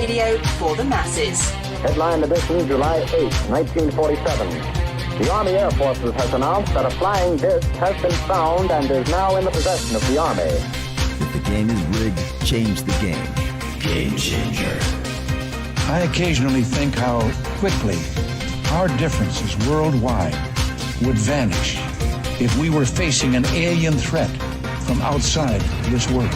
radio for the masses. Headline edition, July 8, 1947. The Army Air Forces has announced that a flying disc has been found and is now in the possession of the Army. If the game is rigged, change the game. Game changer. I occasionally think how quickly our differences worldwide would vanish if we were facing an alien threat from outside this world.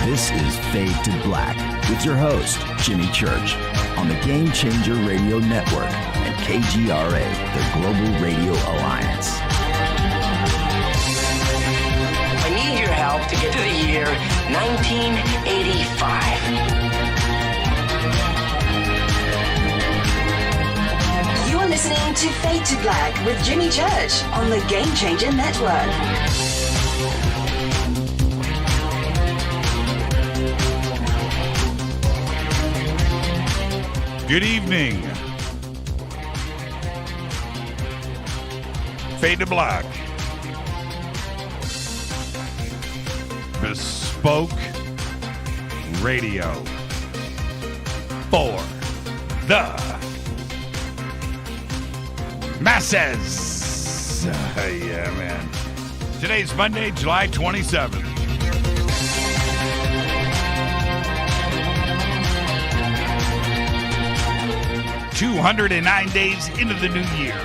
This is Fade to Black with your host, Jimmy Church, on the Game Changer Radio Network and KGRA, the Global Radio Alliance. I need your help to get to the year 1985. You're listening to Fade to Black with Jimmy Church on the Game Changer Network. Good evening. Fade to Black. Bespoke radio for the masses. Yeah, man. Today's Monday, July 27th. $209 days into the new year.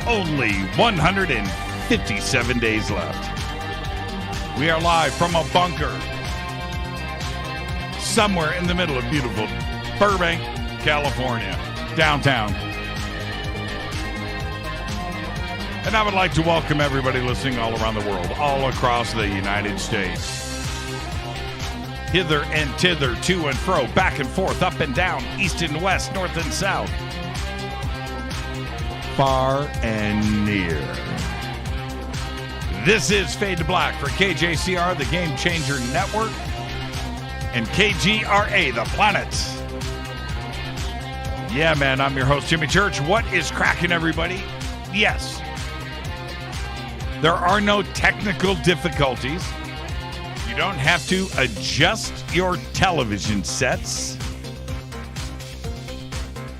Only 157 days left. We are live from a bunker somewhere in the middle of beautiful Burbank, California, downtown. And I would like to welcome everybody listening all around the world, all across the United States. Hither and thither, to and fro, back and forth, up and down, east and west, north and south. Far and near. This is Fade to Black for KJCR, the Game Changer Network, and KGRA, the planet. Yeah, man, I'm your host, Jimmy Church. What is cracking, everybody? Yes. There are no technical difficulties. You don't have to adjust your television sets.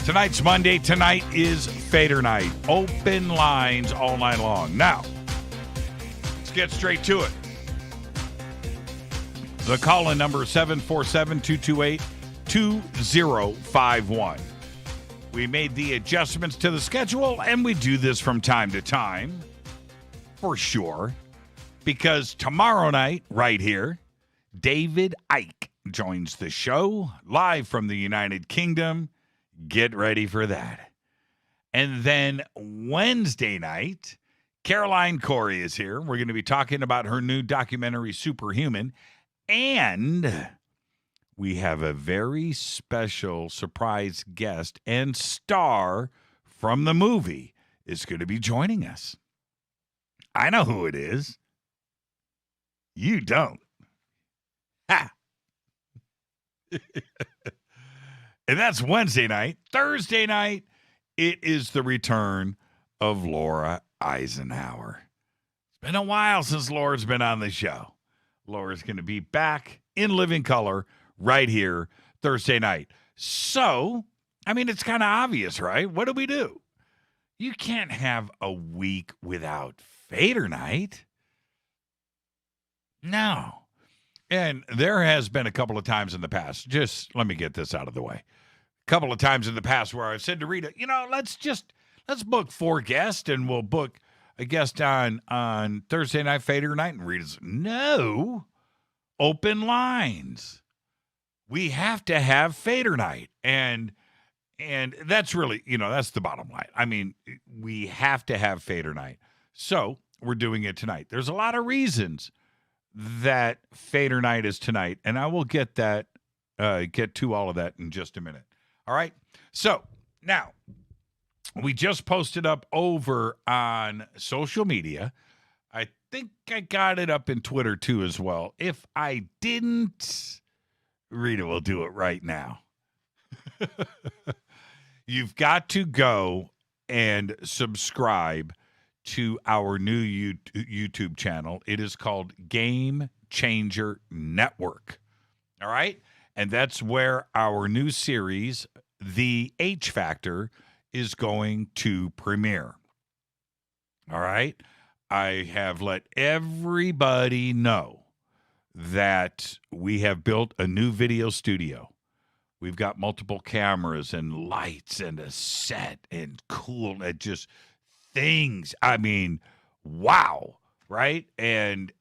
Tonight's Monday. Tonight is Fadernight. Open lines all night long. Now, let's get straight to it. The call-in number is 747-228-2051. We made the adjustments to the schedule, and we do this from time to time, for sure. Because tomorrow night, right here, David Icke joins the show live from the United Kingdom. Get ready for that. And then Wednesday night, Caroline Corey is here. We're going to be talking about her new documentary, Superhuman. And we have a very special surprise guest and star from the movie is going to be joining us. I know who it is. You don't. Ha! And that's Wednesday night. Thursday night, it is the return of Laura Eisenhower. It's been a while since Laura's been on the show. Laura's going to be back in living color right here Thursday night. So, I mean, it's kind of obvious, right? What do? You can't have a week without Fadernight. No. And there has been a couple of times in the past, just let me get this out of the way. A couple of times in the past where I've said to Rita, let's book 4 guests and we'll book a guest on Thursday night, Fadernight. And Rita's, no, open lines. We have to have Fadernight. And that's really, that's the bottom line. I mean, we have to have Fadernight. So we're doing it tonight. There's a lot of reasons that Fadernight is tonight, and I will get to all of that in just a minute. All right? So, now, we just posted up over on social media. I think I got it up in Twitter, too, as well. If I didn't, Rita will do it right now. You've got to go and subscribe to our new YouTube channel. It is called Game Changer Network. All right? And that's where our new series, The H Factor, is going to premiere. All right? I have let everybody know that we have built a new video studio. We've got multiple cameras and lights and a set and cool and just things. I mean, wow, right? And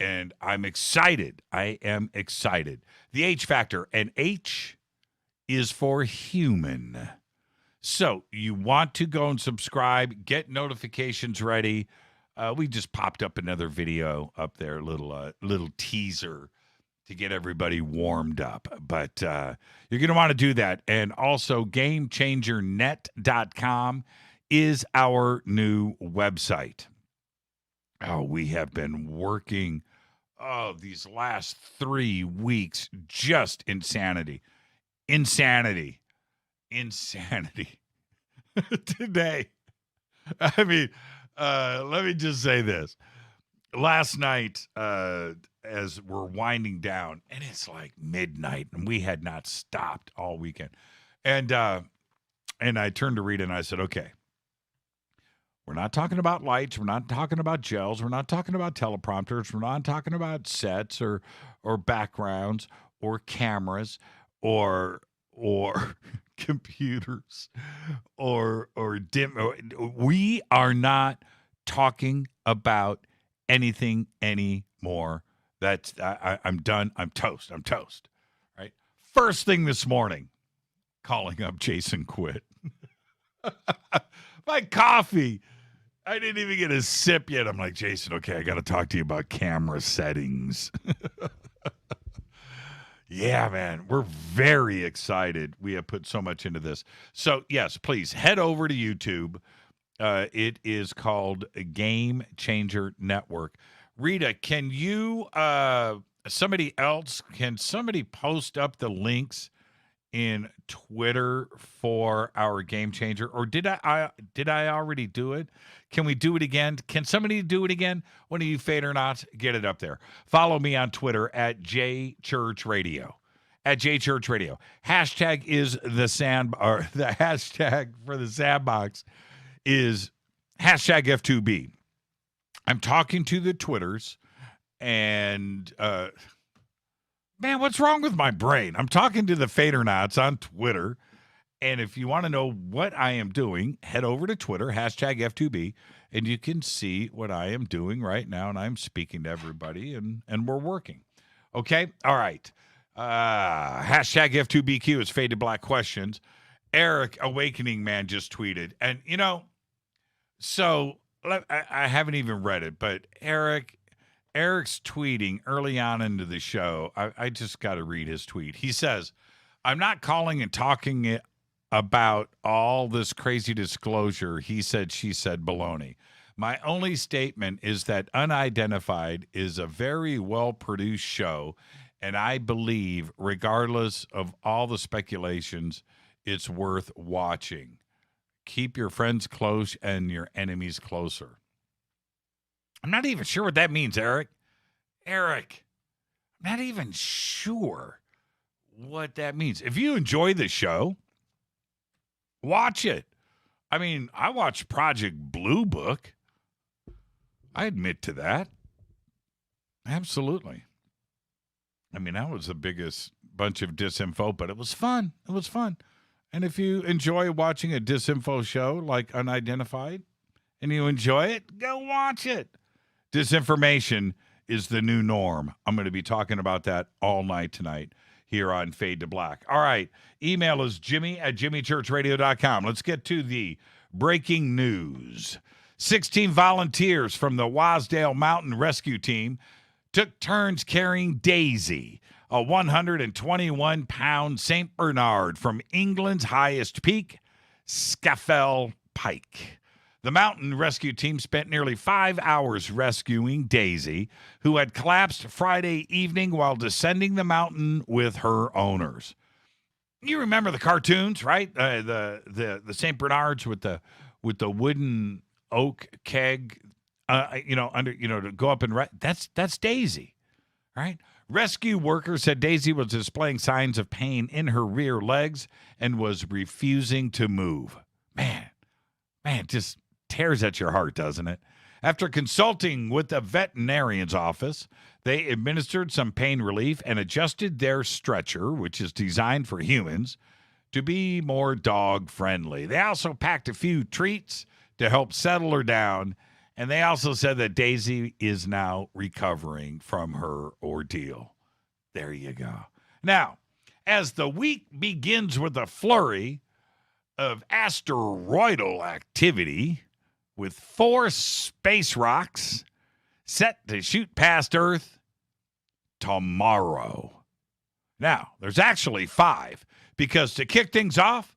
I'm excited. I am excited. The H Factor, and H is for human. So you want to go and subscribe, get notifications ready. We just popped up another video up there, little teaser to get everybody warmed up. But you're going to want to do that. And also, GameChangerNet.com is our new website. Oh, we have been working, these last 3 weeks, just insanity. Today. I mean, let me just say this. Last night, as we're winding down, and it's like midnight, and we had not stopped all weekend. And I turned to Rita and I said, okay, we're not talking about lights. We're not talking about gels. We're not talking about teleprompters. We're not talking about sets or backgrounds or cameras or computers or dim. We are not talking about anything anymore. That's I'm done. I'm toast. Right. First thing this morning, calling up Jason Quit. My coffee. I didn't even get a sip yet. I'm like, Jason, okay, I got to talk to you about camera settings. Yeah, man, we're very excited. We have put so much into this. So, yes, please head over to YouTube. It is called Game Changer Network. Rita, can you, can somebody post up the links in Twitter for our Game Changer? Or did I already do it? Can we do it again? Can somebody do it again? One of you Fadernauts, get it up there. Follow me on Twitter at JChurchRadio. At JChurchRadio. Hashtag is the hashtag for the sandbox is hashtag F2B. I'm talking to the Twitters, and man, what's wrong with my brain? I'm talking to the Fadernauts on Twitter. And if you want to know what I am doing, head over to Twitter, hashtag F2B, and you can see what I am doing right now. And I'm speaking to everybody, and we're working. Okay? All right. Hashtag F2BQ is Faded Black Questions. Eric, Awakening Man, just tweeted. And, so I haven't even read it, but Eric's tweeting early on into the show. I just got to read his tweet. He says, I'm not calling and talking about all this crazy disclosure, he said, she said, baloney. My only statement is that Unidentified is a very well-produced show, and I believe, regardless of all the speculations, it's worth watching. Keep your friends close and your enemies closer. I'm not even sure what that means, Eric. Eric, I'm not even sure what that means. If you enjoy the show, watch it. I mean, I watched Project Blue Book. I admit to that. Absolutely. I mean, that was the biggest bunch of disinfo, but it was fun. It was fun. And if you enjoy watching a disinfo show like Unidentified and you enjoy it, go watch it. Disinformation is the new norm. I'm going to be talking about that all night tonight here on Fade to Black. All right. Email is jimmy@jimmychurchradio.com. Let's get to the breaking news. 16 volunteers from the Wasdale Mountain Rescue Team took turns carrying Daisy, a 121-pound St. Bernard from England's highest peak, Scafell Pike. The mountain rescue team spent nearly 5 hours rescuing Daisy, who had collapsed Friday evening while descending the mountain with her owners. You remember the cartoons, right? The St. Bernards with the wooden oak keg to go up and that's Daisy, right? Rescue workers said Daisy was displaying signs of pain in her rear legs and was refusing to move. Man, it just tears at your heart, doesn't it? After consulting with the veterinarian's office, they administered some pain relief and adjusted their stretcher, which is designed for humans, to be more dog-friendly. They also packed a few treats to help settle her down, and they also said that Daisy is now recovering from her ordeal. There you go. Now, as the week begins with a flurry of asteroidal activity, with 4 space rocks set to shoot past Earth tomorrow. Now, there's actually 5, because to kick things off,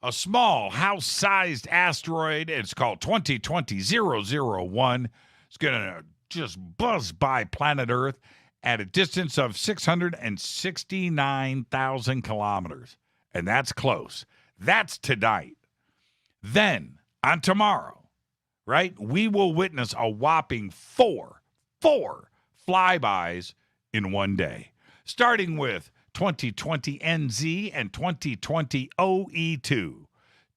a small house-sized asteroid, it's called 2020-001, is going to just buzz by planet Earth at a distance of 669,000 kilometers. And that's close. That's tonight. Then, on tomorrow, right, we will witness a whopping 4 flybys in one day, starting with 2020 NZ and 2020 OE2,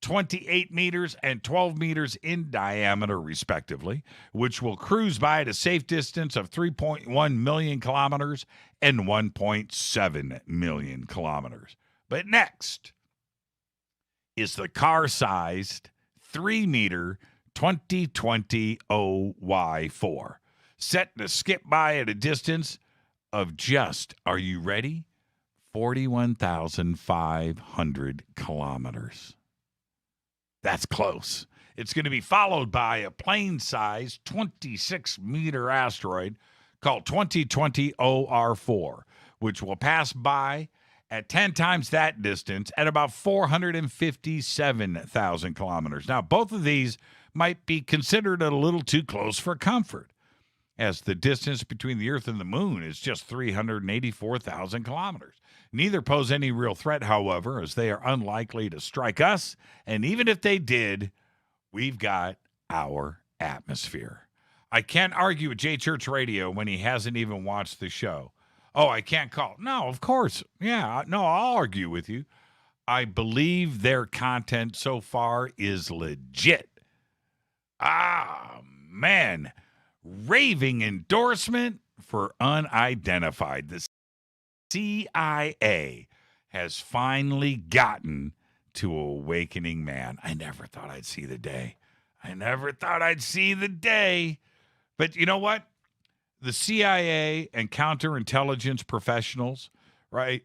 28 meters and 12 meters in diameter, respectively, which will cruise by at a safe distance of 3.1 million kilometers and 1.7 million kilometers. But next is the car-sized 3-meter 2020 OY4, set to skip by at a distance of just, are you ready? 41,500 kilometers. That's close. It's going to be followed by a plane-sized 26-meter asteroid called 2020 OR4, which will pass by at 10 times that distance at about 457,000 kilometers. Now, both of these might be considered a little too close for comfort, as the distance between the Earth and the Moon is just 384,000 kilometers. Neither pose any real threat, however, as they are unlikely to strike us, and even if they did, we've got our atmosphere. I can't argue with J Church Radio when he hasn't even watched the show. Oh, I can't call. No, of course. Yeah, no, I'll argue with you. I believe their content so far is legit. Ah, man. Raving endorsement for unidentified. The CIA has finally gotten to awakening man. I never thought I'd see the day. But you know what? The CIA and counterintelligence professionals, right,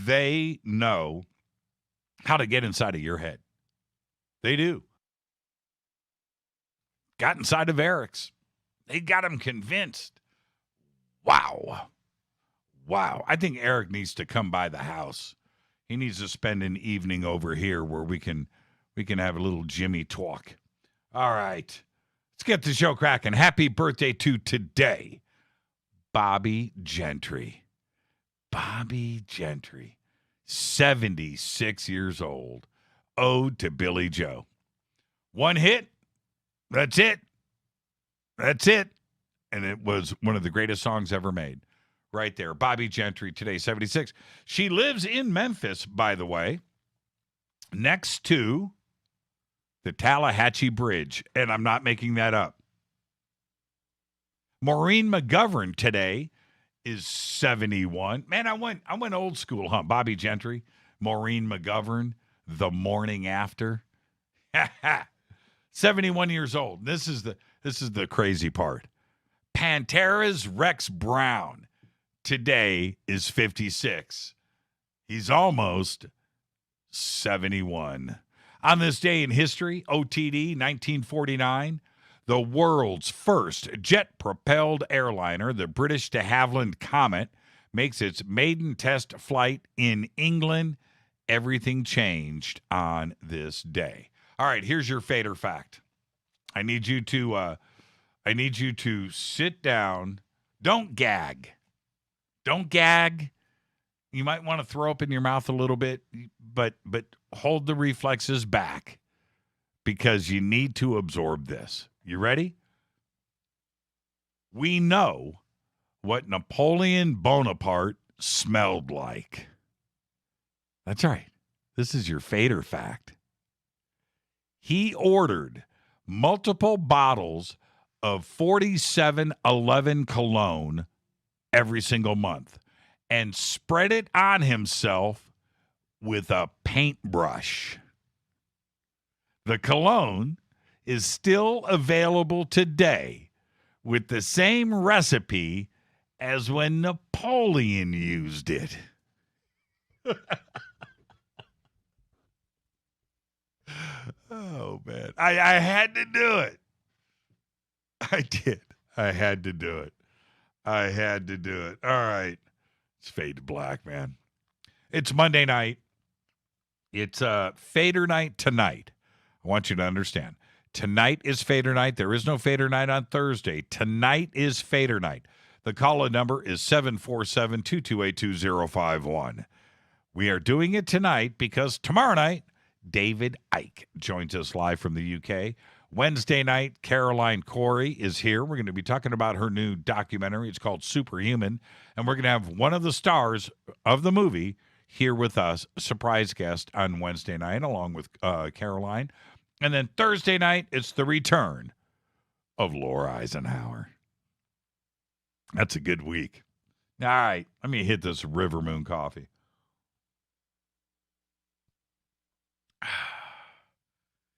they know how to get inside of your head. They do. Got inside of Eric's. They got him convinced. Wow. I think Eric needs to come by the house. He needs to spend an evening over here where we can have a little Jimmy talk. All right. Let's get the show cracking. Happy birthday to today, Bobby Gentry. 76 years old. Ode to Billy Joe. One hit. That's it. And it was one of the greatest songs ever made. Right there. Bobby Gentry today, 76. She lives in Memphis, by the way, next to the Tallahatchie Bridge. And I'm not making that up. Maureen McGovern today is 71. Man, I went old school, huh? Bobby Gentry, Maureen McGovern, the morning after. 71 years old. This is the crazy part. Pantera's Rex Brown today is 56. He's almost 71. On this day in history, OTD 1949, the world's first jet-propelled airliner, the British de Havilland Comet, makes its maiden test flight in England. Everything changed on this day. All right, here's your Fader fact. I need you to sit down. Don't gag. You might want to throw up in your mouth a little bit, but hold the reflexes back because you need to absorb this. You ready? we know what Napoleon Bonaparte smelled like. That's right. This is your Fader fact. He ordered multiple bottles of 4711 cologne every single month and spread it on himself with a paintbrush. The cologne is still available today with the same recipe as when Napoleon used it. Oh, man. I had to do it. I did. I had to do it. I had to do it. All right. It's Fade to Black, man. It's Monday night. It's Fadernight tonight. I want you to understand. Tonight is Fadernight. There is no Fadernight on Thursday. Tonight is Fadernight. The call-in number is 747-228-2051. We are doing it tonight because tomorrow night, David Icke joins us live from the UK. Wednesday night, Caroline Corey is here. We're going to be talking about her new documentary. It's called Superhuman. And we're going to have one of the stars of the movie here with us, a surprise guest on Wednesday night, along with Caroline. And then Thursday night, it's the return of Laura Eisenhower. That's a good week. All right, let me hit this River Moon coffee.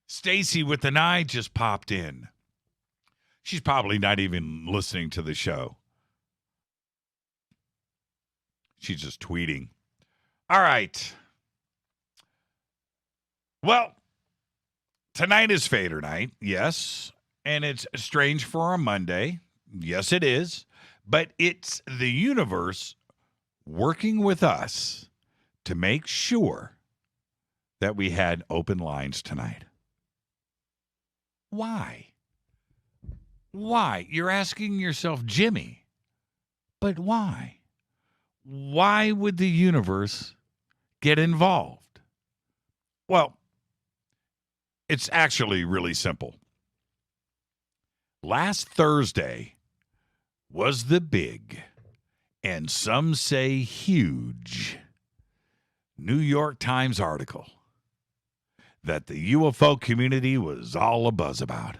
Stacy with an eye just popped in. She's probably not even listening to the show. She's just tweeting. All right. Well, tonight is Fader night, yes. And it's strange for a Monday. Yes, it is. But it's the universe working with us to make sure that we had open lines tonight. Why? Why? You're asking yourself, Jimmy, but why? Why would the universe get involved? Well, it's actually really simple. Last Thursday was the big, and some say huge, New York Times article that the UFO community was all abuzz about.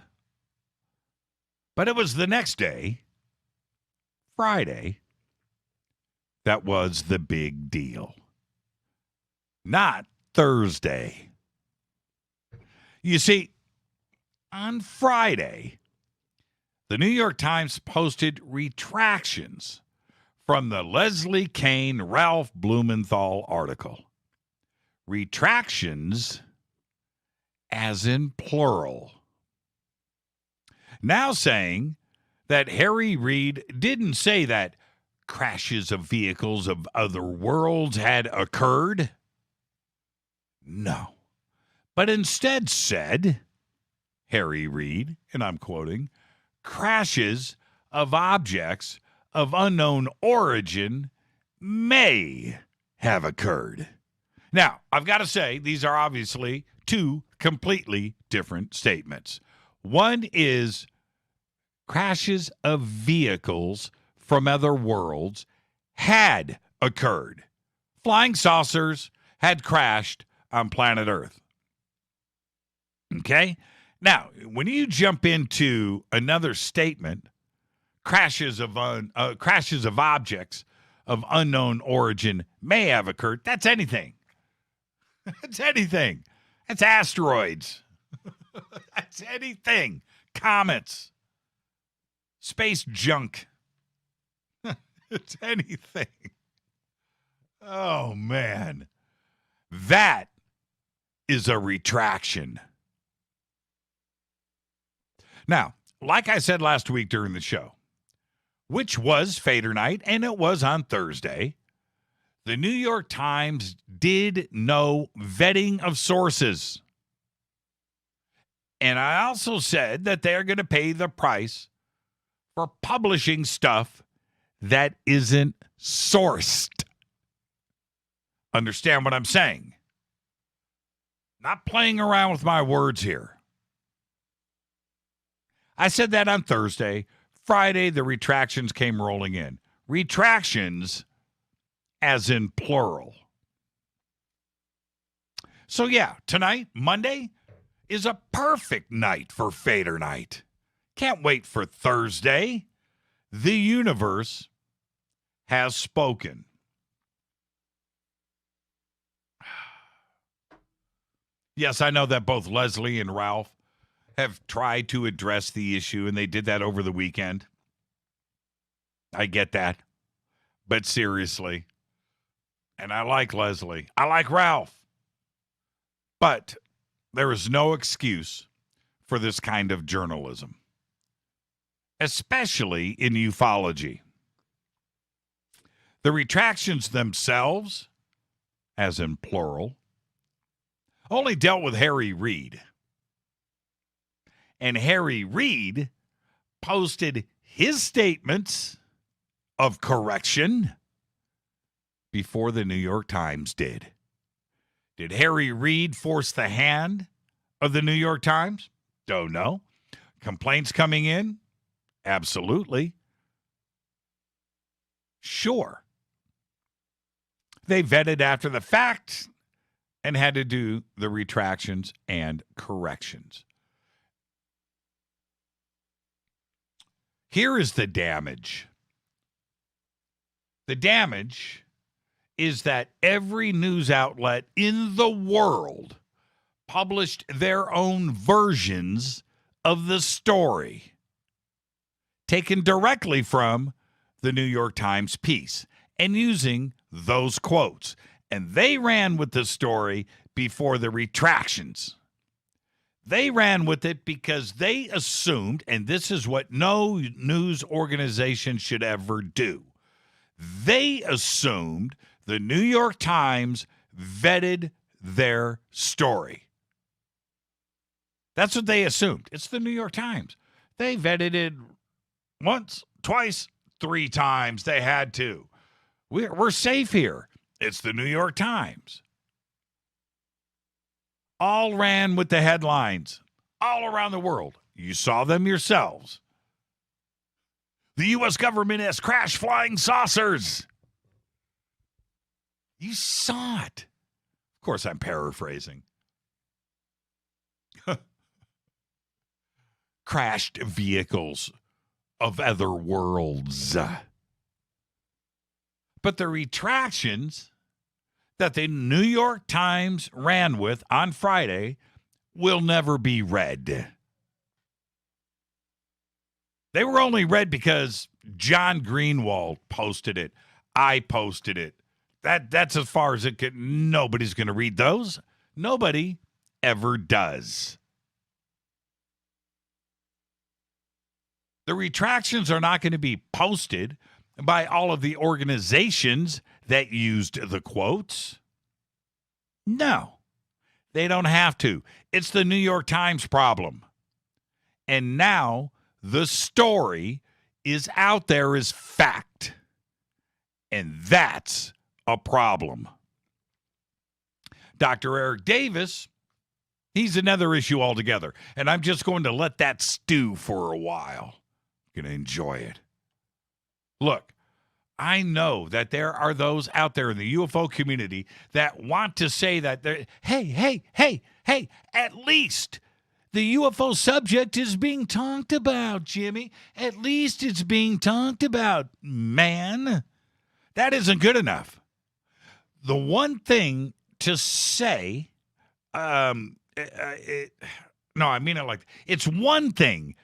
But it was the next day, Friday, that was the big deal. Not Thursday. You see, on Friday, the New York Times posted retractions from the Leslie Kean, Ralph Blumenthal article. Retractions as in plural. Now saying that Harry Reid didn't say that crashes of vehicles of other worlds had occurred. No. But instead said, Harry Reid, and I'm quoting, crashes of objects of unknown origin may have occurred. Now, I've got to say, these are obviously two completely different statements. One is crashes of vehicles from other worlds had occurred. Flying saucers had crashed on planet Earth. Okay? Now, when you jump into another statement, crashes of objects of unknown origin may have occurred, that's anything. That's anything. That's asteroids. That's anything. Comets. Space junk. It's anything. Oh, man. That is a retraction. Now, like I said last week during the show, which was Fader night, and it was on Thursday, the New York Times did no vetting of sources. And I also said that they're going to pay the price for publishing stuff that isn't sourced. Understand what I'm saying? Not playing around with my words here. I said that on Thursday. Friday, the retractions came rolling in. Retractions as in plural. So yeah, tonight, Monday, is a perfect night for Fadernight. Can't wait for Thursday. The universe has spoken. Yes, I know that both Leslie and Ralph have tried to address the issue, and they did that over the weekend. I get that. But seriously, and I like Leslie. I like Ralph. But there is no excuse for this kind of journalism, especially in ufology. The retractions themselves, as in plural, only dealt with Harry Reid. And Harry Reid posted his statements of correction before the New York Times did. Did Harry Reid force the hand of the New York Times? Don't know. Complaints coming in? Absolutely. Sure. They vetted after the fact and had to do the retractions and corrections. Here is the damage. The damage is that every news outlet in the world published their own versions of the story, taken directly from the New York Times piece and using those quotes. And they ran with the story before the retractions. They ran with it because they assumed, and this is what no news organization should ever do, they assumed the New York Times vetted their story. That's what they assumed. It's the New York Times. They vetted it once, twice, 3 times. They had to. We're safe here. It's the New York Times. All ran with the headlines all around the world. You saw them yourselves. The U.S. government has crashed flying saucers. You saw it. Of course, I'm paraphrasing. Crashed vehicles of other worlds. But the retractions that the New York Times ran with on Friday will never be read. They were only read because John Greenwald posted it. I posted it. That's as far as it could. Nobody's going to read those. Nobody ever does. The retractions are not going to be posted by all of the organizations that used the quotes. No, they don't have to. It's the New York Times problem. And now the story is out there as fact. And that's a problem. Dr. Eric Davis, he's another issue altogether. And I'm just going to let that stew for a while. Going to enjoy it. Look, I know that there are those out there in the UFO community that want to say that, hey, at least the UFO subject is being talked about, Jimmy. At least it's being talked about, man. That isn't good enough. The one thing to say, no, I mean it like, it's one thing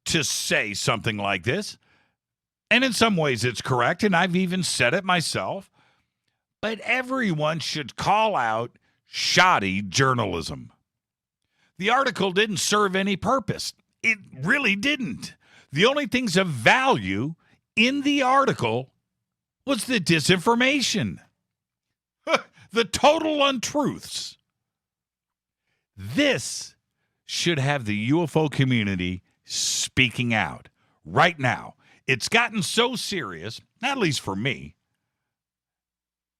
to say something like this. And in some ways it's correct, and I've even said it myself. But everyone should call out shoddy journalism. The article didn't serve any purpose. It really didn't. The only things of value in the article was the disinformation, the total untruths. This should have the UFO community speaking out right now. It's gotten so serious, at least for me,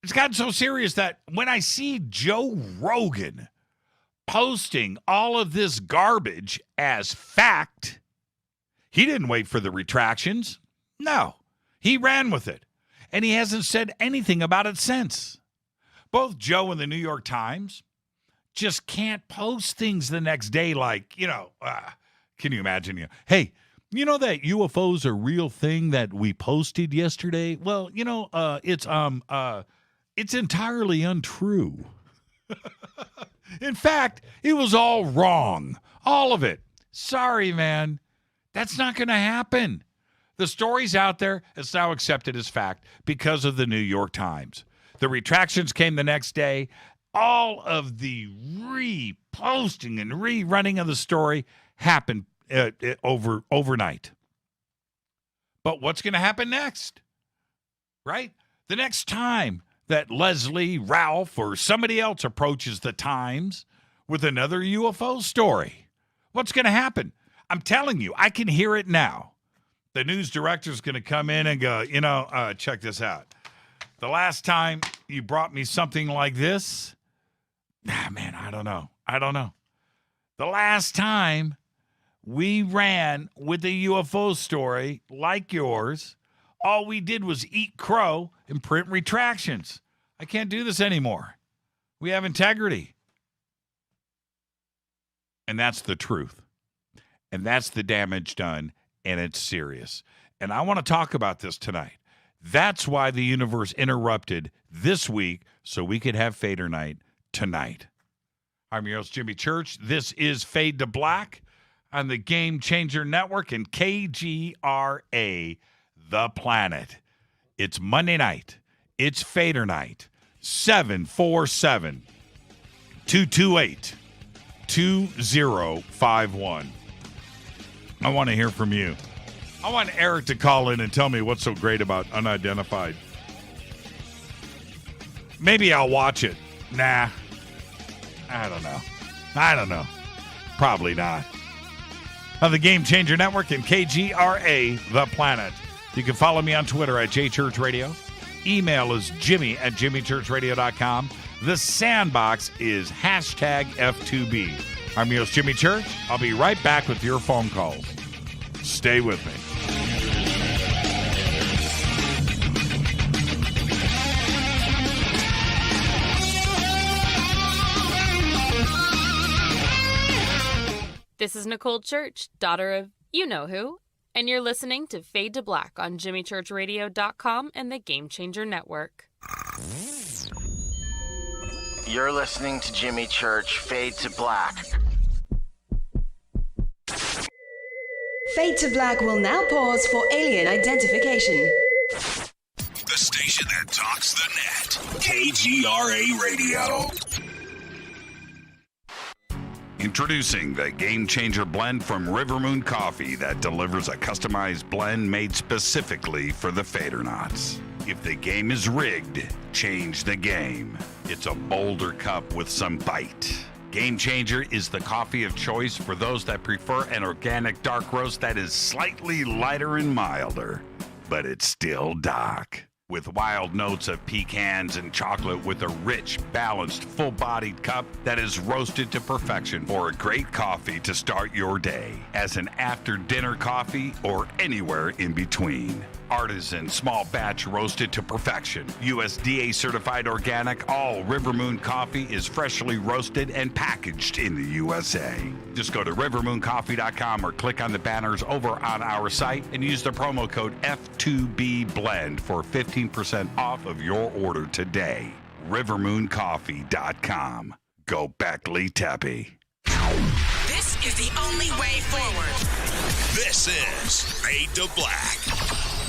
it's gotten so serious that when I see Joe Rogan posting all of this garbage as fact, He didn't wait for the retractions. No, he ran with it. And he hasn't said anything about it since. Both Joe and the New York Times just can't post things the next day like, can you imagine? Hey, you know that UFO's a real thing that we posted yesterday? Well, it's entirely untrue. In fact, it was all wrong. All of it. Sorry, man. That's not going to happen. The story's out there. It's now accepted as fact because of the New York Times. The retractions came the next day. All of the reposting and rerunning of the story happened overnight. But what's going to happen next? Right? The next time that Leslie, Ralph, or somebody else approaches the Times with another UFO story, what's going to happen? I'm telling you, I can hear it now. The news director's going to come in and go, check this out. The last time you brought me something like this, man, I don't know. The last time we ran with a UFO story like yours, all we did was eat crow and print retractions. I can't do this anymore. We have integrity. And that's the truth. And that's the damage done, and it's serious. And I want to talk about this tonight. That's why the universe interrupted this week so we could have Fadernight tonight. I'm your host, Jimmy Church. This is Fade to Black on the Game Changer Network and KGRA, The Planet. It's Monday night. It's Fadernight. 747-228-2051. I want to hear from you. I want Eric to call in and tell me what's so great about Unidentified. Maybe I'll watch it. Nah. I don't know. Probably not. On the Game Changer Network and KGRA, The Planet. You can follow me on Twitter at JChurchRadio. Email is jimmy@jimmychurchradio.com. The sandbox is #F2B. I'm your host, Jimmy Church. I'll be right back with your phone calls. Stay with me. This is Nicole Church, daughter of you-know-who, and you're listening to Fade to Black on jimmychurchradio.com and the Game Changer Network. You're listening to Jimmy Church, Fade to Black. Fade to Black will now pause for alien identification. The station that talks the net. KGRA Radio. Introducing the Game Changer blend from Rivermoon Coffee that delivers a customized blend made specifically for the Fadernauts. If the game is rigged, change the game. It's a bolder cup with some bite. Game Changer is the coffee of choice for those that prefer an organic dark roast that is slightly lighter and milder, but it's still dark. With wild notes of pecans and chocolate with a rich, balanced, full-bodied cup that is roasted to perfection for a great coffee to start your day, as an after-dinner coffee or anywhere in between. Artisan, small batch roasted to perfection. USDA certified organic, all Rivermoon coffee is freshly roasted and packaged in the USA. Just go to rivermooncoffee.com or click on the banners over on our site and use the promo code F2BBLEND for 15% off of your order today. rivermooncoffee.com. Go Beckley Teppy. This is the only way forward. This is Fade to Black.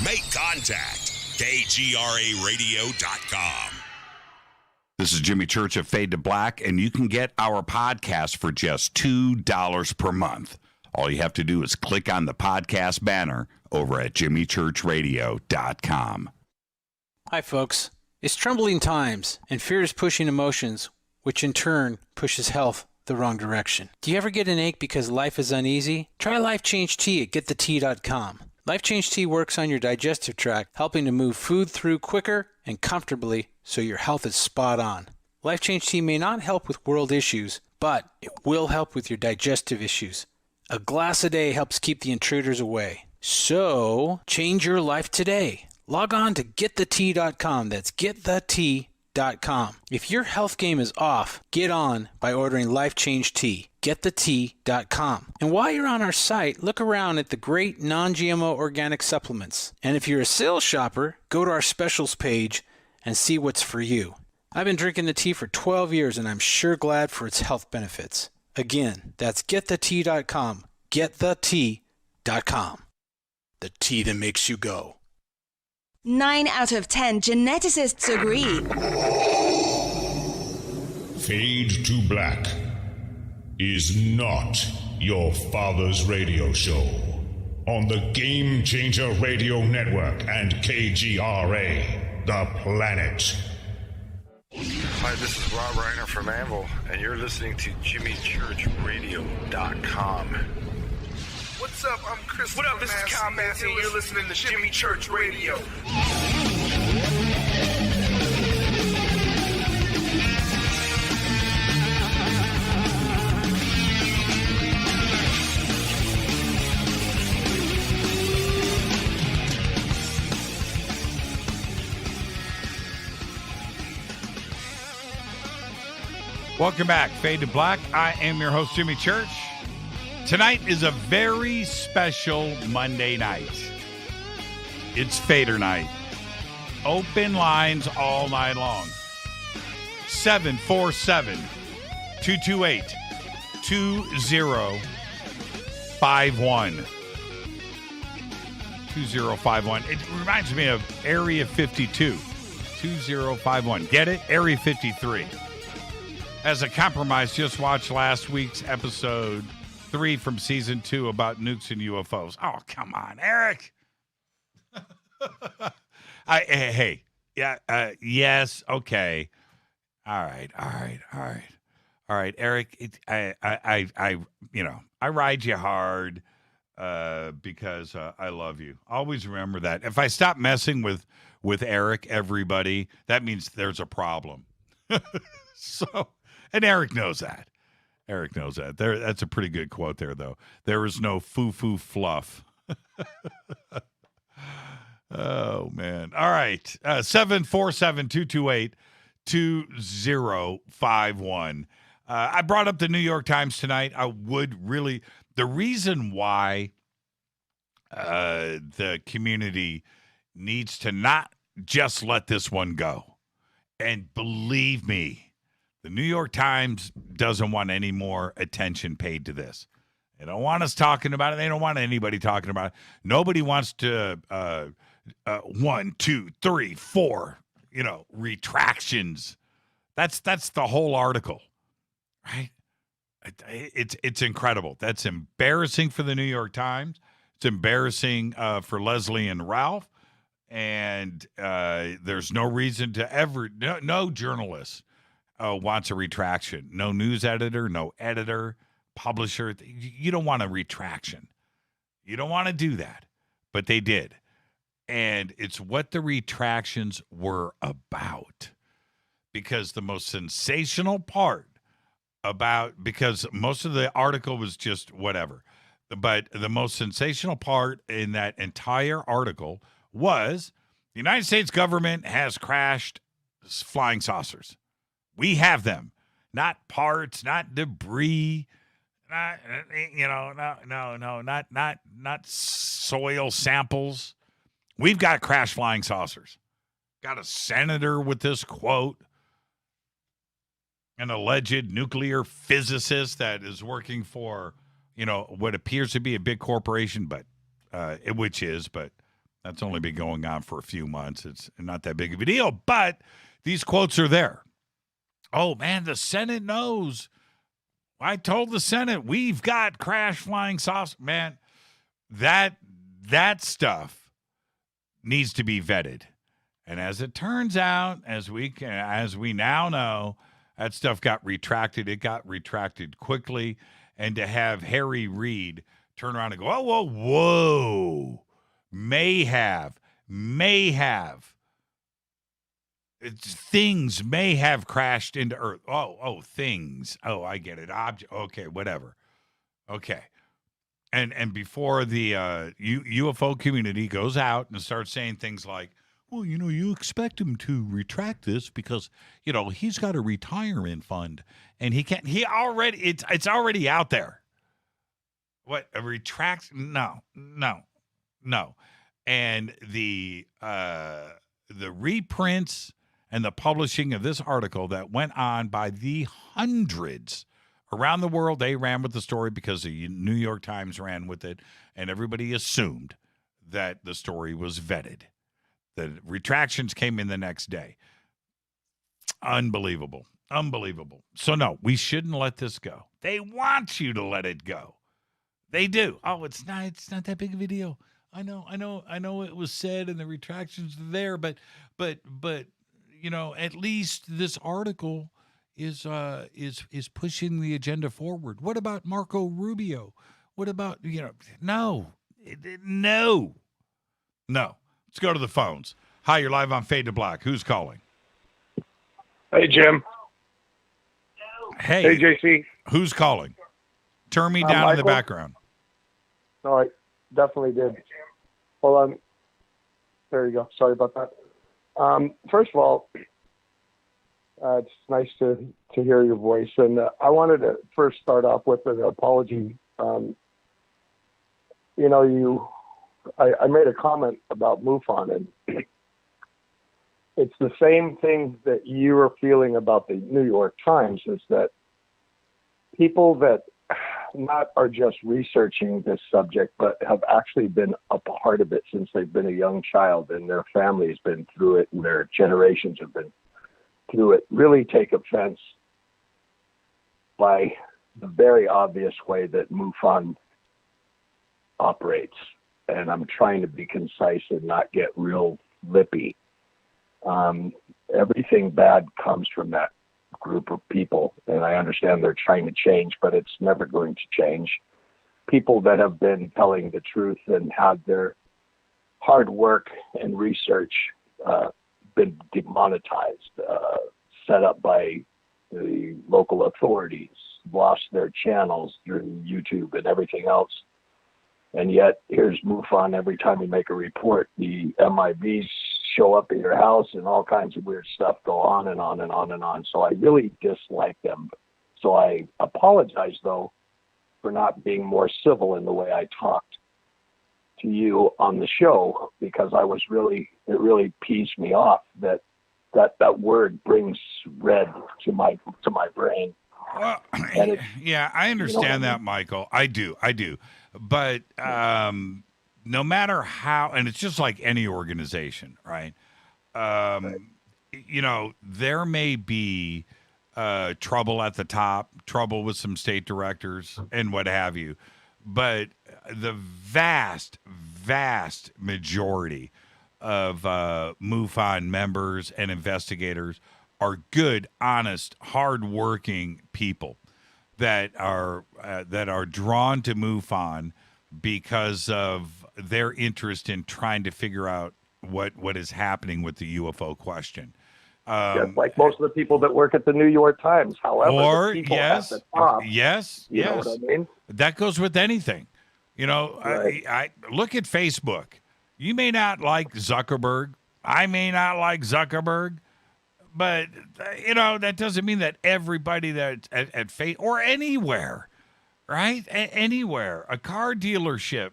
Make contact. KGRARadio.com. This is Jimmy Church of Fade to Black, and you can get our podcast for just $2 per month. All you have to do is click on the podcast banner over at jimmychurchradio.com. Hi, folks. It's troubling times, and fear is pushing emotions, which in turn pushes health the wrong direction. Do you ever get an ache because life is uneasy? Try Life Change Tea at getthetea.com. Life Change Tea works on your digestive tract, helping to move food through quicker and comfortably so your health is spot on. Life Change Tea may not help with world issues, but it will help with your digestive issues. A glass a day helps keep the intruders away. So, change your life today. Log on to getthetea.com. That's getthetea.com. If your health game is off, get on by ordering Life Change Tea. Getthetea.com. And while you're on our site, look around at the great non-GMO organic supplements. And if you're a sales shopper, go to our specials page and see what's for you. I've been drinking the tea for 12 years and I'm sure glad for its health benefits. Again, that's getthetea.com. Getthetea.com. The tea that makes you go. 9 out of 10 geneticists agree. Fade to Black is not your father's radio show on the Game Changer Radio Network and KGRA, The Planet. Hi, this is Rob Reiner from Anvil, and you're listening to JimmyChurchRadio.com. What's up? I'm Chris. What up? This is Kyle Massey, and you're listening to Jimmy Church Radio. Welcome back, Fade to Black. I am your host, Jimmy Church. Tonight is a very special Monday night. It's Fadernight. Open lines all night long. 747-228-2051. 2051. It reminds me of Area 52. 2051. Get it? Area 53. As a compromise, just watched last week's episode 3 from season 2 about nukes and UFOs. Oh, come on, Eric. Hey, yeah, yes, okay. All right, Eric. I ride you hard because I love you. Always remember that. If I stop messing with Eric, everybody, that means there's a problem. So. And Eric knows that. That's a pretty good quote there, though. There is no foo-foo fluff. Oh, man. All right. 747-228-2051. I brought up the New York Times tonight. I would really... The reason why the community needs to not just let this one go. And believe me, the New York Times doesn't want any more attention paid to this. They don't want us talking about it. They don't want anybody talking about it. Nobody wants to 1, 2, 3, 4, retractions. That's the whole article, right? It's incredible. That's embarrassing for the New York Times. It's embarrassing for Leslie and Ralph. And there's no reason to ever, no journalist wants a retraction. No news editor, no editor, publisher. You don't want a retraction. You don't want to do that. But they did. And it's what the retractions were about. Because the most sensational part because most of the article was just whatever. But the most sensational part in that entire article was the United States government has crashed flying saucers. We have them, not parts, not debris, not not soil samples. We've got crashed flying saucers. Got a senator with this quote, an alleged nuclear physicist that is working for, what appears to be a big corporation, but that's only been going on for a few months. It's not that big of a deal, but these quotes are there. Oh, man, the Senate knows. I told the Senate we've got crash flying saucer. Man, that stuff needs to be vetted. And as it turns out, as we now know, that stuff got retracted. It got retracted quickly. And to have Harry Reid turn around and go, whoa, may have. Things may have crashed into Earth. Things. Oh, I get it. Okay, whatever. Okay. And before the UFO community goes out and starts saying things like, well, you expect him to retract this because, he's got a retirement fund and he can't, it's already out there. What, a retract? No. And the reprints and the publishing of this article that went on by the hundreds around the world, they ran with the story because the New York Times ran with it, and everybody assumed that the story was vetted. The retractions came in the next day. Unbelievable. So, no, we shouldn't let this go. They want you to let it go. They do. Oh, it's not that big of a deal. I know it was said and the retractions are there, but at least this article is pushing the agenda forward. What about Marco Rubio? What about, no. Let's go to the phones. Hi, you're live on Fade to Black. Who's calling? Hey, Jim. Hey, JC. Who's calling? Turn me down in the background. No, I definitely did. Hold on. There you go. Sorry about that. First of all, it's nice to hear your voice. And I wanted to first start off with an apology. I made a comment about MUFON, and it's the same thing that you were feeling about the New York Times, is that people that not are just researching this subject, but have actually been a part of it since they've been a young child, and their family's been through it, and their generations have been through it, really take offense by the very obvious way that MUFON operates. And I'm trying to be concise and not get real lippy. Everything bad comes from that group of people, and I understand they're trying to change, but it's never going to change. People that have been telling the truth and had their hard work and research been demonetized, set up by the local authorities, lost their channels through YouTube and everything else. And yet, here's MUFON. Every time you make a report, the MIVs show up at your house and all kinds of weird stuff go on and on and on and on. So I really dislike them. So I apologize, though, for not being more civil in the way I talked to you on the show, because it really pees me off that word brings red to my brain. Well, yeah, I understand that, Michael. I do. But no matter how, and it's just like any organization, right? There may be trouble at the top, trouble with some state directors and what have you. But the vast, vast majority of MUFON members and investigators are good, honest, hardworking people that are drawn to MUFON because of their interest in trying to figure out what is happening with the UFO question. Just like most of the people that work at the New York Times. However, the people at the top, yes, you know what I mean? That goes with anything. Right. I look at Facebook. You may not like Zuckerberg. I may not like Zuckerberg. But, that doesn't mean that everybody that's at Facebook or anywhere, right? Anywhere. A car dealership,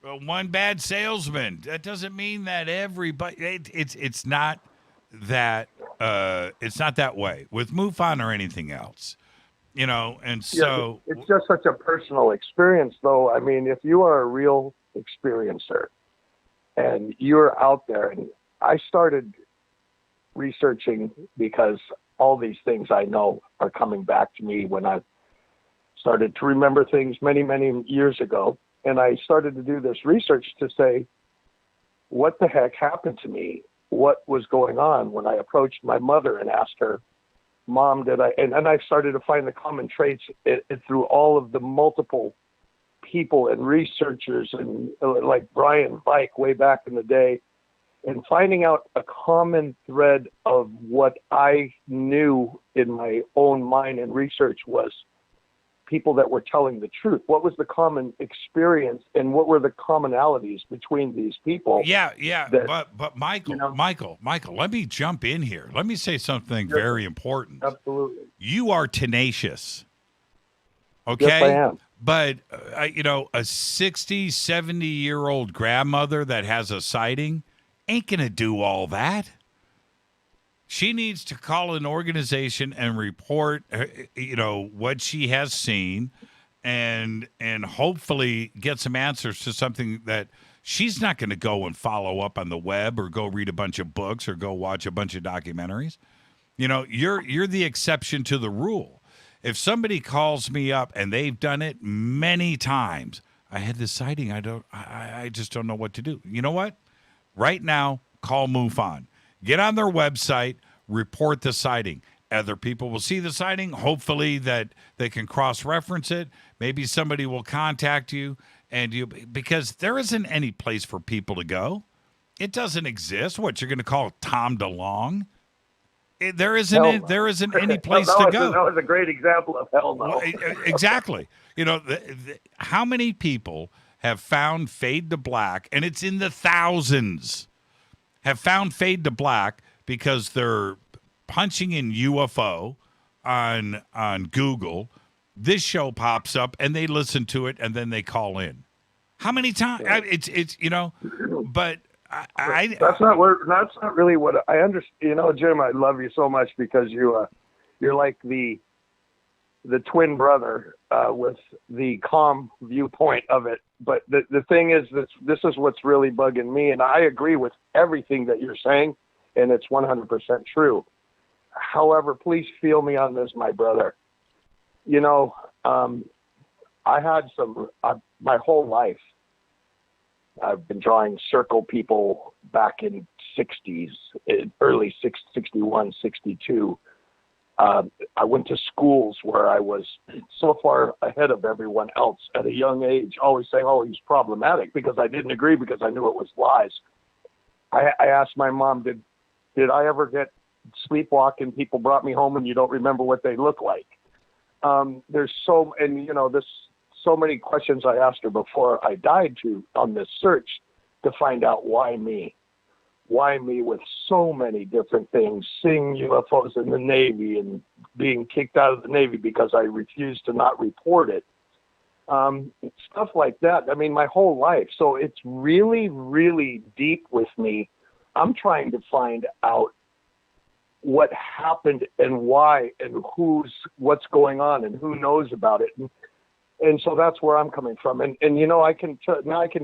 one bad salesman. That doesn't mean that everybody. It's not that. It's not that way with MUFON or anything else, And so it's just such a personal experience, though. I mean, if you are a real experiencer and you're out there, and I started researching because all these things I know are coming back to me when I started to remember things many, many years ago. And I started to do this research to say, what the heck happened to me? What was going on when I approached my mother and asked her, Mom, did I? And I started to find the common traits through all of the multiple people and researchers, and like Brian Bike way back in the day, and finding out a common thread of what I knew in my own mind and research was people that were telling the truth? What was the common experience, and what were the commonalities between these people? Yeah. But Michael, Michael, let me jump in here. Let me say something very important. Absolutely. You are tenacious. Okay? Yes, I am. But, a 60, 70-year-old grandmother that has a sighting ain't going to do all that. She needs to call an organization and report, what she has seen and hopefully get some answers to something that she's not going to go and follow up on the web or go read a bunch of books or go watch a bunch of documentaries. You're the exception to the rule. If somebody calls me up and they've done it many times, I had this sighting. I just don't know what to do. You know what? Right now, call MUFON. Get on their website, report the sighting. Other people will see the sighting. Hopefully that they can cross-reference it. Maybe somebody will contact you, because there isn't any place for people to go. It doesn't exist. What, you're going to call Tom DeLonge? There isn't any place to go. That was a great example of hell no. Well, exactly. How many people have found Fade to Black, and it's in the thousands, have found Fade to Black because they're punching in UFO on Google. This show pops up, and they listen to it, and then they call in. How many times? But that's not really what I understand. Jim, I love you so much because you're like the twin brother with the calm viewpoint of it. But the thing is that this is what's really bugging me, and I agree with everything that you're saying, and it's 100% true. However, please feel me on this, my brother. I had my whole life, I've been drawing circle people back in 60s, early 61, 62. I went to schools where I was so far ahead of everyone else at a young age, always saying, oh, he's problematic, because I didn't agree because I knew it was lies. I asked my mom, did I ever get sleepwalking? People brought me home and you don't remember what they look like. There's so many questions I asked her before I died on this search to find out why me with so many different things, seeing UFOs in the Navy and being kicked out of the Navy because I refused to not report it. Stuff like that. I mean, my whole life. So it's really, really deep with me. I'm trying to find out what happened and why and what's going on and who knows about it. And so that's where I'm coming from. And I can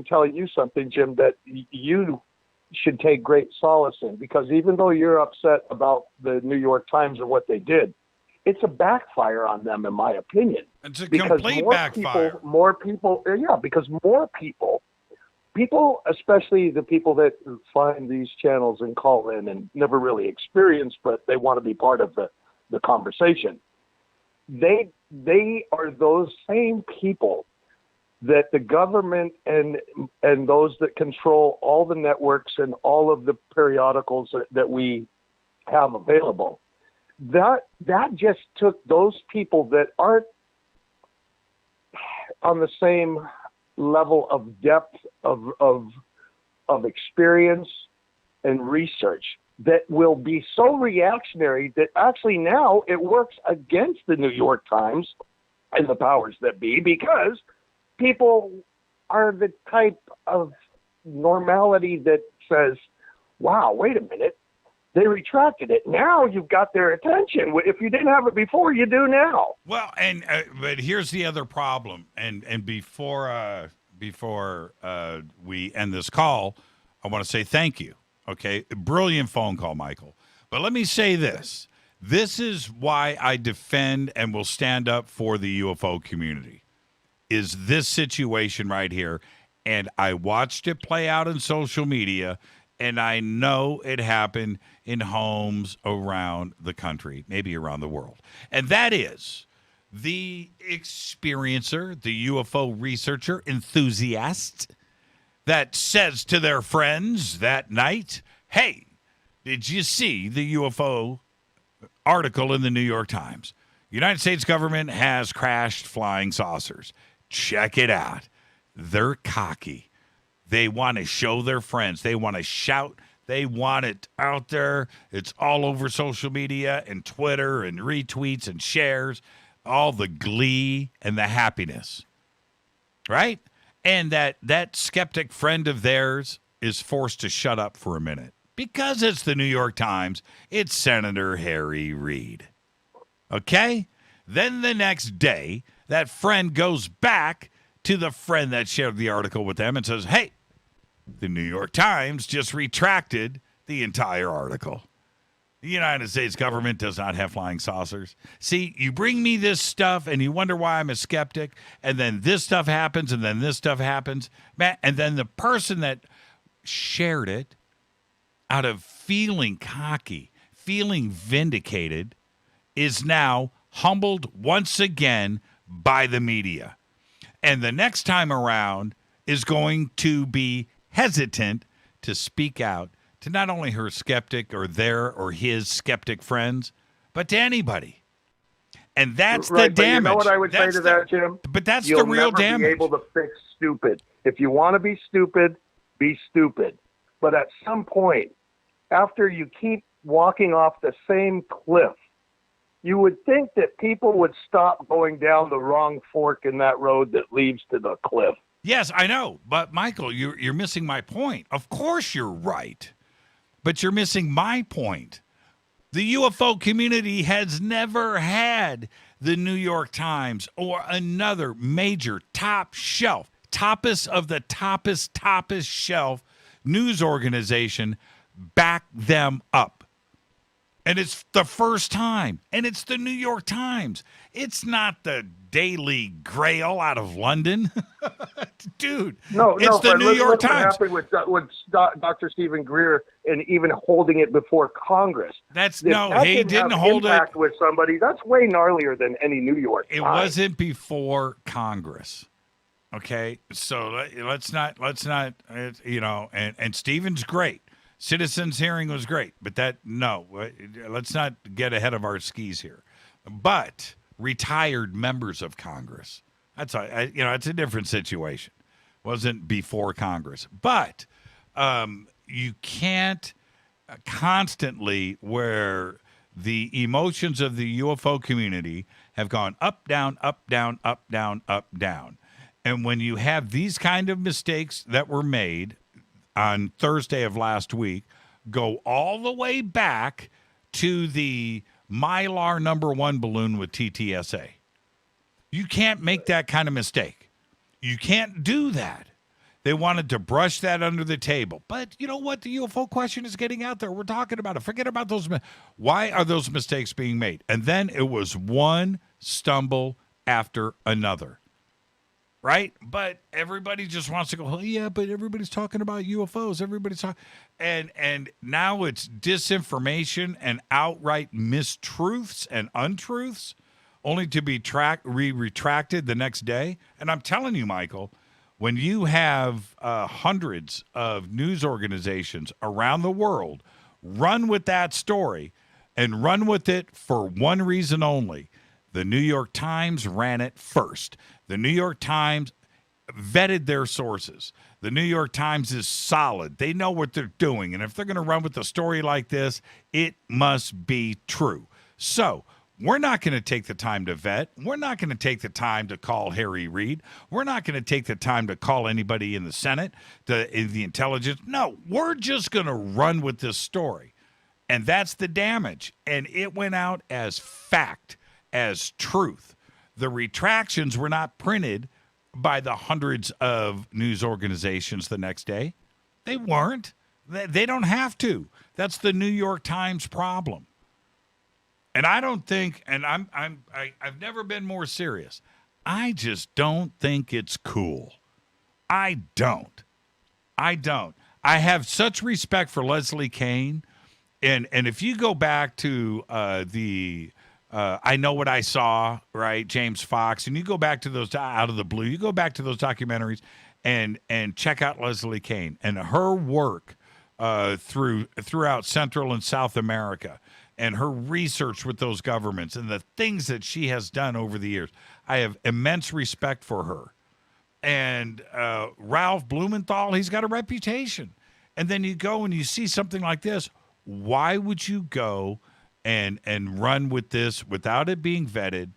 tell you something, Jim, that you should take great solace in, because even though you're upset about the New York Times and what they did, it's a backfire on them, in my opinion. It's a complete backfire. Because more people, especially the people that find these channels and call in and never really experience, but they want to be part of the conversation. They are those same people that the government and those that control all the networks and all of the periodicals that we have available. That just took those people that aren't on the same level of depth of experience and research, that will be so reactionary that actually now it works against the New York Times and the powers that be, because people are the type of normality that says, wow, wait a minute, they retracted it. Now you've got their attention. If you didn't have it before, you do now. Well, but here's the other problem. And before we end this call, I want to say thank you. Okay, brilliant phone call, Michael. But let me say this. This is why I defend and will stand up for the UFO community, is this situation right here. And I watched it play out in social media, and I know it happened in homes around the country, maybe around the world. And that is the experiencer, the UFO researcher, enthusiast, that says to their friends that night, hey, did you see the UFO article in the New York Times? United States government has crashed flying saucers. Check it out. They're cocky. They want to show their friends. They want to shout. They want it out there. It's all over social media and Twitter and retweets and shares, all the glee and the happiness, right? And that skeptic friend of theirs is forced to shut up for a minute because it's the New York Times. It's Senator Harry Reid. Okay? Then the next day, that friend goes back to the friend that shared the article with them and says, hey, the New York Times just retracted the entire article. The United States government does not have flying saucers. See, you bring me this stuff and you wonder why I'm a skeptic, and then this stuff happens, and then this stuff happens. And then the person that shared it out of feeling cocky, feeling vindicated, is now humbled once again by the media. And the next time around is going to be hesitant to speak out to not only her skeptic or their or his skeptic friends, but to anybody. And that's the damage. You know what I would say to that, Jim? But that's You'll the real never damage. Be able to fix stupid. If you want to be stupid, be stupid. But at some point, after you keep walking off the same cliff, you would think that people would stop going down the wrong fork in that road that leads to the cliff. Yes, I know. But, Michael, you're missing my point. Of course you're right. But you're missing my point. The UFO community has never had the New York Times or another major top shelf, toppest of the toppest shelf news organization back them up. And it's the first time. And it's the New York Times. It's not the Daily Grail out of London. Dude, it's the New York Times. What happened with Dr. Stephen Greer and even holding it before Congress? He didn't hold it with somebody. That's way gnarlier than any New York Times. It wasn't before Congress. Okay, so let's not, and Stephen's great. Citizens hearing was great, but let's not get ahead of our skis here. But retired members of Congress, it's a different situation. Wasn't before Congress, but you can't constantly where the emotions of the UFO community have gone up, down, up, down, up, down, up, down. And when you have these kind of mistakes that were made on Thursday of last week, go all the way back to the Mylar #1 balloon with TTSA. You can't make that kind of mistake. You can't do that. They wanted to brush that under the table. But you know what? The UFO question is getting out there. We're talking about it. Forget about those. Why are those mistakes being made? And then it was one stumble after another. Right? But everybody just wants to go, oh, yeah, but everybody's talking about UFOs. Everybody's talking. And now it's disinformation and outright mistruths and untruths only to be retracted the next day. And I'm telling you, Michael, when you have hundreds of news organizations around the world run with that story and run with it for one reason only, the New York Times ran it first. The New York Times vetted their sources. The New York Times is solid. They know what they're doing. And if they're going to run with a story like this, it must be true. So we're not going to take the time to vet. We're not going to take the time to call Harry Reid. We're not going to take the time to call anybody in the Senate, the intelligence. No, we're just going to run with this story. And that's the damage. And it went out as fact, as truth. The retractions were not printed by the hundreds of news organizations the next day. They weren't. They don't have to. That's the New York Times problem. And I don't think, and I've never been more serious. I just don't think it's cool. I don't. I have such respect for Leslie Kean, and if you go back to I Know What I Saw, right, James Fox, and you go back to those Out of the Blue, you go back to those documentaries and check out Leslie Kean and her work throughout Central and South America her research with those governments and the things that she has done over the years. I have immense respect for her. And Ralph Blumenthal, he's got a reputation. And then you go and you see something like this. Why would you go and run with this without it being vetted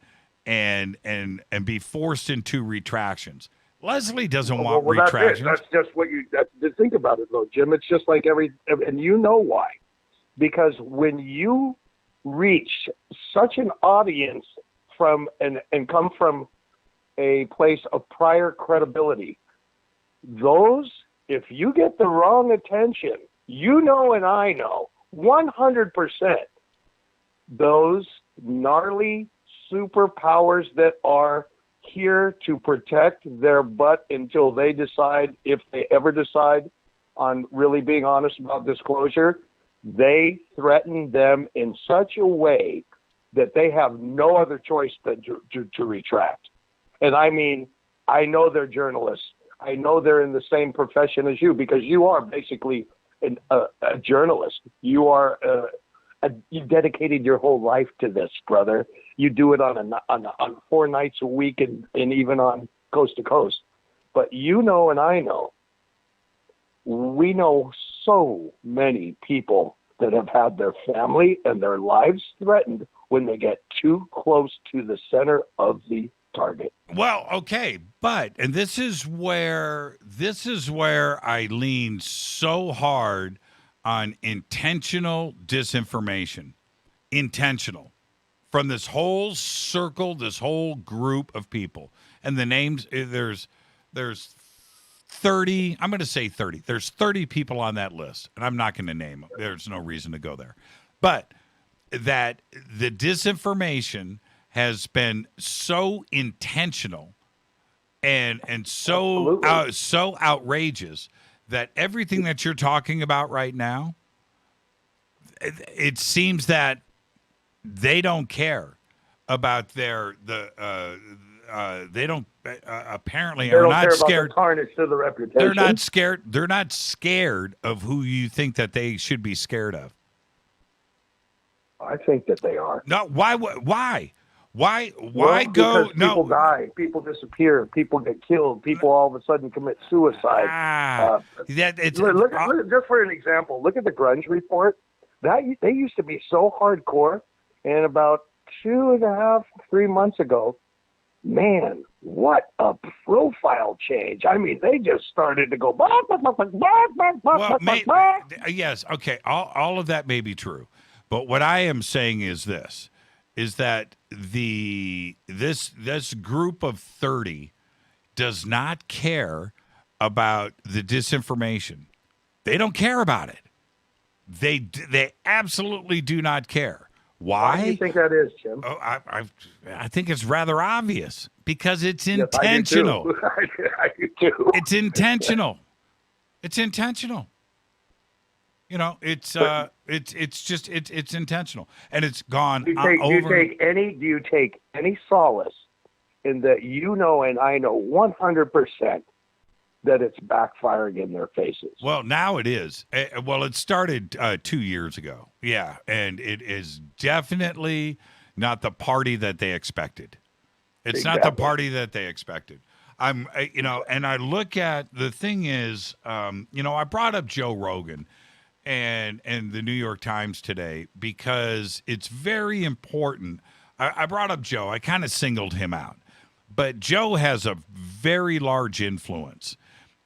and be forced into retractions? Leslie doesn't want retractions. That's just what think about it, though, Jim. It's just like and you know why. Because when you reach such an audience and come from a place of prior credibility, if you get the wrong attention, you know and I know, 100%, those gnarly superpowers that are here to protect their butt until they decide, if they ever decide on really being honest about disclosure, they threaten them in such a way that they have no other choice than to retract. And I mean, I know they're journalists. I know they're in the same profession as you, because you are basically a journalist. You are you dedicated your whole life to this, brother. You do it on 4 nights a week and even on coast to coast. But you know and I know, we know so many people that have had their family and their lives threatened when they get too close to the center of the target. Well, okay, and this is where I lean so hard on intentional disinformation. Intentional. From this whole circle, this whole group of people. And the names, there's 30, I'm going to say 30. There's 30 people on that list, and I'm not going to name them. There's no reason to go there. But that the disinformation has been so intentional and so outrageous that everything that you're talking about right now, it seems that they don't care about they don't apparently are not scared. Tarnish to the reputation. They're not scared. They're not scared of who you think that they should be scared of. I think that they are. No, why? Why well, go? Because people die, people disappear, people get killed, people all of a sudden commit suicide. Look, just for an example, look at the grunge report. They used to be so hardcore, and about 2.5, 3 months ago, man, what a profile change! I mean, they just started to go. Yes, okay, all of that may be true, but what I am saying is this. Is that this group of 30 does not care about the disinformation. They don't care about it. They absolutely do not care. Why? Why do you think that is, Jim? Oh, I think it's rather obvious because it's intentional. Yes, I do too. It's intentional. It's intentional. You know, it's intentional, and it's gone over. Do you take any solace in that? You know, and I know 100% that it's backfiring in their faces. Well, now it is. Well, it started 2 years ago. Yeah, and it is definitely not the party that they expected. It's not the party that they expected. And I look at the thing is, I brought up Joe Rogan. And the New York Times today, because it's very important. I brought up Joe. I kind of singled him out. But Joe has a very large influence.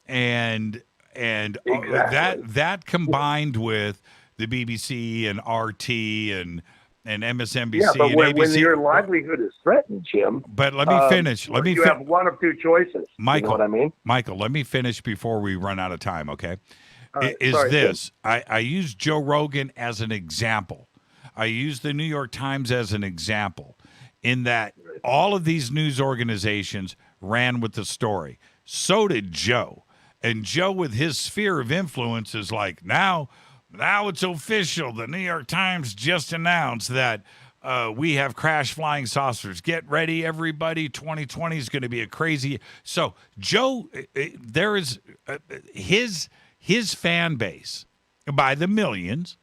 And exactly. that combined with the BBC and RT and MSNBC yeah, but and when ABC. Your livelihood is threatened, Jim. But let me finish. You have one of two choices. Michael, you know what I mean? Michael, let me finish before we run out of time, okay? Sorry, I use Joe Rogan as an example. I use the New York Times as an example in that all of these news organizations ran with the story. So did Joe. And Joe, with his sphere of influence, is like, now it's official. The New York Times just announced that we have crash flying saucers. Get ready, everybody. 2020 is going to be a crazy. So Joe, there is his fan base by the millions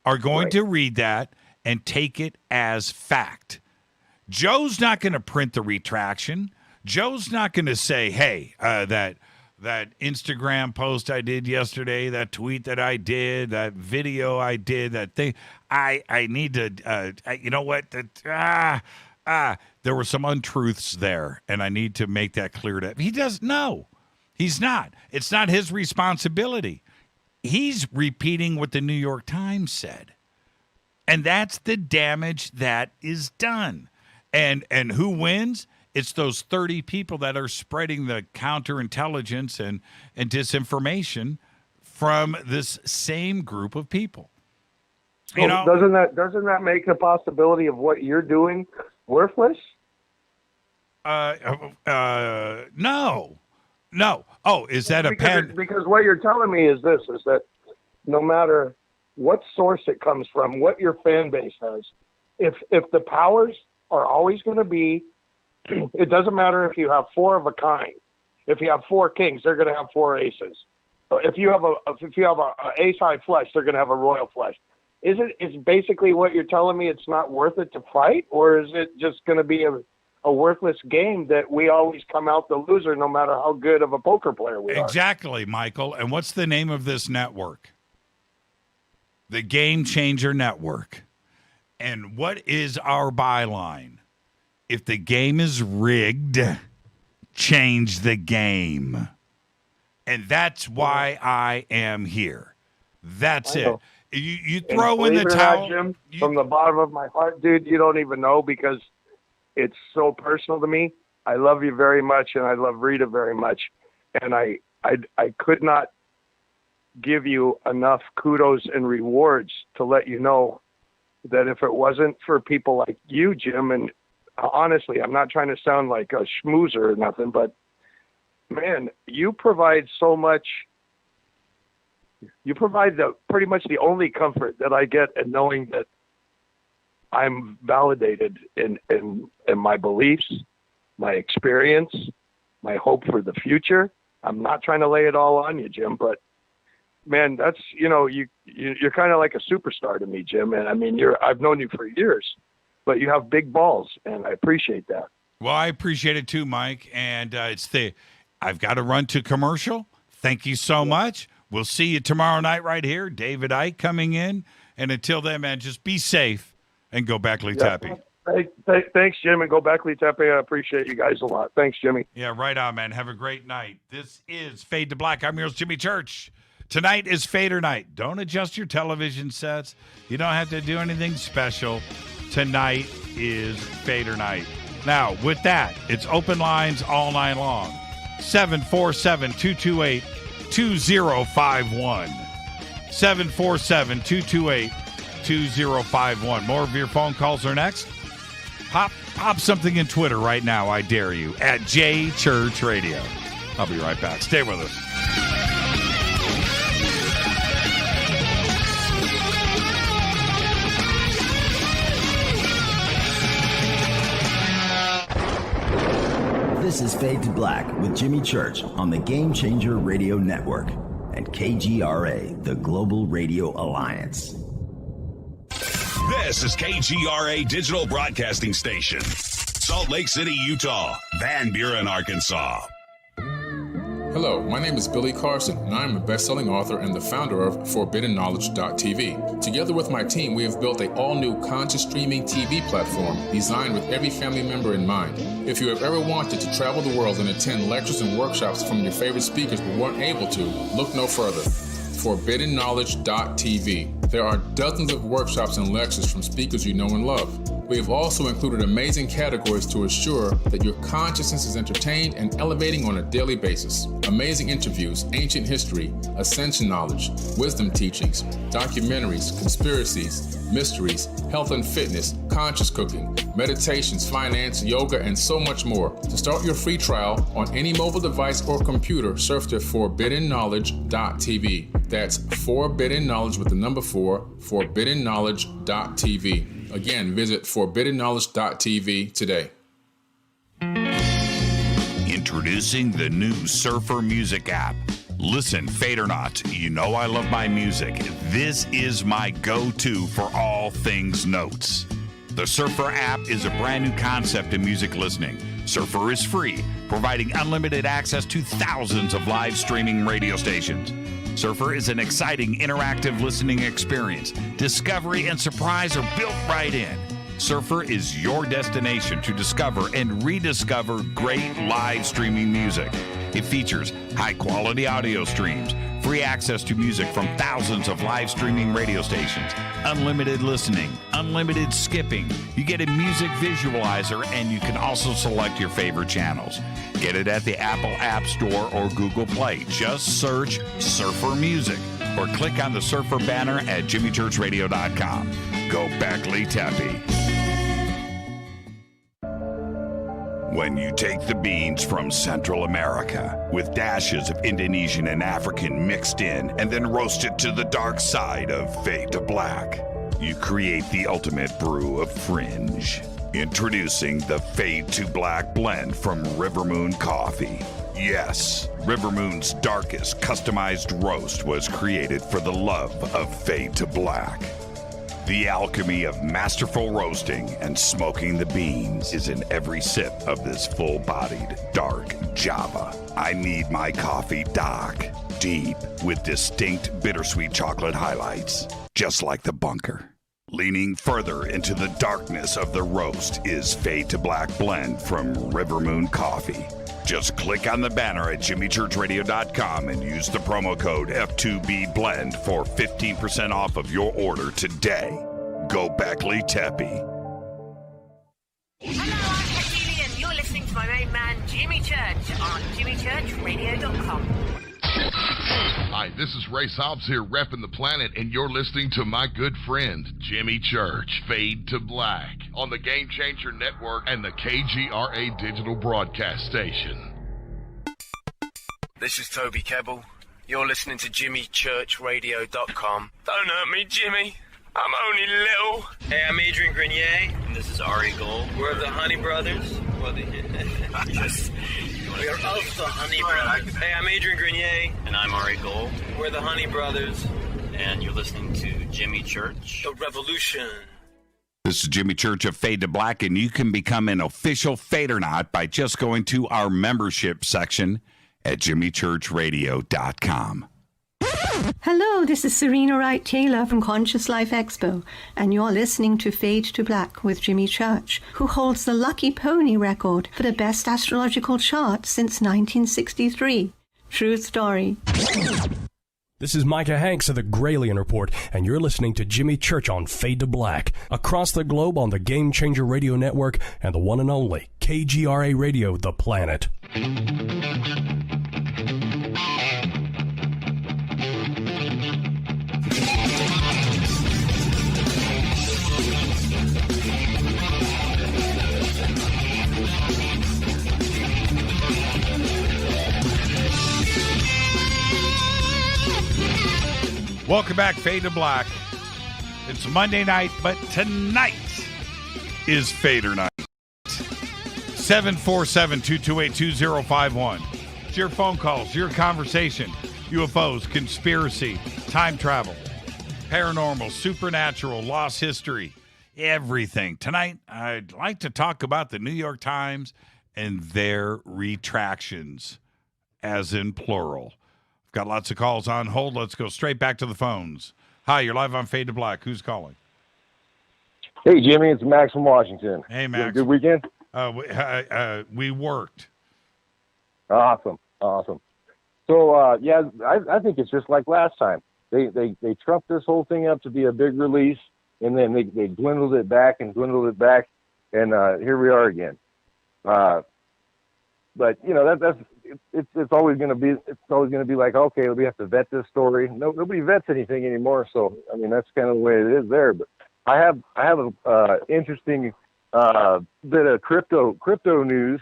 are going to read that and take it as fact. Joe's not going to print the retraction. Joe's not going to say, hey, that Instagram post I did yesterday, that tweet that I did, that video I did, that thing, I need to, you know what, there were some untruths there, and I need to make that clear to him. He doesn't know. He's not. It's not his responsibility. He's repeating what the New York Times said. And that's the damage that is done. And who wins? It's those 30 people that are spreading the counterintelligence and disinformation from this same group of people. So doesn't that make the possibility of what you're doing worthless? No. Oh, is that because what you're telling me is this, is that no matter what source it comes from, what your fan base has, if the powers are always going to be, it doesn't matter if you have 4 of a kind. If you have 4 kings, they're going to have 4 aces. If you have a ace high flush, they're going to have a royal flush. Is basically what you're telling me? It's not worth it to fight, or is it just going to be a worthless game that we always come out the loser, no matter how good of a poker player we are? Exactly, Michael. And what's the name of this network? The Game Changer Network. And what is our byline? If the game is rigged, change the game. And that's why I am here. That's it. You throw in the towel. Jim, from the bottom of my heart, dude, you don't even know, because it's so personal to me. I love you very much, and I love Rita very much. And I could not give you enough kudos and rewards to let you know that if it wasn't for people like you, Jim, and honestly, I'm not trying to sound like a schmoozer or nothing, but man, you provide so much. You provide pretty much the only comfort that I get in knowing that I'm validated in my beliefs, my experience, my hope for the future. I'm not trying to lay it all on you, Jim, but man, that's, you're kind of like a superstar to me, Jim. And I mean, I've known you for years, but you have big balls, and I appreciate that. Well, I appreciate it too, Mike. And I've got to run to commercial. Thank you so much. We'll see you tomorrow night right here. David Icke coming in. And until then, man, just be safe and go back, Lee Tappy. Thanks, Jim, and go back, Lee Tappy. I appreciate you guys a lot. Thanks, Jimmy. Yeah, right on, man. Have a great night. This is Fade to Black. I'm yours, Jimmy Church. Tonight is Fadernight. Don't adjust your television sets. You don't have to do anything special. Tonight is Fadernight. Now, with that, it's open lines all night long. 747-228-2051. 747-228-2051. More of your phone calls are next. Pop something in Twitter right now, I dare you, at JChurchRadio. I'll be right back. Stay with us. This is Fade to Black with Jimmy Church on the Game Changer Radio Network and KGRA, the Global Radio Alliance. This is KGRA Digital Broadcasting Station, Salt Lake City, Utah, Van Buren, Arkansas. Hello, my name is Billy Carson, and I am a best-selling author and the founder of ForbiddenKnowledge.tv. Together with my team, we have built an all-new conscious streaming TV platform designed with every family member in mind. If you have ever wanted to travel the world and attend lectures and workshops from your favorite speakers but weren't able to, look no further. ForbiddenKnowledge.tv. There are dozens of workshops and lectures from speakers you know and love. We have also included amazing categories to assure that your consciousness is entertained and elevating on a daily basis. Amazing interviews, ancient history, ascension knowledge, wisdom teachings, documentaries, conspiracies, mysteries, health and fitness, conscious cooking, meditations, finance, yoga, and so much more. To start your free trial on any mobile device or computer, surf to ForbiddenKnowledge.tv. That's Forbidden Knowledge with the number 4, ForbiddenKnowledge.tv. Again, visit ForbiddenKnowledge.tv today. Introducing the new Surfer Music app. Listen, Fadernauts, you know I love my music. This is my go-to for all things notes. The Surfer app is a brand new concept in music listening. Surfer is free, providing unlimited access to thousands of live streaming radio stations. Surfer is an exciting, interactive listening experience. Discovery and surprise are built right in. Surfer is your destination to discover and rediscover great live streaming music. It features high-quality audio streams, free access to music from thousands of live streaming radio stations, unlimited listening, unlimited skipping. You get a music visualizer, and you can also select your favorite channels. Get it at the Apple App Store or Google Play. Just search Surfer Music or click on the Surfer banner at jimmychurchradio.com. Go Beckley Teppy. When you take the beans from Central America with dashes of Indonesian and African mixed in and then roast it to the dark side of Fade to Black, you create the ultimate brew of fringe. Introducing the Fade to Black blend from River Moon Coffee. Yes, River Moon's darkest customized roast was created for the love of Fade to Black. The alchemy of masterful roasting and smoking the beans is in every sip of this full-bodied, dark Java. I need my coffee dark, deep, with distinct bittersweet chocolate highlights, just like the bunker. Leaning further into the darkness of the roast is Fade to Black blend from River Moon Coffee. Just click on the banner at jimmychurchradio.com and use the promo code F2BBLEND for 15% off of your order today. Go Beckley Teppy. Hello, I'm Katie, and you're listening to my main man, Jimmy Church, on jimmychurchradio.com. Hi, this is Ray Hobbs here, repping the planet, and you're listening to my good friend, Jimmy Church, Fade to Black, on the Game Changer Network and the KGRA Digital Broadcast Station. This is Toby Kebbell. You're listening to jimmychurchradio.com. Don't hurt me, Jimmy. I'm only little. Hey, I'm Adrian Grenier. And this is Ari Gold. We're the Honey Brothers. Yes. We are of the Honey Brothers. Hey, I'm Adrian Grenier. And I'm Ari Gold. We're the Honey Brothers. And you're listening to Jimmy Church. The Revolution. This is Jimmy Church of Fade to Black, and you can become an official Fadernaut by just going to our membership section at jimmychurchradio.com. Hello, this is Serena Wright Taylor from Conscious Life Expo, and you're listening to Fade to Black with Jimmy Church, who holds the Lucky Pony record for the best astrological chart since 1963. True story. This is Micah Hanks of the Gralien Report, and you're listening to Jimmy Church on Fade to Black, across the globe on the Game Changer Radio Network and the one and only KGRA Radio, The Planet. Welcome back, Fade to Black. It's Monday night, but tonight is Fader night. 747-228-2051. It's your phone calls, your conversation, UFOs, conspiracy, time travel, paranormal, supernatural, lost history, everything. Tonight, I'd like to talk about the New York Times and their retractions, as in plural. Got lots of calls on hold. Let's go straight back to the phones. Hi, you're live on Fade to Black. Who's calling? Hey, Jimmy, it's Max from Washington. Hey, Max. Good weekend? We worked. Awesome. So, I think it's just like last time. They trumped this whole thing up to be a big release, and then they dwindled it back, and here we are again. But you know that's it's always going to be like, okay, we have to vet this story. Nobody vets anything anymore, so I mean that's kind of the way it is there. But I have a interesting bit of crypto news.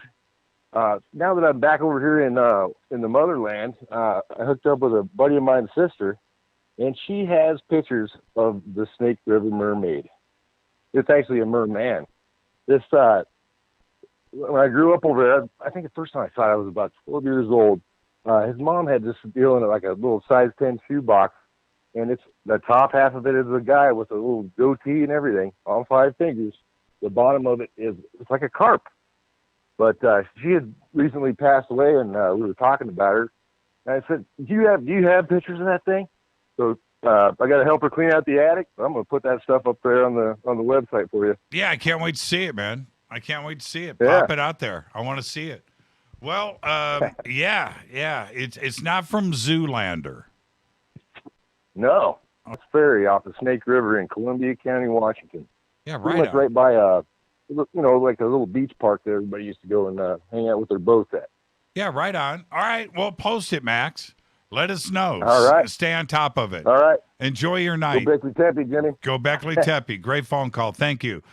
Now that I'm back over here in the motherland, I hooked up with a buddy of mine's sister, and she has pictures of the Snake River mermaid. It's actually a merman. This when I grew up over there, I think the first time I saw it, I was about 12 years old, his mom had this deal in like a little size 10 shoebox, and it's the top half of it is a guy with a little goatee and everything, all 5 fingers. The bottom of it it's like a carp. But she had recently passed away, and we were talking about her. And I said, "Do you have pictures of that thing?" So I got to help her clean out the attic. I'm going to put that stuff up there on the website for you. Yeah, I can't wait to see it, man. I can't wait to see it. Yeah. Pop it out there. I want to see it. Well, yeah. It's not from Zoolander. No, it's ferry off the Snake River in Columbia County, Washington. Yeah, pretty right. much right by like a little beach park that everybody used to go and hang out with their boats at. Yeah, right on. All right, well, post it, Max. Let us know. All right. Stay on top of it. All right. Enjoy your night. Go Beckley Tepe, Jimmy. Go Beckley Tepe. Great phone call. Thank you.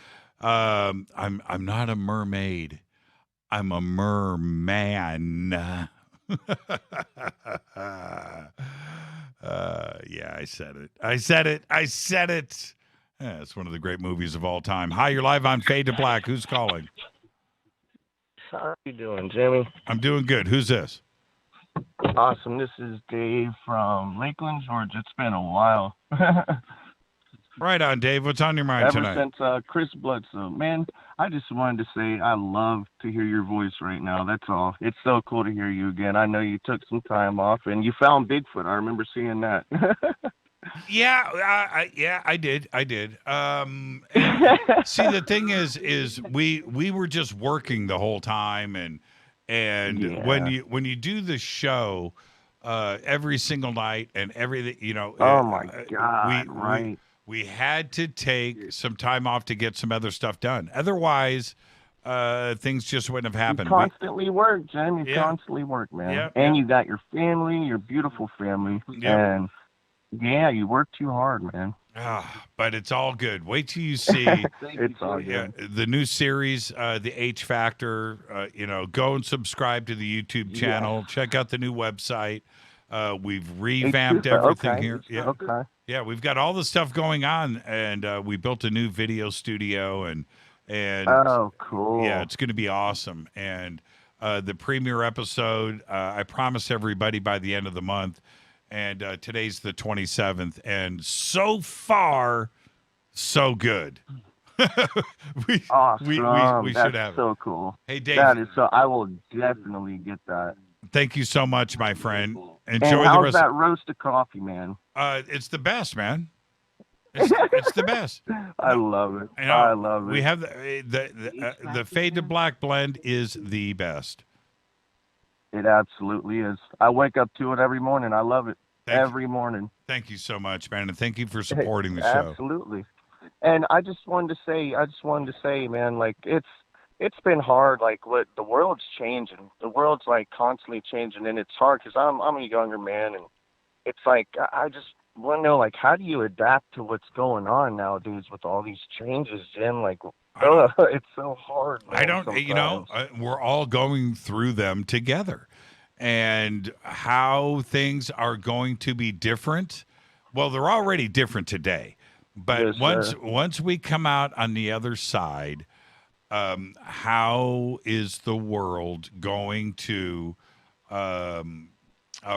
I'm not a mermaid. I'm a merman. Yeah, I said it. Yeah, it's one of the great movies of all time. Hi, you're live on Fade to Black. Who's calling? How are you doing, Jimmy? I'm doing good. Who's this? Awesome. This is Dave from Lakeland, Georgia. It's been a while. Right on, Dave. What's on your mind tonight? Ever since Chris Bledsoe. Man, I just wanted to say I love to hear your voice right now. That's all. It's so cool to hear you again. I know you took some time off, and you found Bigfoot. I remember seeing that. Yeah, I did. See, the thing is we were just working the whole time, and Yeah. when you do the show every single night and everything, Oh my God! we had to take some time off to get some other stuff done. Otherwise, things just wouldn't have happened. You constantly work, Jim. You Yeah. constantly work, man. Yeah, and yeah. you got your family, your beautiful family, Yeah. and yeah, you work too hard, man. But it's all good. Wait till you see It's all good. the new series, The H Factor. Go and subscribe to the YouTube channel. Check out the new website. We've revamped everything Okay. here. Yeah. Okay. Yeah, we've got all the stuff going on, and we built a new video studio, and Oh, cool. yeah, it's going to be awesome. And the premiere episode, I promised everybody by the end of the month, and today's the 27th, and so far, so good. Awesome. we That's should have it. so cool. Hey, Dave. That is so. I will definitely get that. Thank you so much, my friend. And Enjoy how's the rest. that roast of coffee, man? It's the best, man. It's the best. I love it. You know, I love it. We have the Fade to Black blend is the best. It absolutely is. I wake up to it every morning. I love it every morning. Thank you so much, man, and thank you for supporting the show. Absolutely. And I just wanted to say, man, like it's been hard. Like what the world's changing. The world's like constantly changing, and it's hard because I'm a younger man, and it's like I just want to know, like, how do you adapt to what's going on nowadays with all these changes, Jim? Like, it's so hard. Man, I don't, we're all going through them together, and how things are going to be different. Well, they're already different today, but Yes, once we come out on the other side, how is the world going to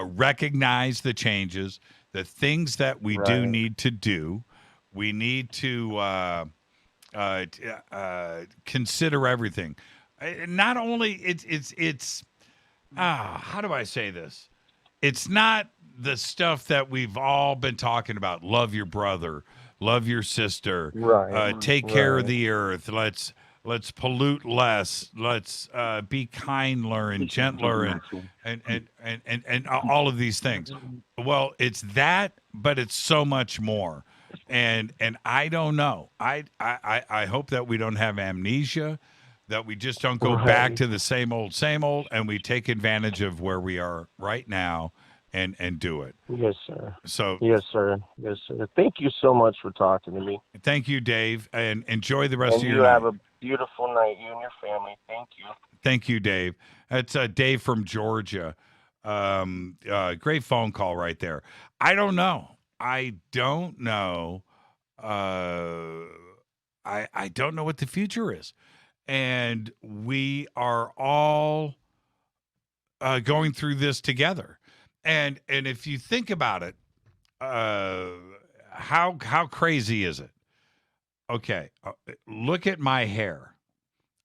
recognize the changes, the things that we do need to do? We need to consider everything. Not only it's how do I say this? It's not the stuff that we've all been talking about. Love your brother, love your sister, take care of the earth. Let's pollute less. Let's be kinder and gentler and all of these things. Well, it's that, but it's so much more. And I don't know. I hope that we don't have amnesia, that we just don't go back to the same old, and we take advantage of where we are right now and do it. Yes, sir. So yes, sir. Yes, sir. Thank you so much for talking to me. Thank you, Dave, and enjoy the rest And of you your night. have a beautiful night, you and your family. Thank you. Thank you, Dave. That's Dave from Georgia. Great phone call right there. I don't know. I don't know what the future is. And we are all going through this together. And if you think about it, how crazy is it? Okay, look at my hair.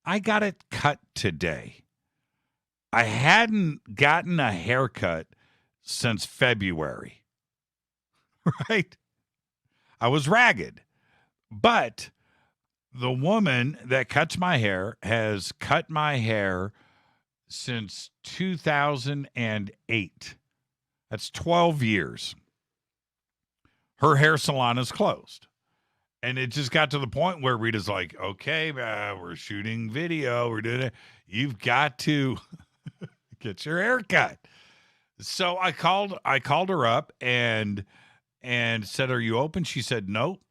I got it cut today. I hadn't gotten a haircut since February, right? I was ragged, but the woman that cuts my hair has cut my hair since 2008. That's 12 years. Her hair salon is closed. And it just got to the point where Rita's like, okay, we're shooting video. We're doing it. You've got to get your hair cut. So I called her up and said, are you open? She said, nope,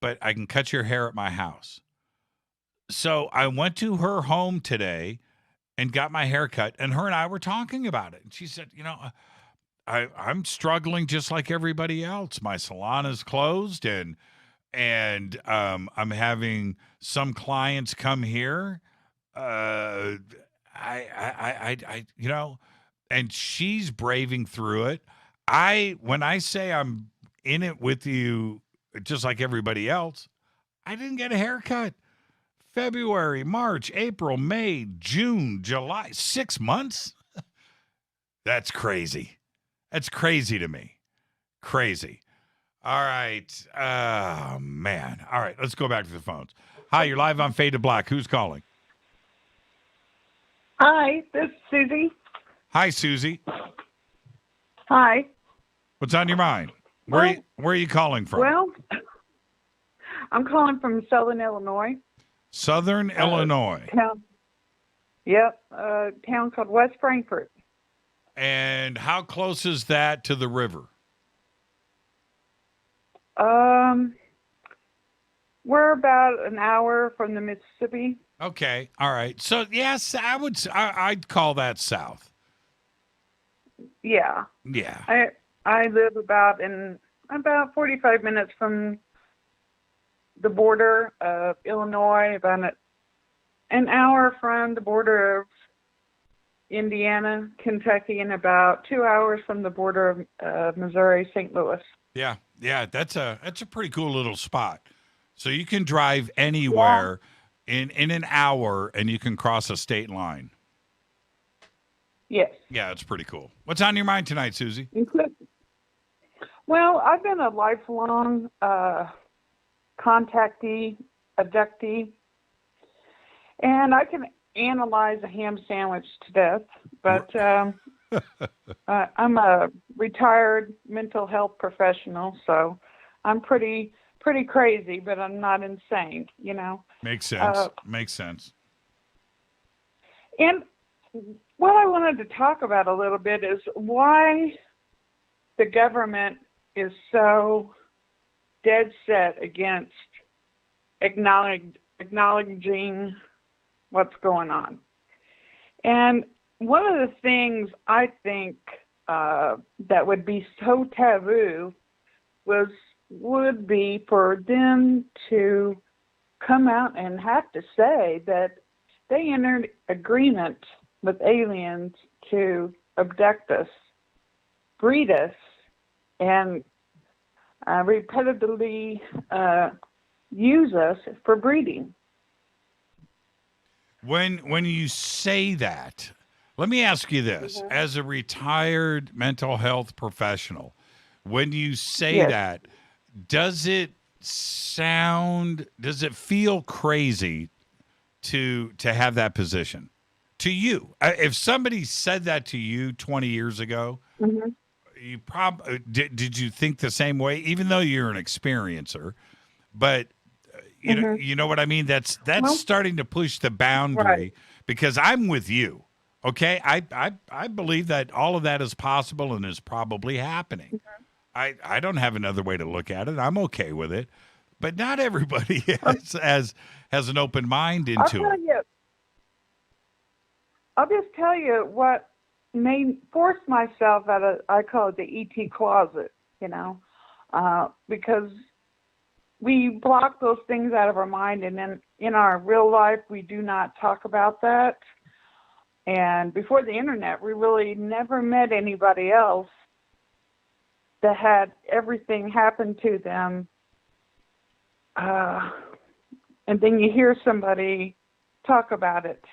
but I can cut your hair at my house. So I went to her home today and got my hair cut, and her and I were talking about it. And she said, I'm struggling just like everybody else. My salon is closed, and I'm having some clients come here. And she's braving through it. When I say I'm in it with you, just like everybody else, I didn't get a haircut. February, March, April, May, June, July, 6 months. That's crazy. That's crazy to me. Crazy. All right. Oh, man. All right. Let's go back to the phones. Hi, you're live on Fade to Black. Who's calling? Hi, this is Susie. Hi, Susie. Hi. What's on your mind? Where are you calling from? Well, I'm calling from Southern Illinois. Southern Illinois. Town called West Frankfort. And how close is that to the river? We're about an hour from the Mississippi. Okay, all right. So yes, I'd call that south. Yeah. Yeah. I live about 45 minutes from the border of Illinois, about an hour from the border of Indiana, Kentucky, and about 2 hours from the border of Missouri, St. Louis. Yeah, that's a pretty cool little spot. So you can drive anywhere in an hour, and you can cross a state line. Yes. Yeah, it's pretty cool. What's on your mind tonight, Susie? Well, I've been a lifelong contactee, abductee, and I can analyze a ham sandwich to death, but I'm a retired mental health professional, so I'm pretty crazy, but I'm not insane, Makes sense. Makes sense. And what I wanted to talk about a little bit is why the government is so dead set against acknowledging what's going on. And one of the things I think that would be so taboo would be for them to come out and have to say that they entered agreement with aliens to abduct us, breed us, and repetitively use us for breeding. When you say that, let me ask you this. Mm-hmm. As a retired mental health professional, when you say that, does it feel crazy to have that position? To you, if somebody said that to you 20 years ago, mm-hmm. you probably did you think the same way, even though you're an experiencer, but you know what I mean? That's starting to push the boundary, right. Because I'm with you. Okay. I believe that all of that is possible and is probably happening. Mm-hmm. I don't have another way to look at it. I'm okay with it, but not everybody has an open mind into it. I'll just tell you what force myself out of, I call it the ET closet, because we block those things out of our mind, and then in our real life, we do not talk about that. And before the internet, we really never met anybody else that had everything happen to them. And then you hear somebody talk about it.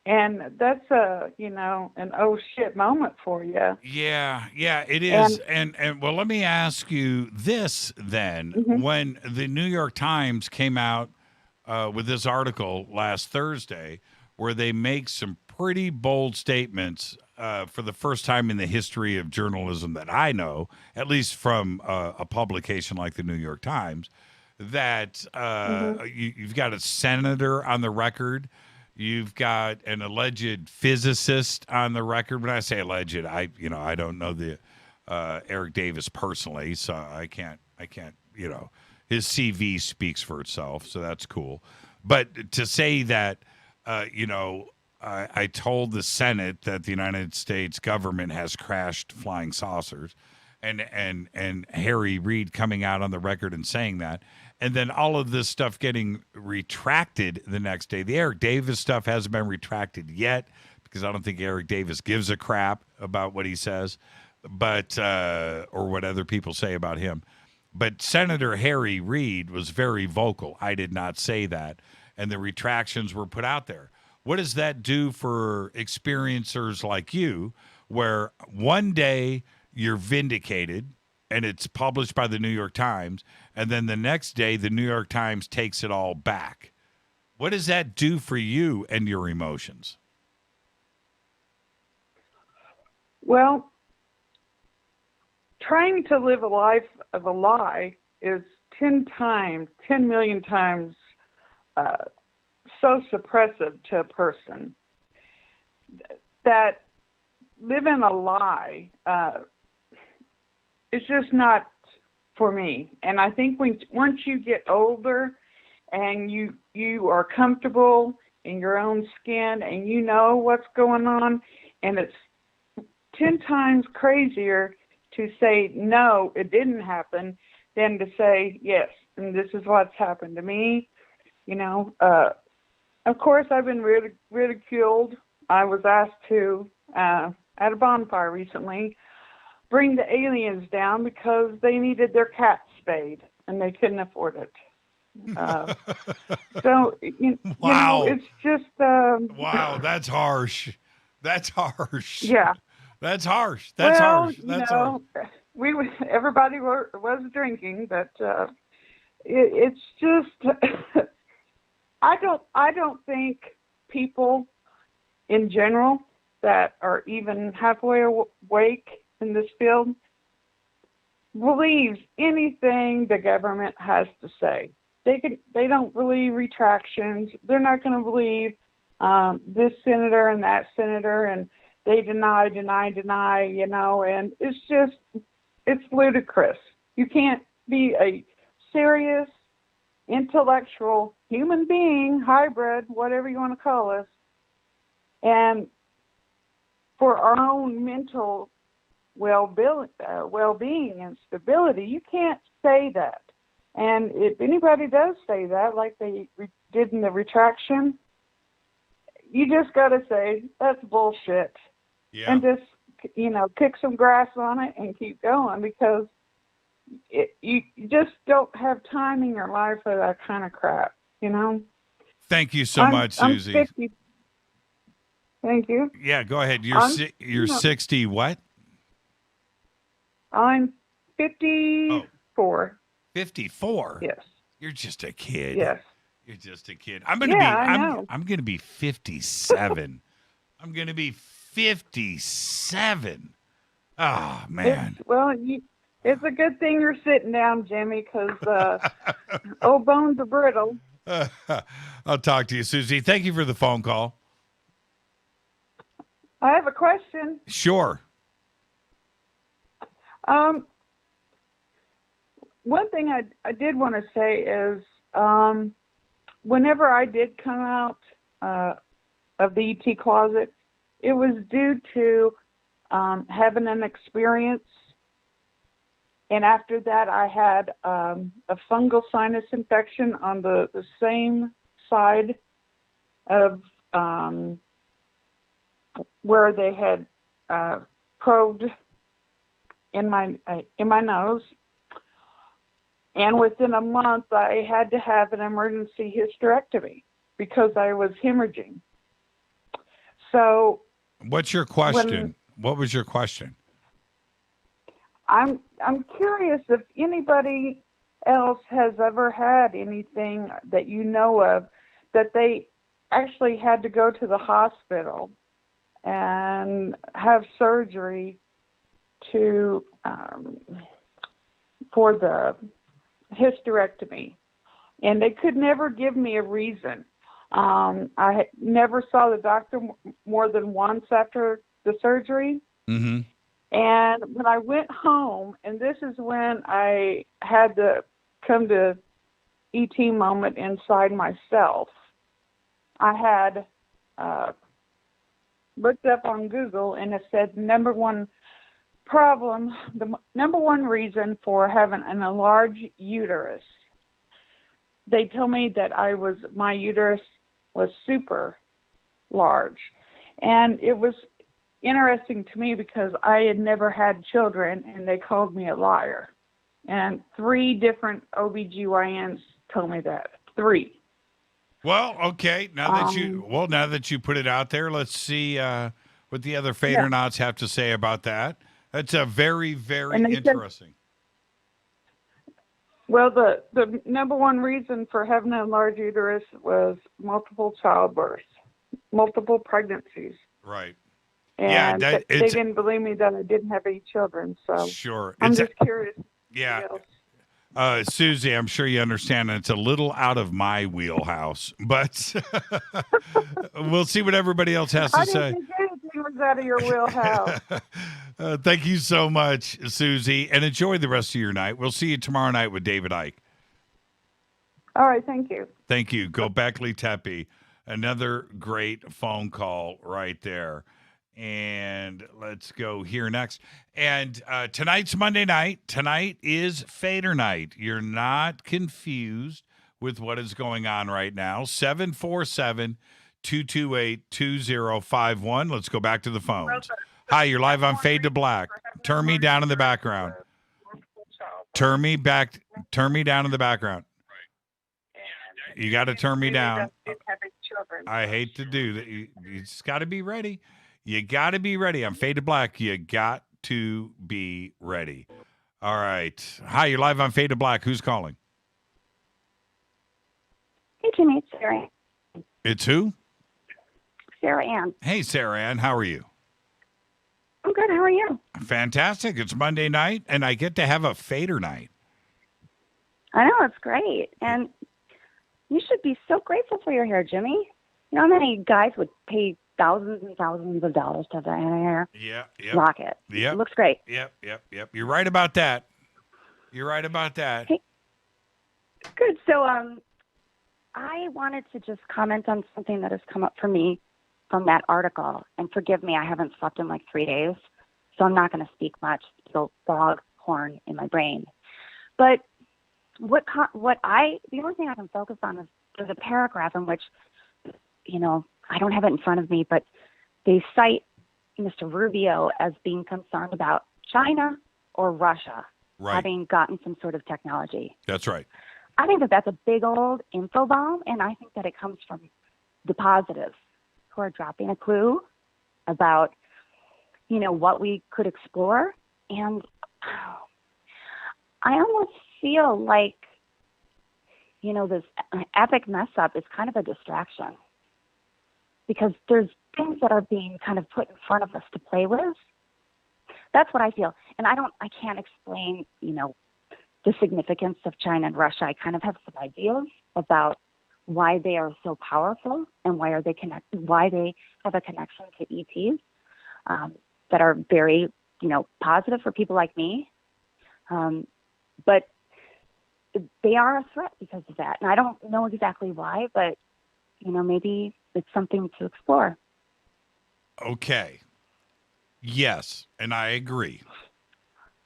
And that's an oh shit moment for you. Yeah, it is. And well, let me ask you this then. Mm-hmm. When the New York Times came out with this article last Thursday, where they make some pretty bold statements for the first time in the history of journalism that I know, at least from a publication like the New York Times, that you've got a senator on the record. You've got an alleged physicist on the record. When I say alleged, I don't know the Eric Davis personally, so I can't, his CV speaks for itself, so that's cool. But to say that, I told the Senate that the United States government has crashed flying saucers, and Harry Reid coming out on the record and saying that, and then all of this stuff getting retracted the next day. The Eric Davis stuff hasn't been retracted yet because I don't think Eric Davis gives a crap about what he says, but or what other people say about him. But Senator Harry Reid was very vocal. I did not say that, and the retractions were put out there. What does that do for experiencers like you, where one day you're vindicated and it's published by the New York Times, and then the next day the New York Times takes it all back? What does that do for you and your emotions? Well, trying to live a life of a lie is 10 million times so suppressive to a person that living a lie is just not for me. And I think once you get older and you are comfortable in your own skin and you know what's going on, and it's 10 times crazier to say, no, it didn't happen, than to say, yes, and this is what's happened to me. Of course, I've been ridiculed. I was asked to, at a bonfire recently, bring the aliens down because they needed their cat spayed and they couldn't afford it. So, Wow. It's just... wow, that's harsh. That's harsh. Yeah. That's harsh. That's harsh. That's harsh. Everybody was drinking, but it's just... I don't think people in general that are even halfway awake in this field believes anything the government has to say. They don't believe retractions. They're not going to believe this senator and that senator, and they deny, and it's ludicrous. You can't be a serious, intellectual human being, hybrid, whatever you want to call us, and for our own mental well-being and stability, you can't say that. And if anybody does say that, like they did in the retraction, you just got to say, that's bullshit. Yeah. And just, kick some grass on it and keep going, because you just don't have time in your life for that kind of crap, Thank you so much, Susie. I'm 50. Thank you. Yeah, go ahead. You're 60 what? I'm 54. 54? Yes. You're just a kid. Yes. You're just a kid. I'm going to I'm going to be 57. I'm going to be 57. Oh, man. It's a good thing you're sitting down, Jimmy, because old bones are brittle. I'll talk to you, Susie. Thank you for the phone call. I have a question. Sure. One thing I did want to say is whenever I did come out of the ET closet, it was due to having an experience. And after that, I had a fungal sinus infection on the same side of where they had probed in my nose, and within a month I had to have an emergency hysterectomy because I was hemorrhaging. So, what's your question? What was your question? I'm curious if anybody else has ever had anything that you know of that they actually had to go to the hospital and have surgery to for the hysterectomy, and they could never give me a reason. I never saw the doctor more than once after the surgery. Mm-hmm. And when I went home, and this is when I had to come to ET moment inside myself, I had looked up on Google, and it said number one reason for having an enlarged uterus. They told me that my uterus was super large, and it was interesting to me because I had never had children, and they called me a liar. And 3 different OBGYNs told me that. 3. Well, okay. Now that you put it out there, let's see what the other Fadernauts have to say about that. That's a very, very interesting. Well, the number one reason for having an enlarged uterus was multiple childbirths, multiple pregnancies. Right. And they didn't believe me that I didn't have any children. So sure. I'm just curious. Yeah. Susie, I'm sure you understand it's a little out of my wheelhouse, but we'll see what everybody else has to say. I didn't think anything was out of your wheelhouse. Thank you so much, Susie, and enjoy the rest of your night. We'll see you tomorrow night with David Icke. All right, thank you. Thank you. Gobekli Tepe. Another great phone call right there. And let's go here next. And tonight's Monday night. Tonight is Fadernight. You're not confused with what is going on right now. 747-228-2051. Let's go back to the phones. Hi, you're live on Fade to Black. Turn me down in the background. Turn me down in the background. You got to turn me down. I hate to do that. You just got to be ready. You got to be ready. I'm Fade to Black. You got to be ready. All right. Hi, you're live on Fade to Black. Who's calling? Hey, Jimmy. It's Sarah Ann. It's who? Sarah Ann. Hey, Sarah Ann. How are you? I'm good. How are you? Fantastic. It's Monday night, and I get to have a Fader night. I know. It's great. And you should be so grateful for your hair, Jimmy. You know how many guys would pay thousands and thousands of dollars to have that hair? Yeah. Rock it. Yep. It looks great. Yep. You're right about that. Hey, good. So, I wanted to just comment on something that has come up for me from that article. And forgive me, I haven't slept in like 3 days, so I'm not going to speak much. Still foghorn in my brain. But the only thing I can focus on is there's a paragraph in which, I don't have it in front of me, but they cite Mr. Rubio as being concerned about China or Russia having gotten some sort of technology. That's right. I think that that's a big old info bomb, and I think that it comes from the positives who are dropping a clue about, what we could explore. And I almost feel like, this epic mess up is kind of a distraction, because there's things that are being kind of put in front of us to play with. That's what I feel. And I can't explain, the significance of China and Russia. I kind of have some ideas about why they are so powerful and why they have a connection to ETs that are very, positive for people like me. But they are a threat because of that. And I don't know exactly why, but, maybe it's something to explore. Okay. Yes, and I agree.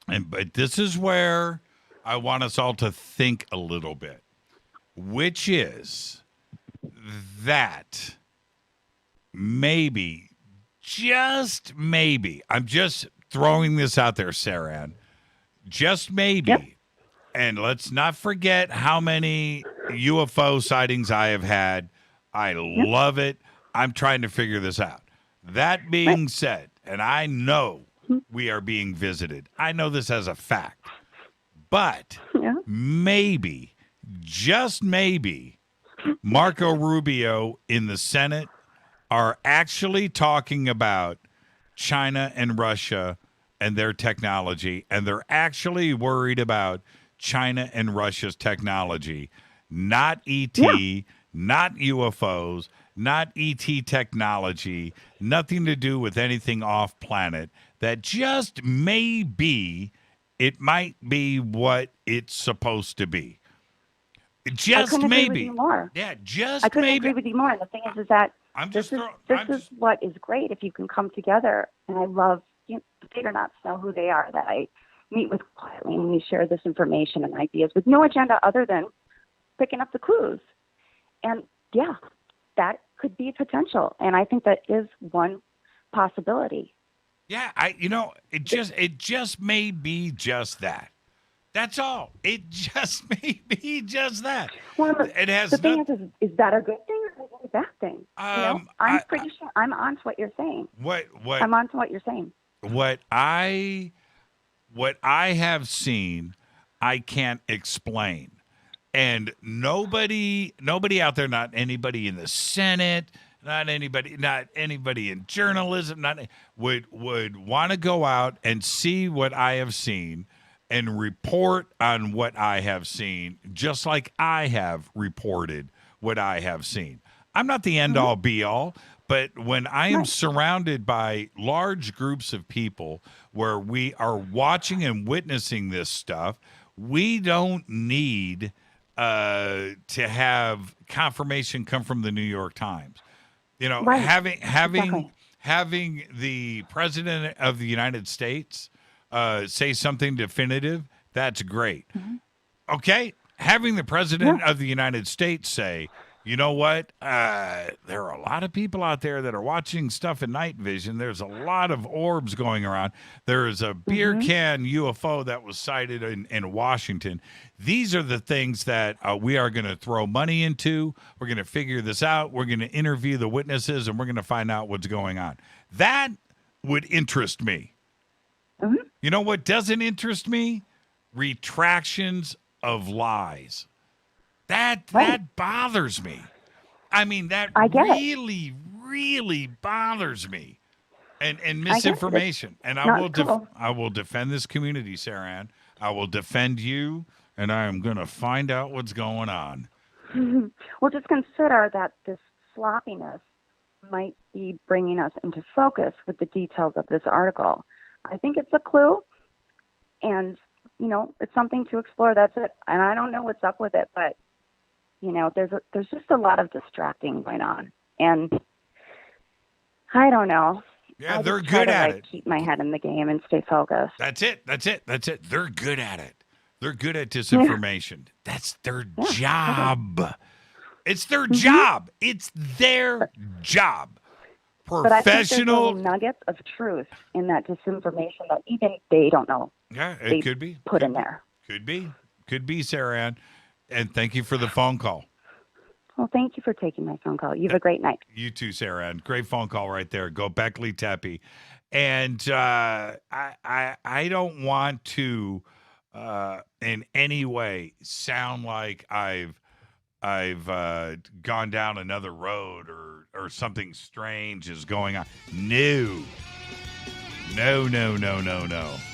But this is where I want us all to think a little bit, which is that maybe just maybe, I'm just throwing this out there, Saran, just maybe, and let's not forget how many UFO sightings I have had. I love it. I'm trying to figure this out. That being said, and I know we are being visited. I know this as a fact. But maybe, just maybe, Marco Rubio in the Senate are actually talking about China and Russia and their technology, and they're actually worried about China and Russia's technology, not ET, not UFOs, not ET technology, nothing to do with anything off planet, that just maybe it might be what it's supposed to be. Just I couldn't maybe. agree with you more. Yeah, just I couldn't maybe. agree with you more. And the thing is that this is what is great if you can come together. And I love, the Fadernauts know who they are, that I meet with quietly, and we share this information and ideas with no agenda other than picking up the clues. And yeah, that could be potential. And I think that is one possibility. Yeah, it just may be just that. That's all. It just may be just that. Well, it has the thing is that a good thing or is it a bad thing? I'm pretty sure I'm on to what you're saying. I'm on to what you're saying. What I have seen, I can't explain. And nobody out there, not anybody in the Senate, not anybody in journalism, would want to go out and see what I have seen and report on what I have seen, just like I have reported what I have seen. I'm not the end-all, be-all, but when I am surrounded by large groups of people where we are watching and witnessing this stuff, we don't need to have confirmation come from the New York Times. Having the President of the United States say something definitive, that's great. Okay, having the President of the United States say, you know what, there are a lot of people out there that are watching stuff in night vision. There's a lot of orbs going around. There is a beer can UFO that was sighted in Washington. These are the things that we are going to throw money into. We're going to figure this out. We're going to interview the witnesses, and we're going to find out what's going on. That would interest me. You know what doesn't interest me? Retractions of lies. That bothers me. I mean, that really, really bothers me. And misinformation. And I will defend this community, Saran. I will defend you, and I am going to find out what's going on. Well, just consider that this sloppiness might be bringing us into focus with the details of this article. I think it's a clue, and, it's something to explore. That's it. And I don't know what's up with it, but, there's just a lot of distracting going on. And I don't know. Yeah, they're good at it. Keep my head in the game and stay focused. That's it. They're good at it. They're good at disinformation. That's their job. It's their job. It's their job. Professional. But I think there's little nuggets of truth in that disinformation that even they don't know. Yeah, it could be. Put in there. Could be, Saran. And thank you for the phone call. Well, thank you for taking my phone call. You have a great night. You too, Saran. Great phone call right there. Go Beckley Tepe. And I don't want to in any way sound like I've gone down another road or something strange is going on. No.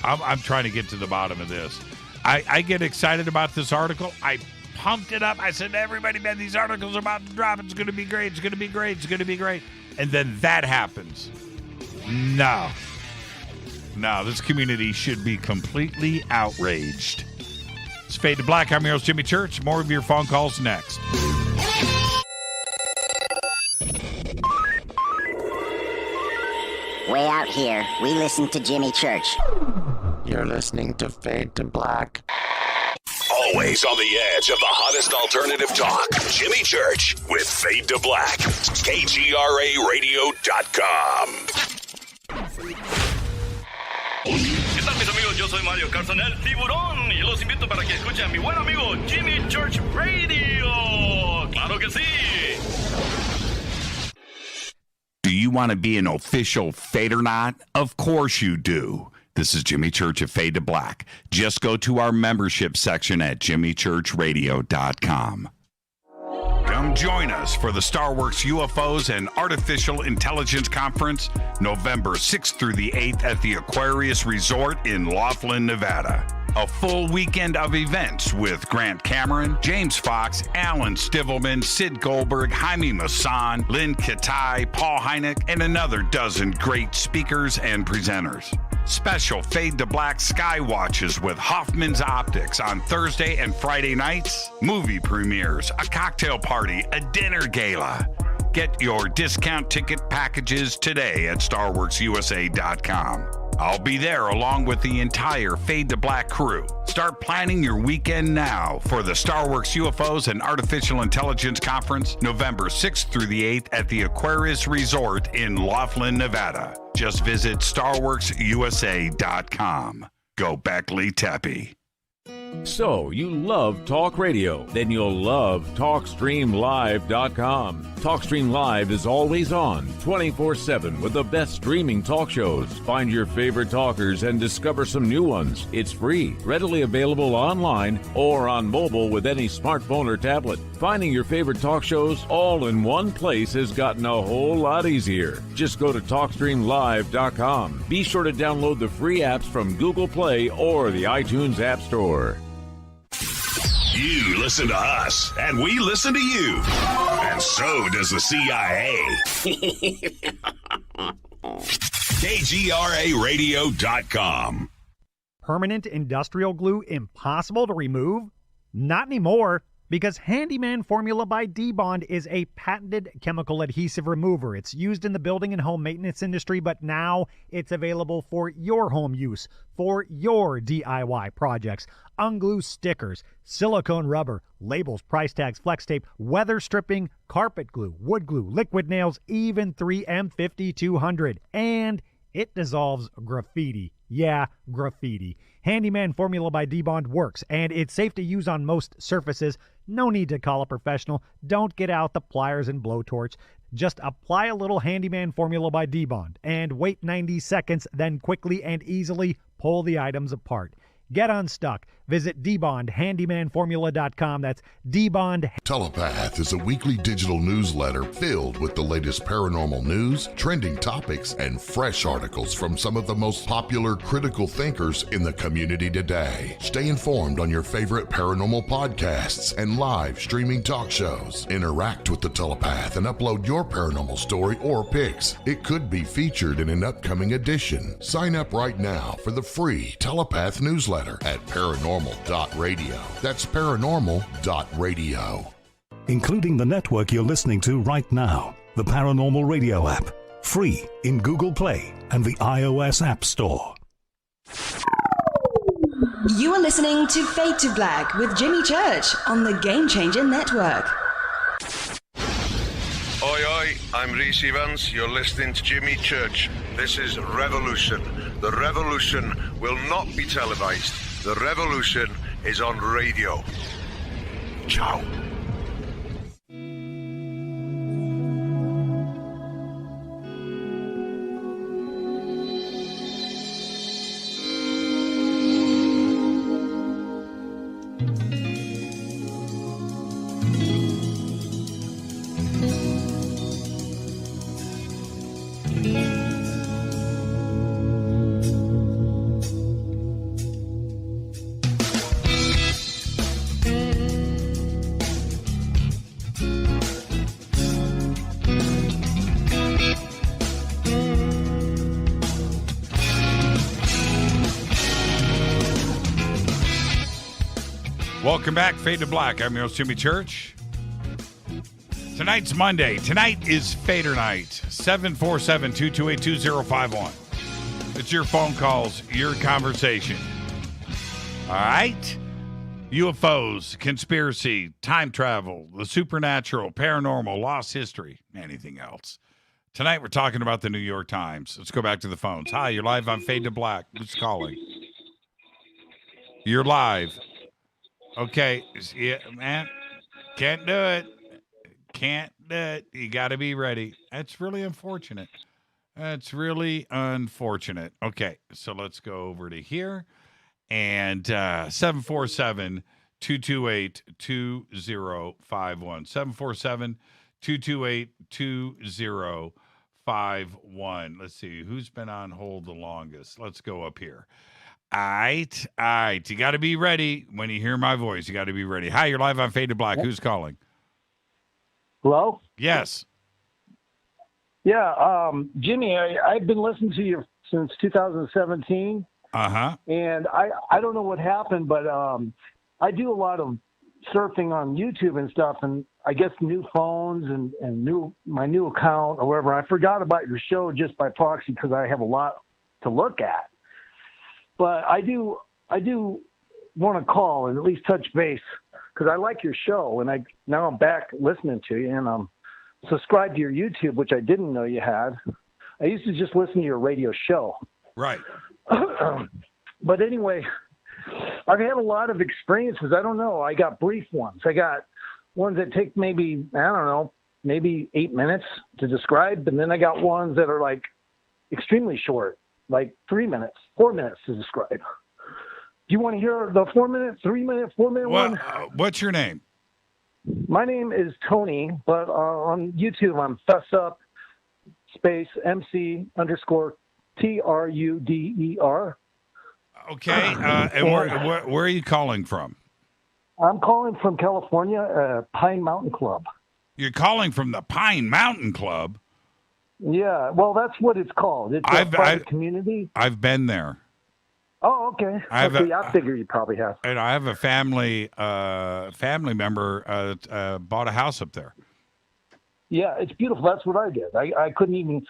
I'm trying to get to the bottom of this. I get excited about this article. I pumped it up. I said to everybody, man, these articles are about to drop. It's going to be great. It's going to be great. It's going to be great. And then that happens. No, this community should be completely outraged. It's Fade to Black. I'm your host, Jimmy Church. More of your phone calls next. Way out here, we listen to Jimmy Church. You're listening to Fade to Black. All Always on the edge of the hottest alternative talk. Jimmy Church with Fade to Black. KGRARadio.com. ¿Qué tal, mis amigos? Yo soy Mario Carson, el tiburón, y los invito para que escuchen a mi buen amigo Jimmy Church Radio. ¡Claro que sí! Do you want to be an official Fadernight? Of course you do. This is Jimmy Church of Fade to Black. Just go to our membership section at jimmychurchradio.com. Come join us for the StarWorks UFOs and Artificial Intelligence Conference, November 6th through the 8th at the Aquarius Resort in Laughlin, Nevada. A full weekend of events with Grant Cameron, James Fox, Alan Stivelman, Sid Goldberg, Jaime Maussan, Lynn Katai, Paul Hynek, and another dozen great speakers and presenters. Special Fade to Black Sky Watches with Hoffman's Optics on Thursday and Friday nights, movie premieres, a cocktail party, a dinner gala. Get your discount ticket packages today at StarWorksUSA.com. I'll be there along with the entire Fade to Black crew. Start planning your weekend now for the StarWorks UFOs and Artificial Intelligence Conference, November 6th through the 8th at the Aquarius Resort in Laughlin, Nevada. Just visit StarWorksUSA.com. Go Beckley Tepe. So, you love talk radio? Then you'll love TalkStreamLive.com. TalkStream Live is always on, 24/7 with the best streaming talk shows. Find your favorite talkers and discover some new ones. It's free, readily available online or on mobile with any smartphone or tablet. Finding your favorite talk shows all in one place has gotten a whole lot easier. Just go to TalkStreamLive.com. Be sure to download the free apps from Google Play or the iTunes App Store. You listen to us, and we listen to you. And so does the CIA. KGRARadio.com. Permanent industrial glue impossible to remove? Not anymore, because Handyman Formula by D-Bond is a patented chemical adhesive remover. It's used in the building and home maintenance industry, but now it's available for your home use, for your DIY projects. Unglue stickers, silicone rubber, labels, price tags, flex tape, weather stripping, carpet glue, wood glue, liquid nails, even 3M 5200. And it dissolves graffiti. Yeah, graffiti. Handyman Formula by D-Bond works, and it's safe to use on most surfaces. No need to call a professional. Don't get out the pliers and blowtorch. Just apply a little Handyman Formula by D-Bond and wait 90 seconds, then quickly and easily pull the items apart. Get unstuck. Visit DBondHandymanFormula.com. That's DBond. Telepath is a weekly digital newsletter filled with the latest paranormal news, trending topics, and fresh articles from some of the most popular critical thinkers in the community today. Stay informed on your favorite paranormal podcasts and live streaming talk shows. Interact with the Telepath and upload your paranormal story or pics. It could be featured in an upcoming edition. Sign up right now for the free Telepath newsletter at paranormal.radio. That's paranormal.radio. Including the network you're listening to right now, the Paranormal Radio app, free in Google Play and the iOS App Store. You are listening to Fade to Black with Jimmy Church on the Game Changer Network. Oi, oi, I'm Reese Evans. You're listening to Jimmy Church. This is Revolution. The revolution will not be televised. The revolution is on radio. Ciao. Welcome back, Fade to Black. I'm your host, Jimmy Church. Tonight's Monday. Tonight is Fadernight. 747-228-2051. It's your phone calls, your conversation. All right? UFOs, conspiracy, time travel, the supernatural, paranormal, lost history, anything else. Tonight we're talking about the New York Times. Let's go back to the phones. Hi, you're live on Fade to Black. Who's calling? You're live. Okay, yeah, man. Can't do it. Can't do it. You got to be ready. That's really unfortunate. That's really unfortunate. Okay, so let's go over to here. And 747-228-2051. 747-228-2051. Let's see. Who's been on hold the longest? Let's go up here. All right. You got to be ready. When you hear my voice, you got to be ready. Hi, you're live on Fade to Black. Who's calling? Hello? Yes. Yeah, Jimmy, I've been listening to you since 2017. Uh-huh. And I don't know what happened, but I do a lot of surfing on YouTube and stuff, and I guess new phones and my new account or whatever. I forgot about your show just by proxy because I have a lot to look at. But I do want to call and at least touch base because I like your show, and now I'm back listening to you, and I'm subscribed to your YouTube, which I didn't know you had. I used to just listen to your radio show. Right. But anyway, I've had a lot of experiences. I don't know. I got brief ones. I got ones that take maybe 8 minutes to describe, and then I got ones that are like extremely short, like 3 minutes, 4 minutes to describe. Do you want to hear the 4 minute, 3 minute, 4 minute one? What's your name? My name is Tony, but on YouTube I'm FessUp space MC _ TRUDER. Okay. And where are you calling from? I'm calling from California, Pine Mountain Club. You're calling from the Pine Mountain Club? Yeah, well, that's what it's called. It's a private community. I've been there. Oh, okay. I figure you probably have. And I have a family member bought a house up there. Yeah, it's beautiful. That's what I did. I couldn't even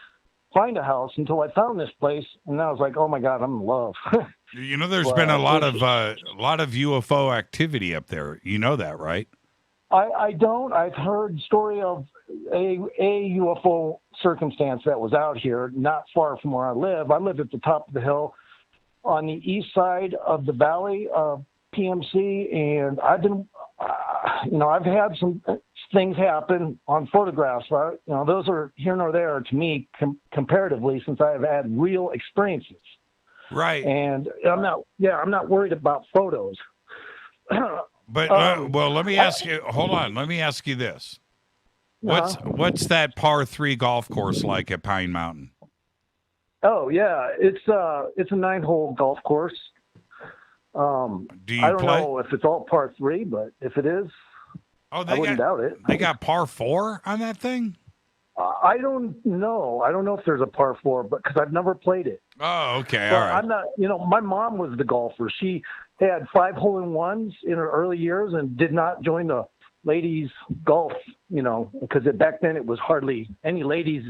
find a house until I found this place, and I was like, oh my God, I'm in love. You know, there's been a lot of UFO activity up there. You know that, right? I don't. I've heard story of a UFO circumstance that was out here, not far from where I live. I live at the top of the hill on the east side of the valley of PMC, and I've been, I've had some things happen on photographs. Those are here nor there to me comparatively, since I have had real experiences. Right. And I'm not worried about photos. But well, let me ask you. Hold on. Let me ask you this: What's that par 3 golf course like at Pine Mountain? Oh yeah, it's a 9-hole golf course. Do you I don't play? know if it's all par 3, but if it is, I wouldn't doubt it. They got par 4 on that thing? I don't know. I don't know if there's a par 4, but because I've never played it. Oh, okay, So all right. I'm not. My mom was the golfer. She had 5 hole-in-ones in her early years and did not join the ladies golf. Because back then it was hardly any ladies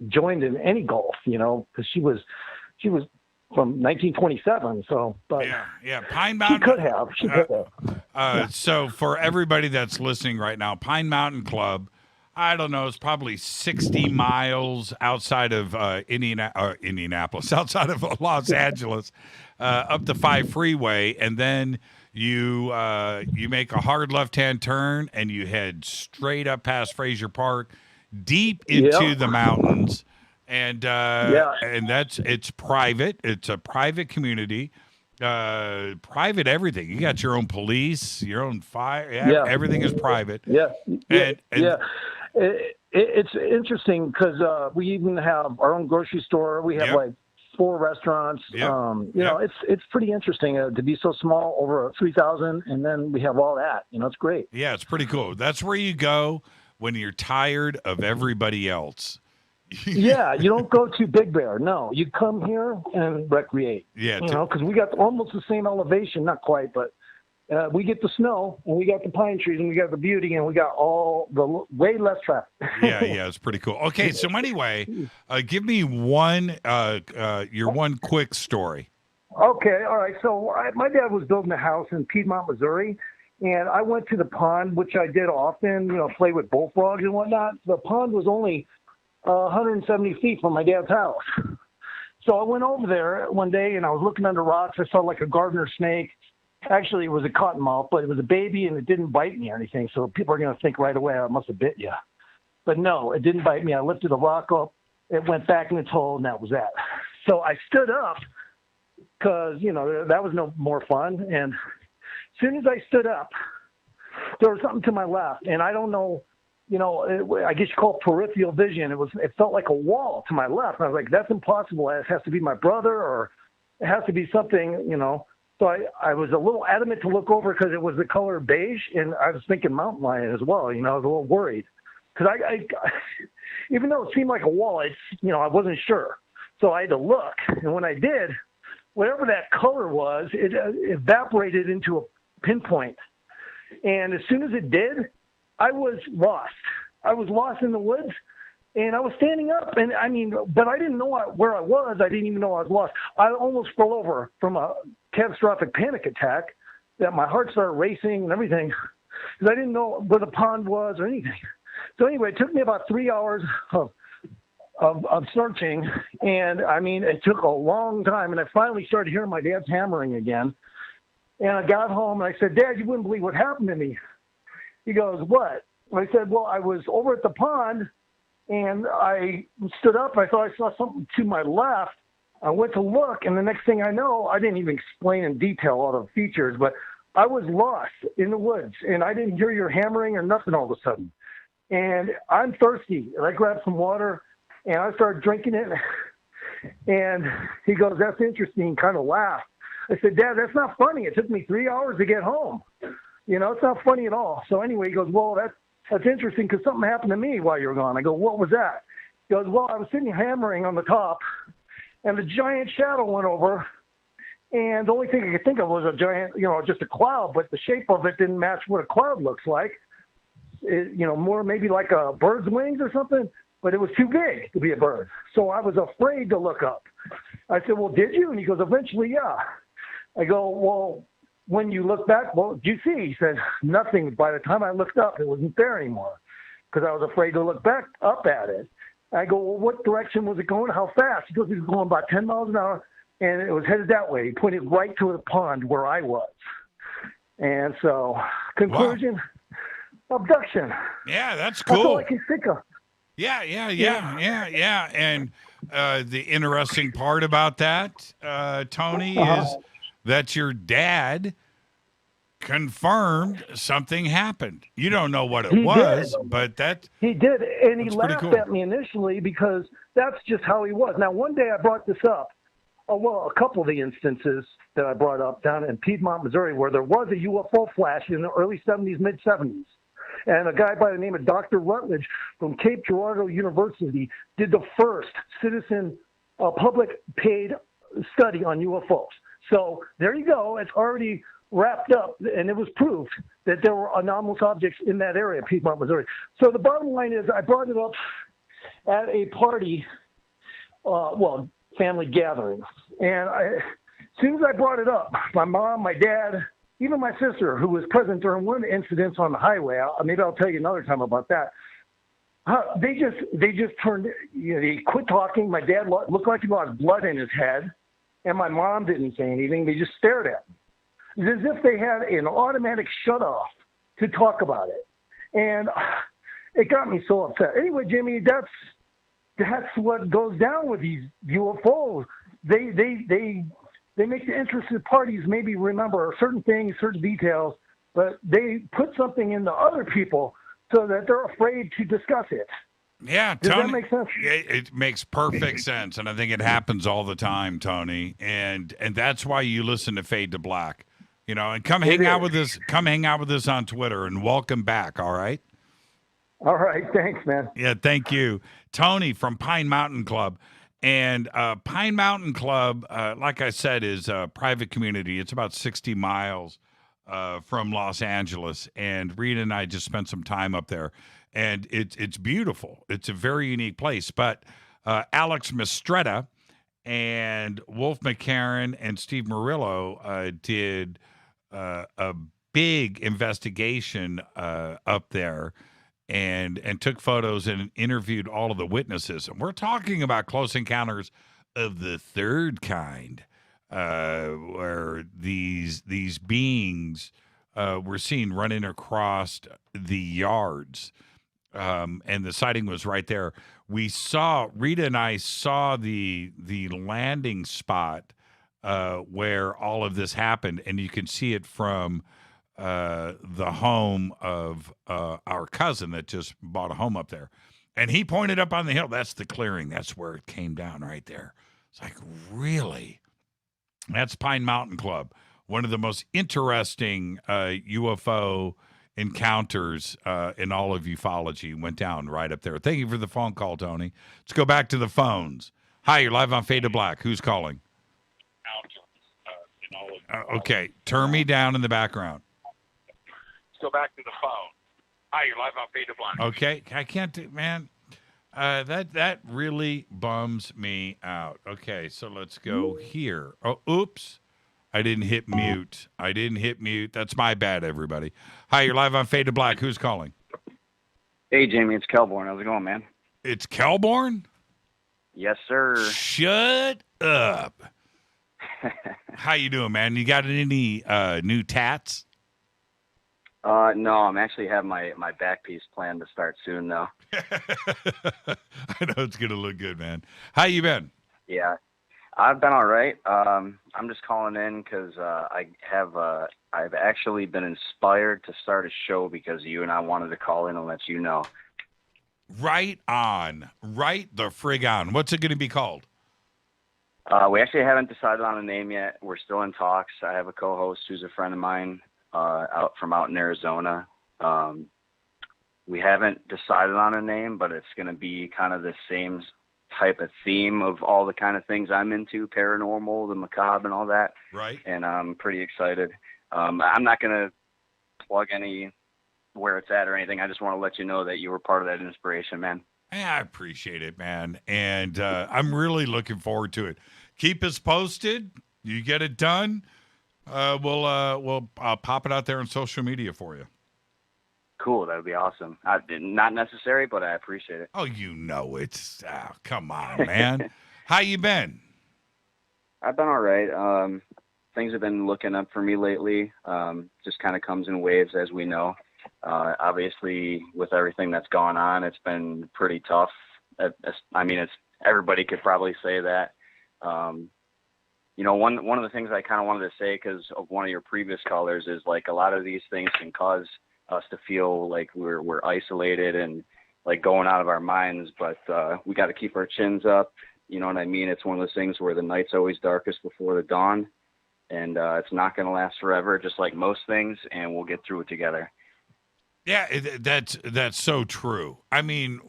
joined in any golf. Because she was from 1927. So, but yeah, Pine Mountain. She could have. So for everybody that's listening right now, Pine Mountain Club, I don't know, it's probably 60 miles outside of Indianapolis, outside of Los Angeles, up the 5 freeway, and then you make a hard left-hand turn and you head straight up past Fraser Park, deep into the mountains, and it's private. It's a private community. Private everything. You got your own police, your own fire. Everything is private. It's interesting because we even have our own grocery store. We have like 4 restaurants. It's pretty interesting to be so small, over 3,000, and then we have all that. It's great. Yeah, it's pretty cool. That's where you go when you're tired of everybody else. Yeah, you don't go to Big Bear. No, you come here and recreate. Yeah, because we got almost the same elevation, not quite, but we get the snow, and we got the pine trees, and we got the beauty, and we got all the way less traffic. yeah, it's pretty cool. Okay, so anyway, give me your one quick story. Okay, all right. So my dad was building a house in Piedmont, Missouri, and I went to the pond, which I did often, play with bullfrogs and whatnot. The pond was only 170 feet from my dad's house. So I went over there one day, and I was looking under rocks. I saw like a gardener snake. Actually, it was a cottonmouth, but it was a baby, and it didn't bite me or anything. So people are going to think right away, I must have bit you. But no, it didn't bite me. I lifted the rock up. It went back in its hole, and that was that. So I stood up because, that was no more fun. And as soon as I stood up, there was something to my left. And I don't know, I guess you call it peripheral vision. It felt like a wall to my left. And I was like, that's impossible. It has to be my brother, or it has to be something, So I was a little adamant to look over because it was the color beige, and I was thinking mountain lion as well. I was a little worried because I even though it seemed like a wall, I wasn't sure. So I had to look, and when I did, whatever that color was, it evaporated into a pinpoint. And as soon as it did, I was lost. I was lost in the woods, and I was standing up, and but I didn't know where I was. I didn't even know I was lost. I almost fell over from a catastrophic panic attack that my heart started racing and everything because I didn't know where the pond was or anything. So anyway, it took me about 3 hours of searching, and it took a long time, and I finally started hearing my dad's hammering again. And I got home, and I said, Dad, you wouldn't believe what happened to me. He goes, what? And I said, well, I was over at the pond, and I stood up, and I thought I saw something to my left. I went to look, and the next thing I know, I didn't even explain in detail all the features, but I was lost in the woods, and I didn't hear your hammering or nothing all of a sudden. And I'm thirsty, and I grabbed some water, and I started drinking it. And he goes, that's interesting, kind of laughed. I said, Dad, that's not funny. It took me 3 hours to get home. It's not funny at all. So anyway, he goes, well, that's interesting because something happened to me while you were gone. I go, what was that? He goes, well, I was sitting hammering on the top, and the giant shadow went over, and the only thing I could think of was a giant, just a cloud, but the shape of it didn't match what a cloud looks like. More maybe like a bird's wings or something, but it was too big to be a bird. So I was afraid to look up. I said, well, did you? And he goes, eventually, yeah. I go, well, when you look back, what did you see? He said, nothing. By the time I looked up, it wasn't there anymore because I was afraid to look back up at it. I go, well, what direction was it going? How fast? He goes, it was going about 10 miles an hour, and it was headed that way. He pointed right to the pond where I was. And so, conclusion, abduction. Yeah, that's cool. That's all I can think of. Yeah. And the interesting part about that, Tony, is that your dad confirmed something happened. You don't know what it was, but he did, and he laughed cool. at me initially because that's just how he was. Now, one day I brought this up. A couple of the instances that I brought up down in Piedmont, Missouri, where there was a UFO flash in the early 70s, mid 70s. And a guy by the name of Dr. Rutledge from Cape Girardeau University did the first citizen public paid study on UFOs. So there you go. It's already wrapped up, and it was proved that there were anomalous objects in that area, Piedmont, Missouri. So the bottom line is I brought it up at a party, family gathering. And as soon as I brought it up, my mom, my dad, even my sister, who was present during one of the incidents on the highway, maybe I'll tell you another time about that. They just turned, they quit talking. My dad looked like he lost blood in his head, and my mom didn't say anything. They just stared at me. It's as if they had an automatic shut-off to talk about it. And it got me so upset. Anyway, Jimmy, that's what goes down with these UFOs. They make the interested parties maybe remember certain things, certain details, but they put something into other people so that they're afraid to discuss it. Yeah, Does Tony, that make sense? It makes perfect sense, and I think it happens all the time, Tony. And that's why you listen to Fade to Black, and come hang out with us. Come hang out with us on Twitter, and welcome back. All right. All right. Thanks, man. Yeah, thank you, Tony from Pine Mountain Club. And Pine Mountain Club, like I said, is a private community. It's about 60 miles from Los Angeles. And Rita and I just spent some time up there. And it's beautiful. It's a very unique place. But Alex Mistretta and Wolf McCarran and Steve Murillo did a big investigation up there and took photos and interviewed all of the witnesses. And we're talking about close encounters of the third kind, where these beings were seen running across the yards. And the sighting was right there. Rita and I saw the landing spot where all of this happened, and you can see it from the home of our cousin that just bought a home up there. And he pointed up on the hill. That's the clearing. That's where it came down right there. It's like, really? That's Pine Mountain Club, one of the most interesting UFO encounters in all of ufology. Went down right up there. Thank you for the phone call, Tony. Let's go back to the phones. Hi, you're live on Fade to Black. Who's calling? Okay, turn me down in the background. Let's go back to the phone. Hi, you're live on Fade to Black. Okay, I can't do, man. That really bums me out. Okay, so let's go here. Oh, oops. I didn't hit mute. That's my bad, everybody. Hi, you're live on Fade to Black. Who's calling? Hey, Jamie, it's Kelborn. How's it going, man? It's Kelborn? Yes, sir. Shut up. How you doing, man? You got any new tats? No, I'm actually having my back piece planned to start soon, though. I know it's going to look good, man. How you been? Yeah, I've been all right. I'm just calling in because I've actually been inspired to start a show because of you, and I wanted to call in and let you know. Right on. Right the frig on. What's it going to be called? We actually haven't decided on a name yet. We're still in talks. I have a co-host who's a friend of mine out in Arizona. We haven't decided on a name, but it's going to be kind of the same type of theme of all the kind of things I'm into, paranormal, the macabre, and all that. Right. And I'm pretty excited. I'm not going to plug any where it's at or anything. I just want to let you know that you were part of that inspiration, man. I appreciate it, man. And I'm really looking forward to it. Keep us posted. You get it done. We'll pop it out there on social media for you. Cool. That would be awesome. Not necessary, but I appreciate it. Oh, it's come on, man. How you been? I've been all right. Things have been looking up for me lately. Just kind of comes in waves, as we know. Obviously, with everything that's gone on, it's been pretty tough. Everybody could probably say that. One of the things I kind of wanted to say, because of one of your previous callers, is like a lot of these things can cause us to feel like we're isolated and like going out of our minds, but we got to keep our chins up. You know what I mean? It's one of those things where the night's always darkest before the dawn, and it's not going to last forever, just like most things, and we'll get through it together. Yeah, that's so true. I mean,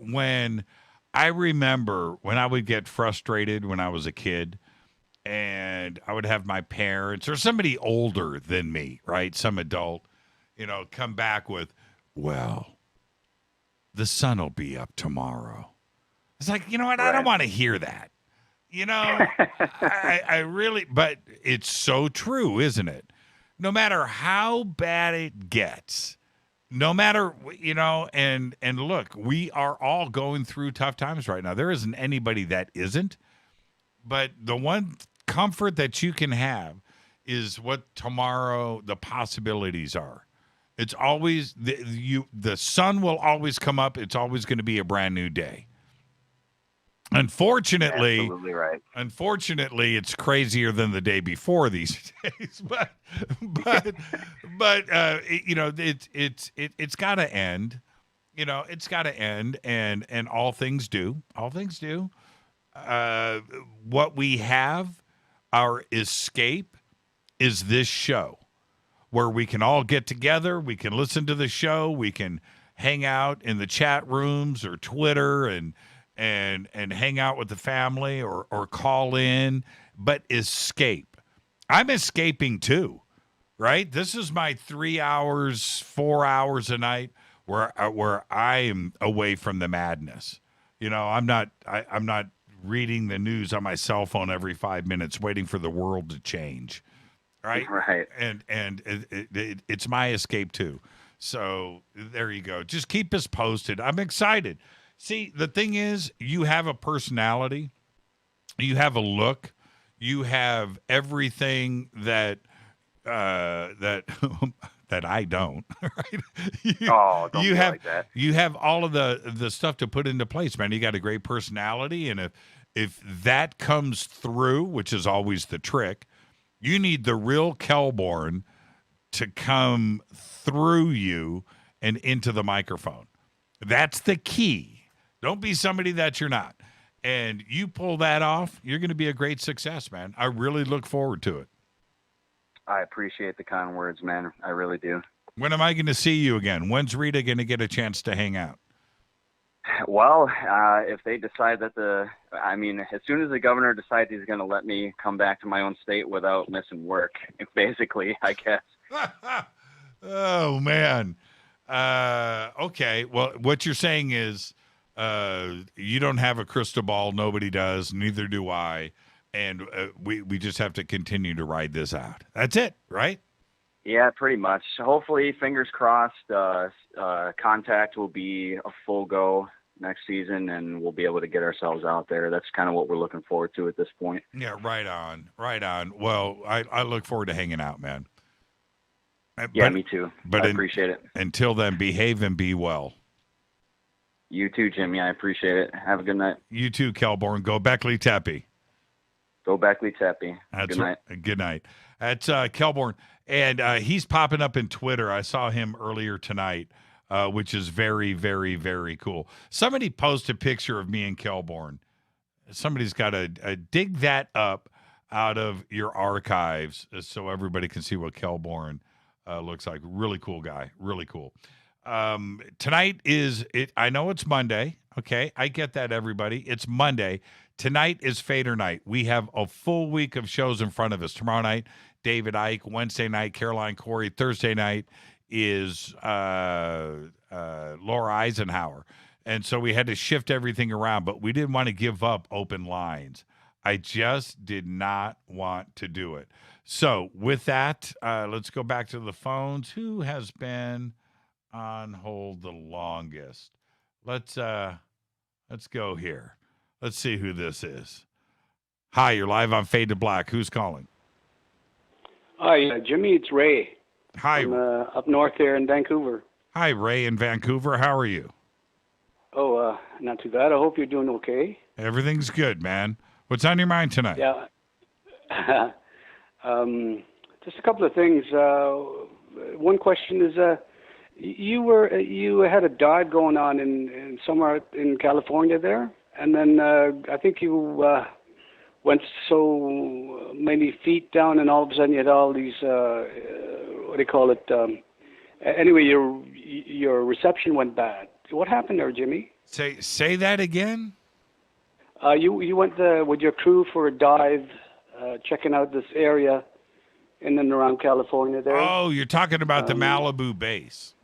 I remember when I would get frustrated when I was a kid, and I would have my parents or somebody older than me, right, some adult, come back with, well, the sun will be up tomorrow. It's like, you know what? Right. I don't want to hear that. I really, but it's so true, isn't it? No matter how bad it gets, no matter, and look, we are all going through tough times right now. There isn't anybody that isn't. But the one comfort that you can have is what tomorrow the possibilities are. It's always the sun will always come up. It's always going to be a brand new day. Unfortunately, absolutely right. Unfortunately, it's crazier than the day before these days. But it's got to end. It's got to end, and all things do. All things do. What we have, our escape, is this show, where we can all get together. We can listen to the show. We can hang out in the chat rooms or Twitter and hang out with the family or call in, but escape. I'm escaping too, right? This is my 3 hours, 4 hours a night where I am away from the madness. I'm not reading the news on my cell phone every 5 minutes, waiting for the world to change. Right. Right. And it's my escape too. So there you go. Just keep us posted. I'm excited. See, the thing is, you have a personality, you have a look, you have everything that that I don't. Right? Don't you be have like that. you have all of the stuff to put into place, man. You got a great personality, and if that comes through, which is always the trick, you need the real Kelborn to come through you and into the microphone. That's the key. Don't be somebody that you're not. And you pull that off, you're going to be a great success, man. I really look forward to it. I appreciate the kind words, man. I really do. When am I going to see you again? When's Rita going to get a chance to hang out? Well, if they decide that as soon as the governor decides he's going to let me come back to my own state without missing work, basically, I guess. Oh, man. Okay. Well, what you're saying is you don't have a crystal ball. Nobody does. Neither do I. And we just have to continue to ride this out. That's it, right? Yeah, pretty much. Hopefully, fingers crossed, Contact will be a full go next season, and we'll be able to get ourselves out there. That's kind of what we're looking forward to at this point. Yeah, right on. Well, I look forward to hanging out, man. Yeah, me too. I appreciate it. Until then, behave and be well. You too, Jimmy. I appreciate it. Have a good night. You too, Kelborn. Go Beckley Teppy. Go Beckley Teppy. Good night. Good night. That's Kelborn. And he's popping up in Twitter. I saw him earlier tonight, which is very, very, very cool. Somebody posted a picture of me and Kelborn. Somebody's got to dig that up out of your archives so everybody can see what Kelborn looks like. Really cool guy. Really cool. Tonight is it. I know it's Monday. Okay. I get that, everybody. It's Monday. Tonight is Fadernight. We have a full week of shows in front of us. Tomorrow night, David Icke. Wednesday night, Caroline Corey. Thursday night is Laura Eisenhower. And so we had to shift everything around, but we didn't want to give up open lines. I just did not want to do it. So with that, let's go back to the phones. Who has been on hold the longest? Let's go here. Let's see who this is. Hi, you're live on Fade to Black. Who's calling? Hi, Jimmy. It's Ray. Hi. I'm up north there in Vancouver. Hi, Ray in Vancouver. How are you? Oh, not too bad. I hope you're doing okay. Everything's good, man. What's on your mind tonight? Yeah. Just a couple of things. One question is, you had a dive going on in somewhere in California there, and then I think you went so many feet down, and all of a sudden you had all these what do you call it? Anyway, your reception went bad. What happened there, Jimmy? Say that again. You went with your crew for a dive, checking out this area in and around California there. Oh, you're talking about the Malibu base.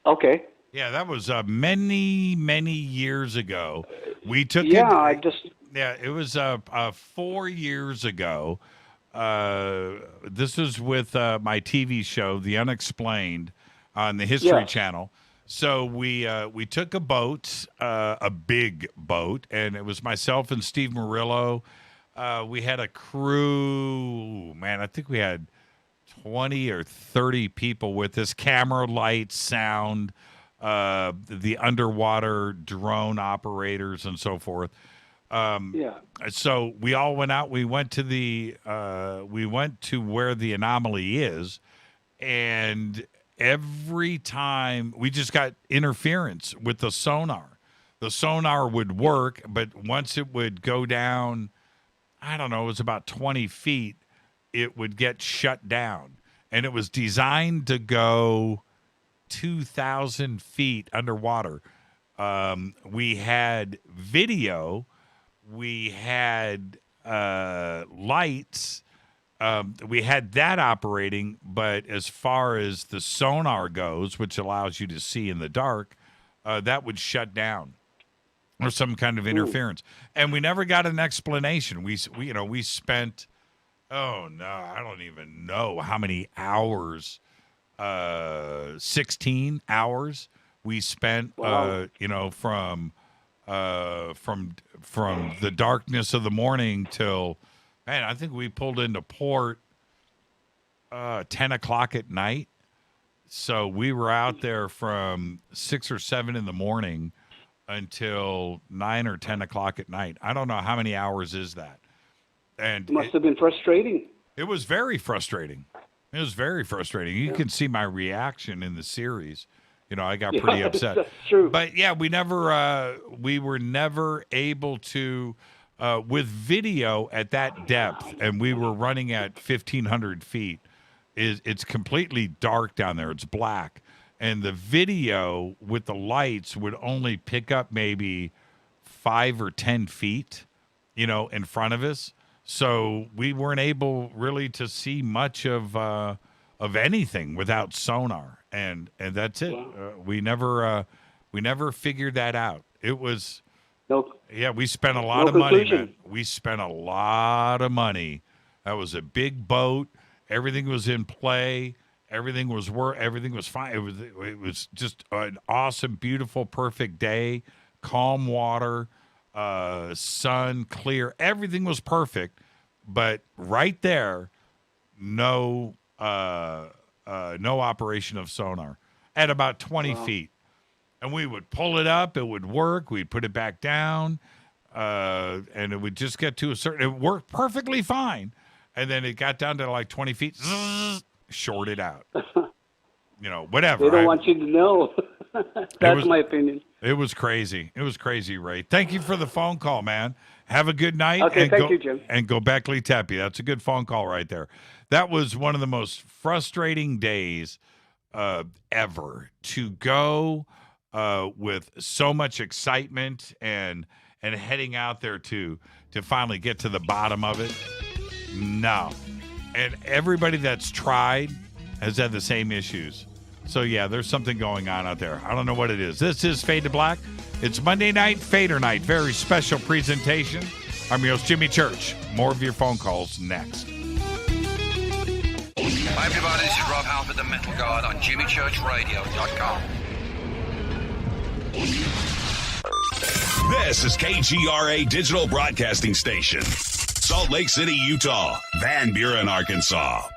Okay. Yeah, that was many, many years ago. We took Yeah, it was 4 years ago. This was with my TV show, The Unexplained, on the History Channel. So we took a boat, a big boat, and it was myself and Steve Murillo. We had a crew, man, I think we had 20 or 30 people with us, camera, lights, sound, the underwater drone operators and so forth. So we all went out. We went to where the anomaly is, and every time we just got interference with the sonar. The sonar would work, but once it would go down, I don't know, it was about 20 feet, it would get shut down. And it was designed to go 2,000 feet underwater. We had video, we had lights, we had that operating, but as far as the sonar goes, which allows you to see in the dark, that would shut down. or some kind of interference. And we never got an explanation. We spent, I don't even know how many hours, 16 hours we spent, from the darkness of the morning till, man, I think we pulled into port 10 o'clock at night. So we were out there from 6 or 7 in the morning until 9 or 10 o'clock at night. I don't know how many hours is that. And it must have been frustrating. It was very frustrating. It was very frustrating. You can see my reaction in the series. I got pretty upset. That's true. But yeah, we were never able to, with video at that depth, and we were running at 1,500 feet. It's completely dark down there. It's black. And the video with the lights would only pick up maybe 5 or 10 feet, in front of us. So we weren't able really to see much of anything without sonar. And that's it. We never figured that out. It was, we spent a lot of money, man. We spent a lot of money. That was a big boat. Everything was in play. Everything was fine. It was just an awesome, beautiful, perfect day. Calm water, sun, clear. Everything was perfect. But right there, no operation of sonar at about 20 feet. And we would pull it up. It would work. We'd put it back down. And it would just get to it worked perfectly fine. And then it got down to like 20 feet, shorted out. Whatever. They don't want you to know. That's my opinion. It was crazy. It was crazy, Ray. Thank you for the phone call, man. Have a good night. Okay, thank you, Jim. And go Beckley Tepe. That's a good phone call right there. That was one of the most frustrating days ever, to go with so much excitement and heading out there to finally get to the bottom of it. No. And everybody that's tried has had the same issues. So, yeah, there's something going on out there. I don't know what it is. This is Fade to Black. It's Monday night, Fadernight. Very special presentation. I'm your host, Jimmy Church. More of your phone calls next. Hi, everybody. This is Rob Halford, the Metal Guard on JimmyChurchRadio.com. This is KGRA Digital Broadcasting Station. Salt Lake City, Utah. Van Buren, Arkansas.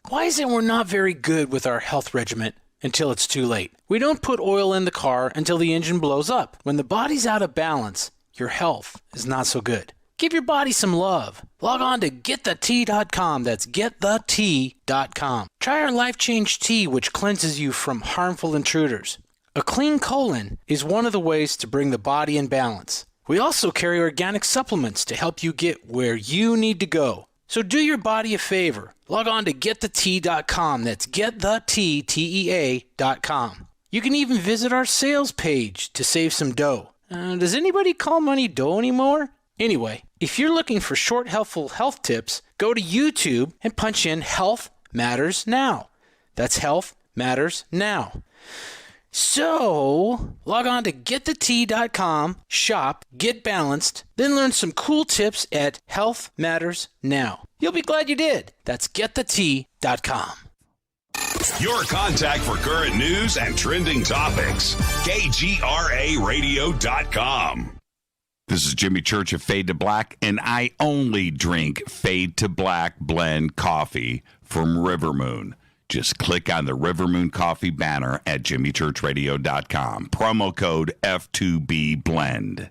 Why is it we're not very good with our health regimen until it's too late? We don't put oil in the car until the engine blows up. When the body's out of balance, your health is not so good. Give your body some love. Log on to GetTheT.com. That's GetTheT.com. Try our Life Change Tea, which cleanses you from harmful intruders. A clean colon is one of the ways to bring the body in balance. We also carry organic supplements to help you get where you need to go. So do your body a favor. Log on to GetTheT.com. That's GetTheT.com. You can even visit our sales page to save some dough. Does anybody call money dough anymore? Anyway, if you're looking for short, helpful health tips, go to YouTube and punch in Health Matters Now. That's Health Matters Now. So, log on to GetTheT.com, shop, get balanced, then learn some cool tips at Health Matters Now. You'll be glad you did. That's GetTheT.com. Your contact for current news and trending topics. KGRARadio.com. This is Jimmy Church of Fade to Black, and I only drink Fade to Black blend coffee from River Moon. Just click on the River Moon Coffee banner at jimmychurchradio.com. Promo code F2B Blend.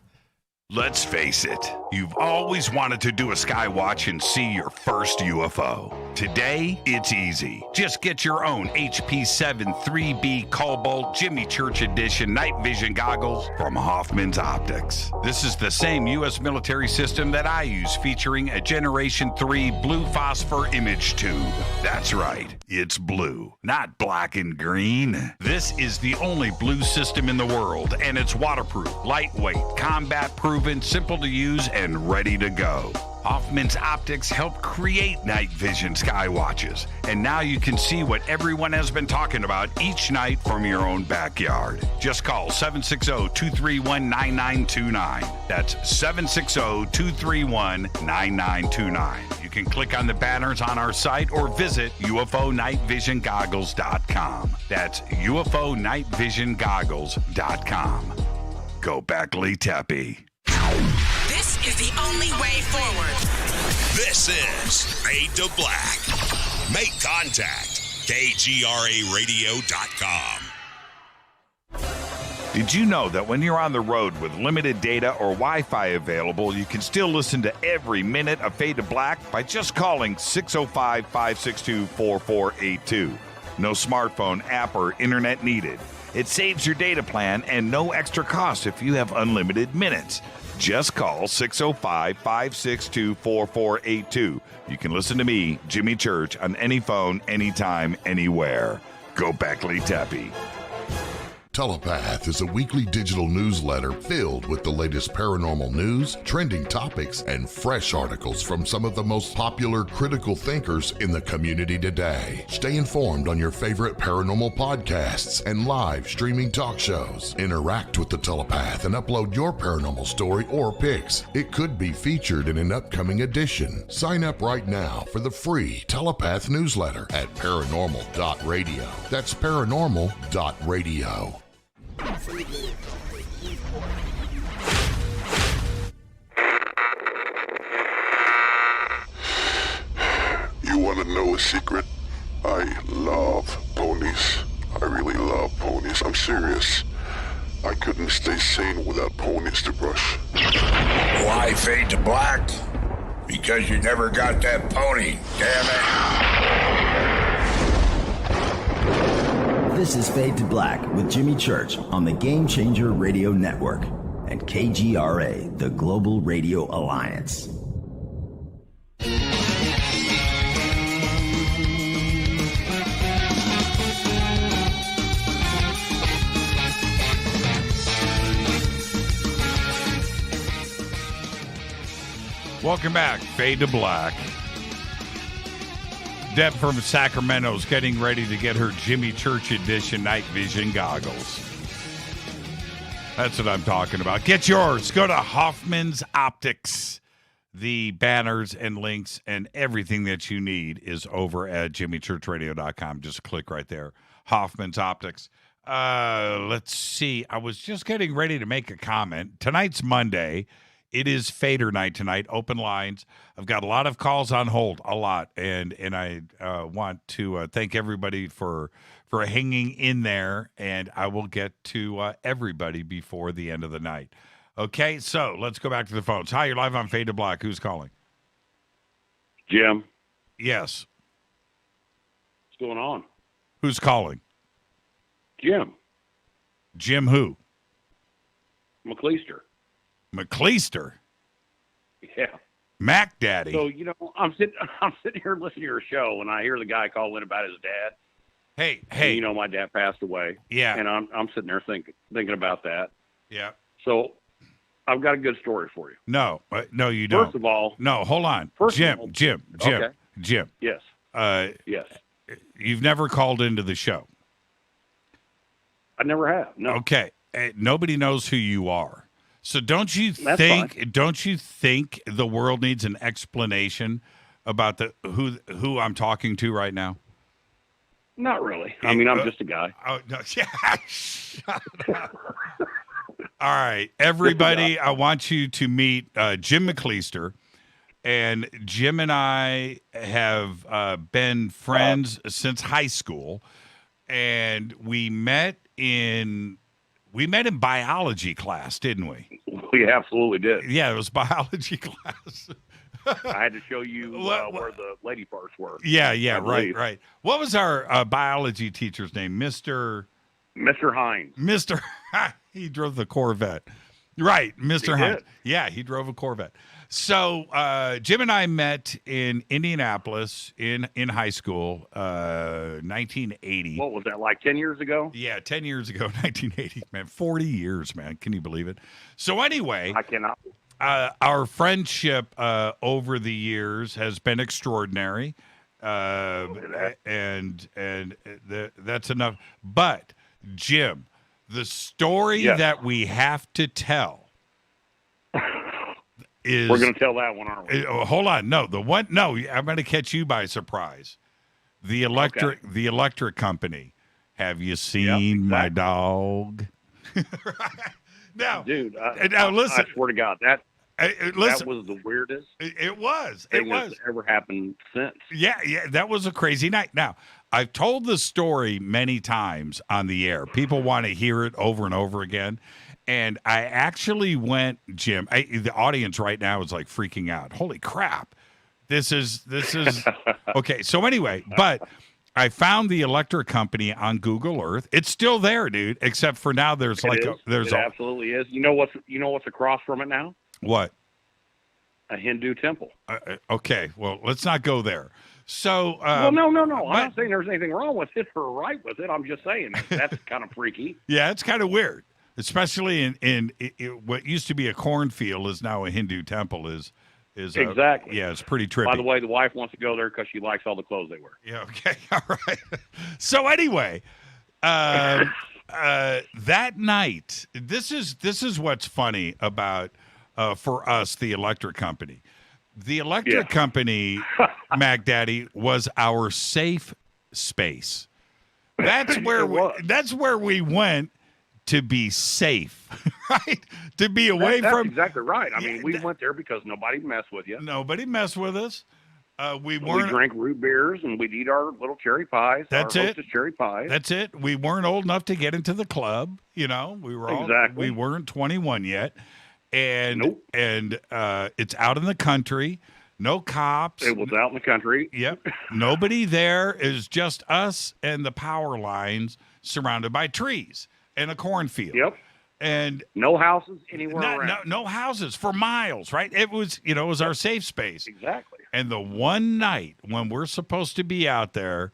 Let's face it, you've always wanted to do a sky watch and see your first UFO. Today, it's easy. Just get your own HP7 3B Cobalt Jimmy Church Edition night vision goggles from Hoffman's Optics. This is the same U.S. military system that I use, featuring a Generation 3 blue phosphor image tube. That's right, it's blue, not black and green. This is the only blue system in the world, and it's waterproof, lightweight, combat-proof, simple to use, and ready to go. Hoffman's Optics helped create night vision sky watches, and now you can see what everyone has been talking about each night from your own backyard. Just call 760-231-9929. That's 760-231-9929. You can click on the banners on our site or visit UFONightVisionGoggles.com. That's UFONightVisionGoggles.com. Go back, Lee Tappy. This is the only way forward. This is Fade to Black. Make contact. KGRARadio.com. Did you know that when you're on the road with limited data or Wi-Fi available, you can still listen to every minute of Fade to Black by just calling 605-562-4482. No smartphone, app, or internet needed. It saves your data plan and no extra cost if you have unlimited minutes. Just call 605-562-4482. You can listen to me, Jimmy Church, on any phone, anytime, anywhere. Go back, Lee Tappy. Telepath is a weekly digital newsletter filled with the latest paranormal news, trending topics, and fresh articles from some of the most popular critical thinkers in the community today. Stay informed on your favorite paranormal podcasts and live streaming talk shows. Interact with the Telepath and upload your paranormal story or pics. It could be featured in an upcoming edition. Sign up right now for the free Telepath newsletter at paranormal.radio. That's paranormal.radio. You want to know a secret? I love ponies. I really love ponies. I'm serious. I couldn't stay sane without ponies to brush. Why Fade to Black? Because you never got that pony, damn it. This is Fade to Black with Jimmy Church on the Game Changer Radio Network and KGRA, the Global Radio Alliance. Welcome back, Fade to Black. Deb from Sacramento is getting ready to get her Jimmy Church edition night vision goggles. That's what I'm talking about. Get yours. Go to Hoffman's Optics. The banners and links and everything that you need is over at jimmychurchradio.com. Just click right there. Hoffman's Optics. Let's see. I was just getting ready to make a comment. Tonight's Monday. It is Fadernight tonight, open lines. I've got a lot of calls on hold, a lot, and I want to thank everybody for hanging in there, and I will get to everybody before the end of the night. Okay, so let's go back to the phones. Hi, you're live on Fade to Black. Who's calling? Jim. Yes. What's going on? Who's calling? Jim. Jim who? McLeister. McLeister? Yeah. Mac Daddy. So, I'm sitting here listening to your show, and I hear the guy call in about his dad. Hey. And, my dad passed away. Yeah. And I'm sitting there thinking about that. Yeah. So, I've got a good story for you. No, you don't. First of all. No, hold on. Jim. Okay. Jim. Yes. Yes. You've never called into the show. I never have. No. Okay. Nobody knows who you are. So don't you think the world needs an explanation about who I'm talking to right now? Not really. I mean, I'm just a guy. Oh no! Yeah, shut up. All right, everybody. I want you to meet Jim McLeister, and Jim and I have been friends since high school, and we met in biology class, didn't we? We absolutely did. Yeah, it was biology class. I had to show you where the lady parts were. Yeah, right. What was our biology teacher's name? Mr. Hines. He drove the Corvette. Right, Mr. Hines. Did. Yeah, he drove a Corvette. So Jim and I met in Indianapolis in high school, 1980. What was that, like 10 years ago? Yeah, 10 years ago, 1980. Man, 40 years, man. Can you believe it? So anyway. I cannot. our friendship over the years has been extraordinary, and that's enough. But Jim, the story that we have to tell is we're going to tell that one, aren't we? Hold on, no, I'm going to catch you by surprise. The electric company. Have you seen my dog? Now, dude, now listen. I swear to God, that was the weirdest. It was. Thing that's ever happened since. Yeah, that was a crazy night. Now, I've told the story many times on the air. People want to hear it over and over again. And I actually went, Jim. The audience right now is like freaking out. Holy crap! This is okay. So anyway, but I found the electric company on Google Earth. It's still there, dude. Except for now, it absolutely is. You know what's across from it now? What? A Hindu temple. Okay, well, let's not go there. So, no. I'm not saying there's anything wrong with it or right with it. I'm just saying that's kind of freaky. Yeah, it's kind of weird, especially in what used to be a cornfield is now a Hindu temple. Is exactly. Yeah, it's pretty trippy. By the way, the wife wants to go there because she likes all the clothes they wear. Yeah. Okay. All right. So anyway, that night, this is what's funny about. For us, the electric company. The electric company, Mac Daddy, was our safe space. That's where we went to be safe, right? To be away that's from. Exactly right. I mean, we went there because nobody messed with you. Nobody messed with us. We drank root beers and we'd eat our little cherry pies. That's our it. Cherry pies. That's it. We weren't old enough to get into the club. We were we weren't 21 yet. And it's out in the country, no cops. It was out in the country. Yep. Nobody there. Is just us and the power lines surrounded by trees and a cornfield. Yep. And no houses anywhere around. No houses for miles, right? It was, it was our safe space. Exactly. And the one night when we're supposed to be out there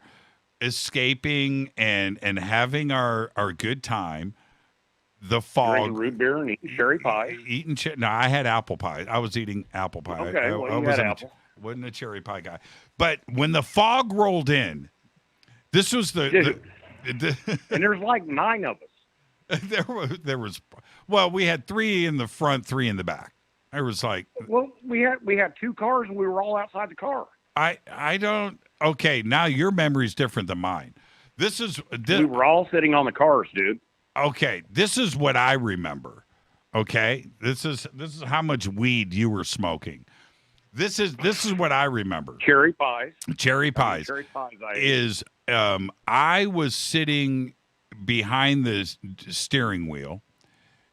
escaping and having our good time, the fog. Drinking root beer and eating cherry pie. No, I had apple pie. I was eating apple pie. Okay, I you had apple. Wasn't a cherry pie guy. But when the fog rolled in, this was the and there's like 9 of us. There was well, we had 3 in the front, 3 in the back. There was like we had 2 cars and we were all outside the car. I don't. Okay, now your memory's different than mine. We were all sitting on the cars, dude. Okay, this is what I remember. Okay, this is how much weed you were smoking. This is what I remember. Cherry pies. Cherry pies. Cherry pies. I was sitting behind the steering wheel.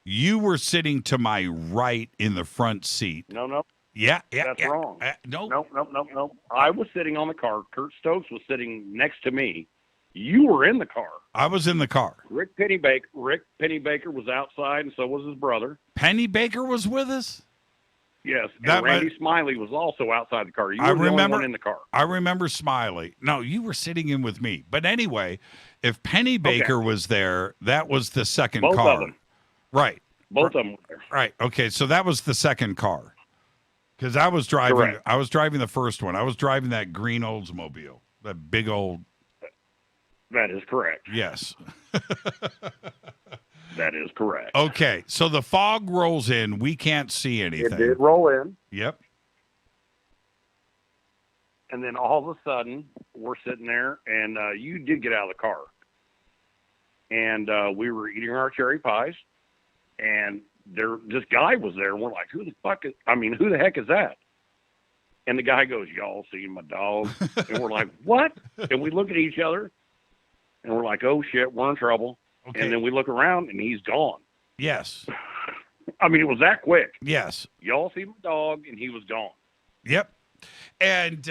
You were sitting to my right in the front seat. No. Yeah. That's wrong. No. I was sitting on the car. Kurt Stokes was sitting next to me. You were in the car. I was in the car. Rick Pennybaker was outside, and so was his brother. Pennybaker was with us? Yes. And Randy Smiley was also outside the car. You were the only one in the car. I remember Smiley. No, you were sitting in with me. But anyway, if Pennybaker was there, that was the second car. Both of them. Right. Both of them were there. Right. Okay, so that was the second car. Because I was driving. Correct. I was driving the first one. I was driving that green Oldsmobile, that big old. That is correct. Yes. That is correct. Okay, so the fog rolls in. We can't see anything. It did roll in. Yep. And then all of a sudden, we're sitting there, and you did get out of the car. And we were eating our cherry pies, and this guy was there, and we're like, who the heck is that? And the guy goes, y'all seen my dog? And we're like, what? And we look at each other, and we're like, oh, shit, we're in trouble. Okay. And then we look around, and he's gone. Yes. I mean, it was that quick. Yes. Y'all see my dog, and he was gone. Yep. And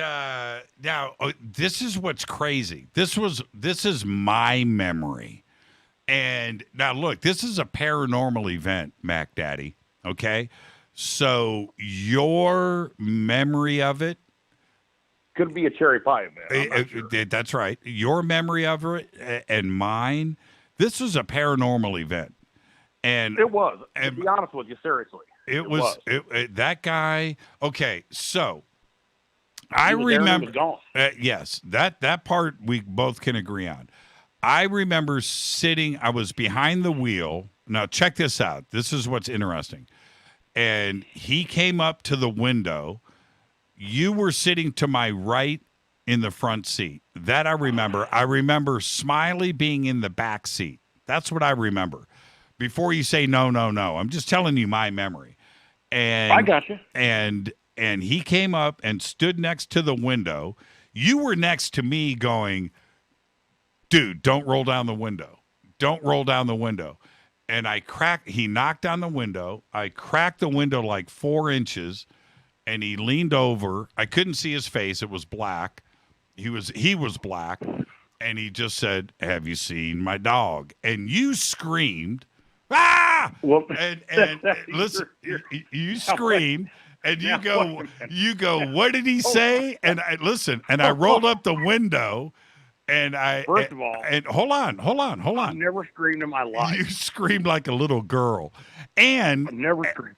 now, this is what's crazy. This is my memory. And now, look, this is a paranormal event, Mac Daddy, okay? So your memory of it? Could be a cherry pie event. Sure. That's right. Your memory of it and mine, this was a paranormal event. And it was. To be honest with you, seriously. It was that guy. Okay, so I He was there and he remember. was gone. Yes, that part we both can agree on. I remember sitting. I was behind the wheel. Now check this out. This is what's interesting. And he came up to the window. You were sitting to my right in the front seat. That I remember. I remember Smiley being in the back seat. That's what I remember. Before you say no, I'm just telling you my memory. And I got you. And he came up and stood next to the window. You were next to me going, dude, don't roll down the window. Don't roll down the window. And he knocked on the window. I cracked the window like 4 inches, and he leaned over. I couldn't see his face. It was black. He was black. And he just said, have you seen my dog? And you screamed, ah! Well, and listen, you screamed. And you go, what did he say? And I rolled up the window, and First of all, and hold on. I've never screamed in my life. You screamed like a little girl, and I've never screamed.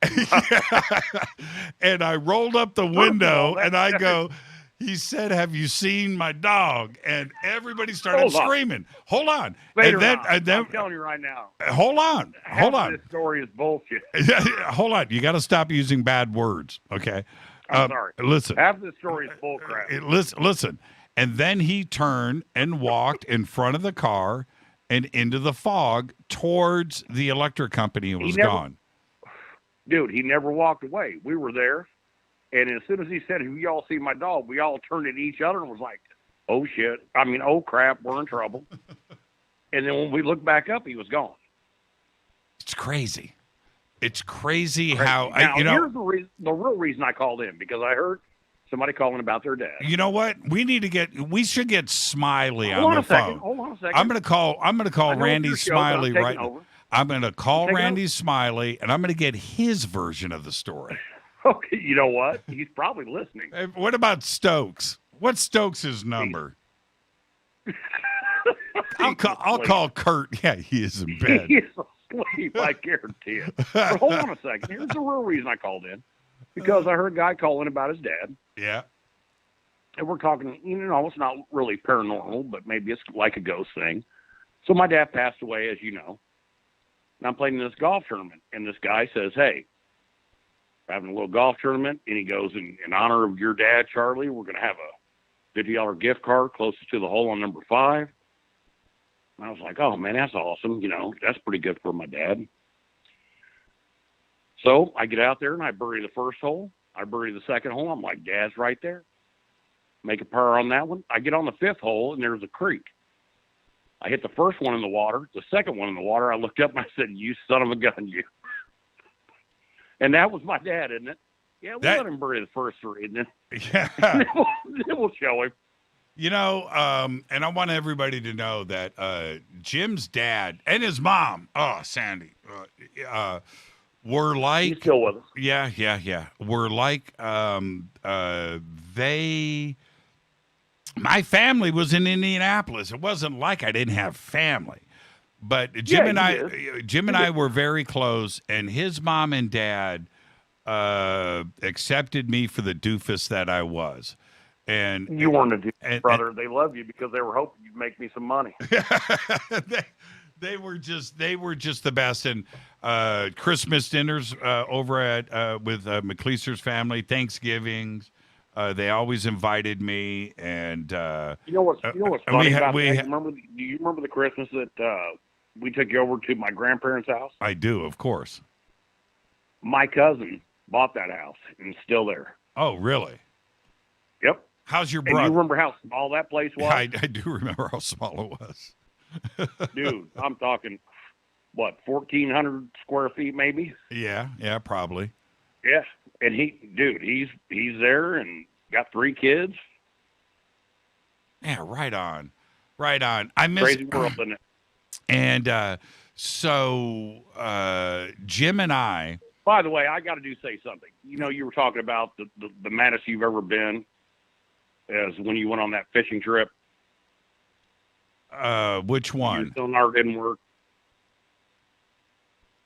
And I rolled up the window, and I go, he said, have you seen my dog? And everybody started screaming. Hold on. And then I'm telling you right now. Hold on. This story is bullshit. Hold on. You got to stop using bad words. Okay. I'm sorry. Listen. Half this story is bullcrap. Listen. And then he turned and walked in front of the car and into the fog towards the electric company and was gone. Dude, he never walked away. We were there. And as soon as he said, have y'all seen my dog? We all turned at each other and was like, oh, shit. Oh, crap. We're in trouble. And then when we looked back up, he was gone. It's crazy. It's crazy Now, how, here's the real reason I called in, because I heard somebody calling about their dad. You know what? We should get Smiley on the phone. Hold on a second. I'm going to call Randy Smiley right now. I'm going to call Randy Smiley, and I'm going to get his version of the story. Okay, you know what? He's probably listening. Hey, what about Stokes? What's Stokes' number? I'll call Kurt. Yeah, he is in bed. He is asleep, I guarantee it. But hold on a second. Here's the real reason I called in. Because I heard a guy calling about his dad. Yeah. And we're talking, it's not really paranormal, but maybe it's like a ghost thing. So my dad passed away, as you know. And I'm playing in this golf tournament. And this guy says, hey, we're having a little golf tournament. And he goes, in honor of your dad, Charlie, we're going to have a $50 gift card closest to the hole on number 5. And I was like, oh, man, that's awesome. That's pretty good for my dad. So I get out there and I bury the first hole. I bury the second hole. I'm like, Dad's right there. Make a par on that one. I get on the 5th hole and there's a creek. I hit the first one in the water. The second one in the water, I looked up and I said, you son of a gun, you. And that was my dad, isn't it? Yeah, we'll let him bury the first 3, and then, then we'll show him. And I want everybody to know that Jim's dad and his mom, Sandy, were like, he's still with us. Yeah. Were like, my family was in Indianapolis. It wasn't like I didn't have family, but Jim and I were very close, and his mom and dad accepted me for the doofus that I was. And you weren't a doofus, brother. They loved you because they were hoping you'd make me some money. They were just the best. And Christmas dinners over at with McLeeser's family, Thanksgivings, they always invited me. And you know what's funny about that? Do you remember the Christmas that we took you over to my grandparents' house? I do, of course. My cousin bought that house and it's still there. Oh, really? Yep. How's your brother? And you remember how small that place was? Yeah, I do remember how small it was. Dude, I'm talking, 1,400 square feet maybe? Yeah, probably. Yeah, and he's there and got 3 kids. Yeah, right on. I miss crazy world, isn't it? And so Jim and I. By the way, I got to say something. You were talking about the maddest you've ever been, as when you went on that fishing trip. Which one? Your sonar didn't work.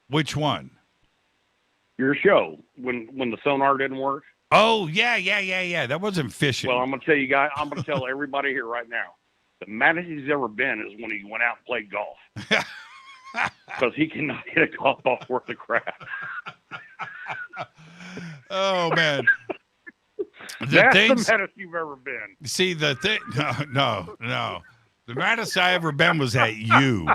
Which one? your show when the sonar didn't work. Oh, yeah. That wasn't fishing. Well, I'm going to tell you guys, I'm going to tell everybody here right now, the maddest he's ever been is when he went out and played golf. Because he cannot hit a golf ball worth of crap. Oh, man. That's the maddest you've ever been. See, the thing, no. The maddest I ever been was at you.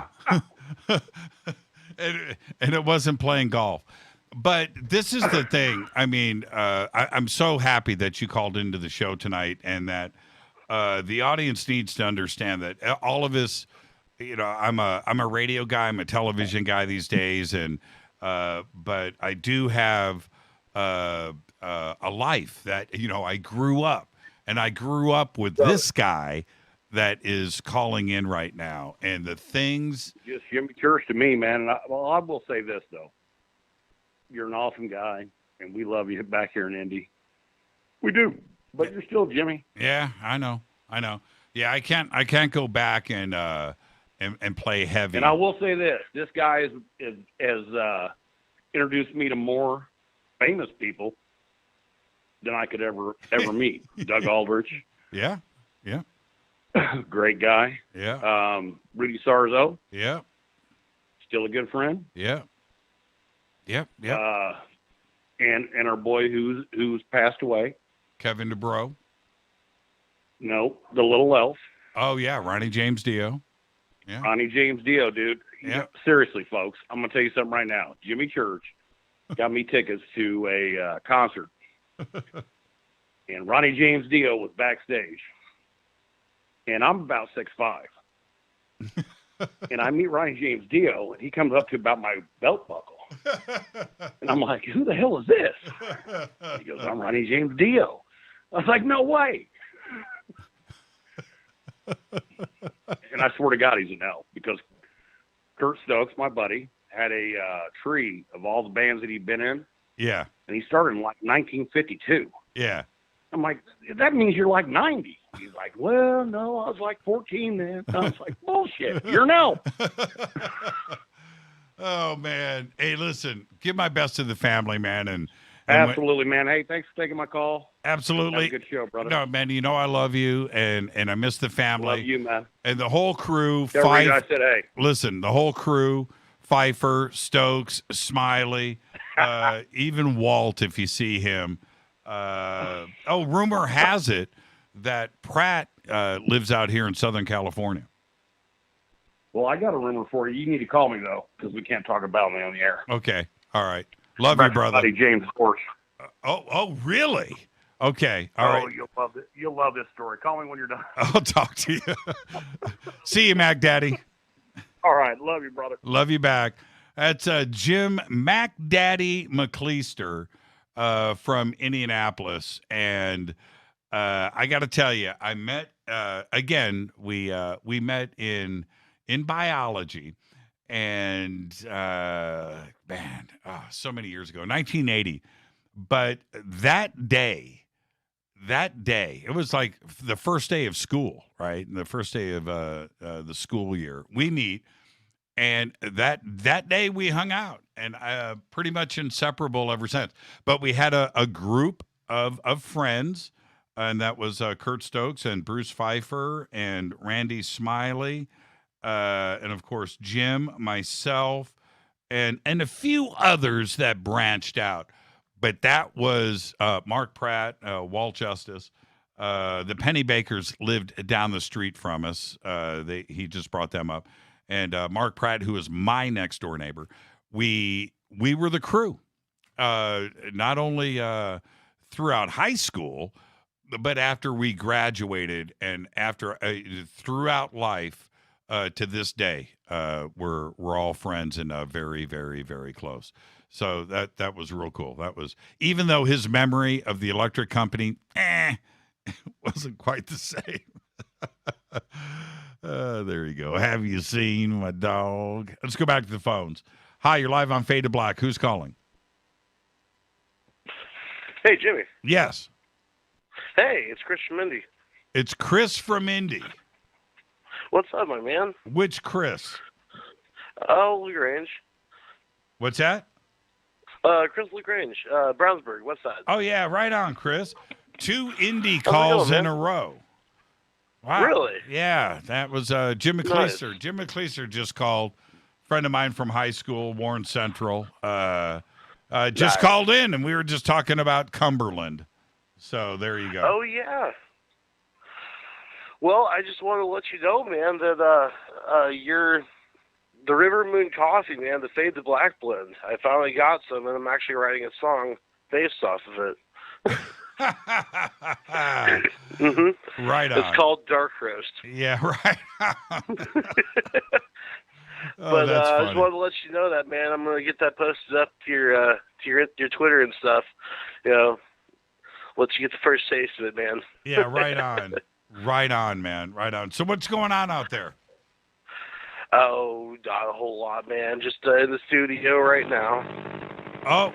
and it wasn't playing golf. But this is the thing. I mean, I'm so happy that you called into the show tonight, and that the audience needs to understand that all of us, I'm a radio guy, I'm a television guy these days, and but I do have a life that I grew up, and I grew up with this guy that is calling in right now, and the things. Just Jimmy Church to me, man. And I will say this though. You're an awesome guy, and we love you back here in Indy. We do, but you're still Jimmy. Yeah, I know. Yeah, I can't go back and play heavy. And I will say this: this guy has introduced me to more famous people than I could ever meet. Doug Aldrich. Yeah. Great guy. Yeah. Rudy Sarzo. Yeah. Still a good friend. Yeah. Yep. And our boy who's passed away. Kevin DeBro. No, the little elf. Oh yeah, Ronnie James Dio. Yeah. Ronnie James Dio, dude. Yeah. Seriously, folks, I'm gonna tell you something right now. Jimmy Church got me tickets to a concert, and Ronnie James Dio was backstage, and I'm about 6'5", and I meet Ronnie James Dio, and he comes up to about my belt buckle. And I'm like, who the hell is this? He goes, I'm Ronnie James Dio. I was like, no way. And I swear to God, he's an elf, because Kurt Stokes, my buddy, had a tree of all the bands that he'd been in. Yeah. And he started in like 1952. Yeah. I'm like, that means you're like 90. He's like, well, no, I was like 14 then. I was like, bullshit. You're an elf. Oh, man. Hey, listen, give my best to the family, man. And absolutely, man. Hey, thanks for taking my call. Absolutely. Have a good show, brother. No, man, I love you, and I miss the family. Love you, man. And the whole crew. I said, hey. Listen, the whole crew, Pfeiffer, Stokes, Smiley, even Walt, if you see him. Rumor has it that Pratt lives out here in Southern California. Well, I got a rumor for you. You need to call me, though, because we can't talk about me on the air. Okay. All right. Love you, brother. Buddy James Horse. Oh, really? Okay. All right. You'll love it. You'll love this story. Call me when you're done. I'll talk to you. See you, Mac Daddy. All right. Love you, brother. Love you back. That's Jim Mac Daddy McCleister from Indianapolis. And I got to tell you, I met, again, we met in biology, and so mmany years ago, 1980. But that day, it was like the first day of school, right? The first day of the school year. We meet, and that day we hung out, and pretty much inseparable ever since. But we had a group of friends, and that was Kurt Stokes and Bruce Pfeiffer and Randy Smiley. And of course, Jim, myself, and a few others that branched out. But that was Mark Pratt, Walt Justice. The Penny Bakers lived down the street from us. He just brought them up. And Mark Pratt, who was my next door neighbor, we were the crew. Not only throughout high school, but after we graduated, and after throughout life. To this day, we're all friends and very, very, very close. So that was real cool. That was, even though his memory of the electric company wasn't quite the same. There you go. Have you seen my dog? Let's go back to the phones. Hi, you're live on Fade to Black. Who's calling? Hey, Jimmy. Yes. Hey, it's Chris from Indy. It's Chris from Indy. What's up, my man? Which Chris? Oh, LaGrange. What's that? Chris LaGrange, Brownsburg, West Side. Oh, yeah, right on, Chris. 2 Indy How's it calls going, in man? a row. Wow. Really? Yeah, that was Jim McCleaser. Nice. Jim McCleaser just called. Friend of mine from high school, Warren Central, just called in, and we were just talking about Cumberland. So there you go. Oh, yeah. Well, I just want to let you know, man, that the River Moon Coffee, man, the Fade to Black blend. I finally got some, and I'm actually writing a song based off of it. Mm-hmm. Right on. It's called Dark Roast. Yeah, right on. But I just wanted to let you know that, man. I'm going to get that posted up to your Twitter and stuff. You know, let you get the first taste of it, man. Yeah, right on. Right on, man. Right on. So what's going on out there? Oh, not a whole lot, man. Just in the studio right now. Oh,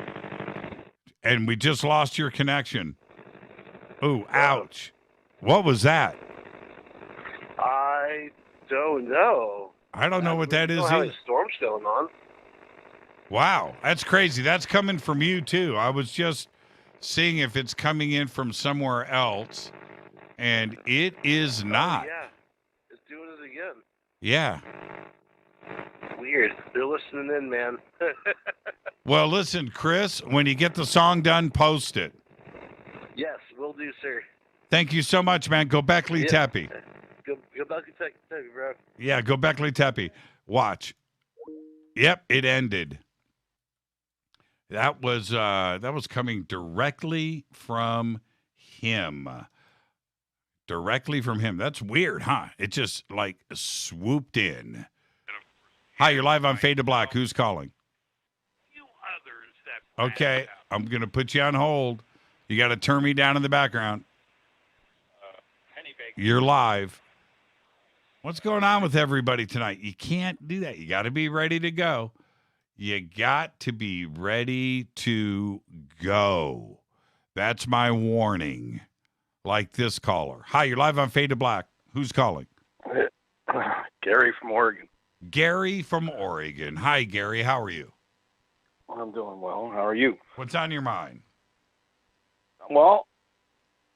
and we just lost your connection. Ooh, ouch. What was that? I don't know. I don't know what that is How either. many storms going on? Wow, that's crazy. That's coming from you, too. I was just seeing if it's coming in from somewhere else, and it is not. Oh, yeah. It's doing it again. Yeah. Weird. They're listening in, man. Well, listen, Chris, when you get the song done, post it. Yes, will do, sir. Thank you so much, man. Go Beckley Tepe. Go back to Kentucky, bro. Yeah, go Beckley Tepe. Watch. Yep, it ended. That was coming directly from him. Directly from him. That's weird, huh? It just like swooped in. Hi, you're live on Fade to Black. Who's calling? Okay, I'm going to put you on hold. You got to turn me down in the background. You're live. What's going on with everybody tonight? You can't do that. You got to be ready to go. You got to be ready to go. That's my warning. Like this caller. Hi, you're live on Fade to Black. Who's calling? Gary from Oregon. Gary from Oregon. Hi, Gary. How are you? I'm doing well. How are you? What's on your mind? Well,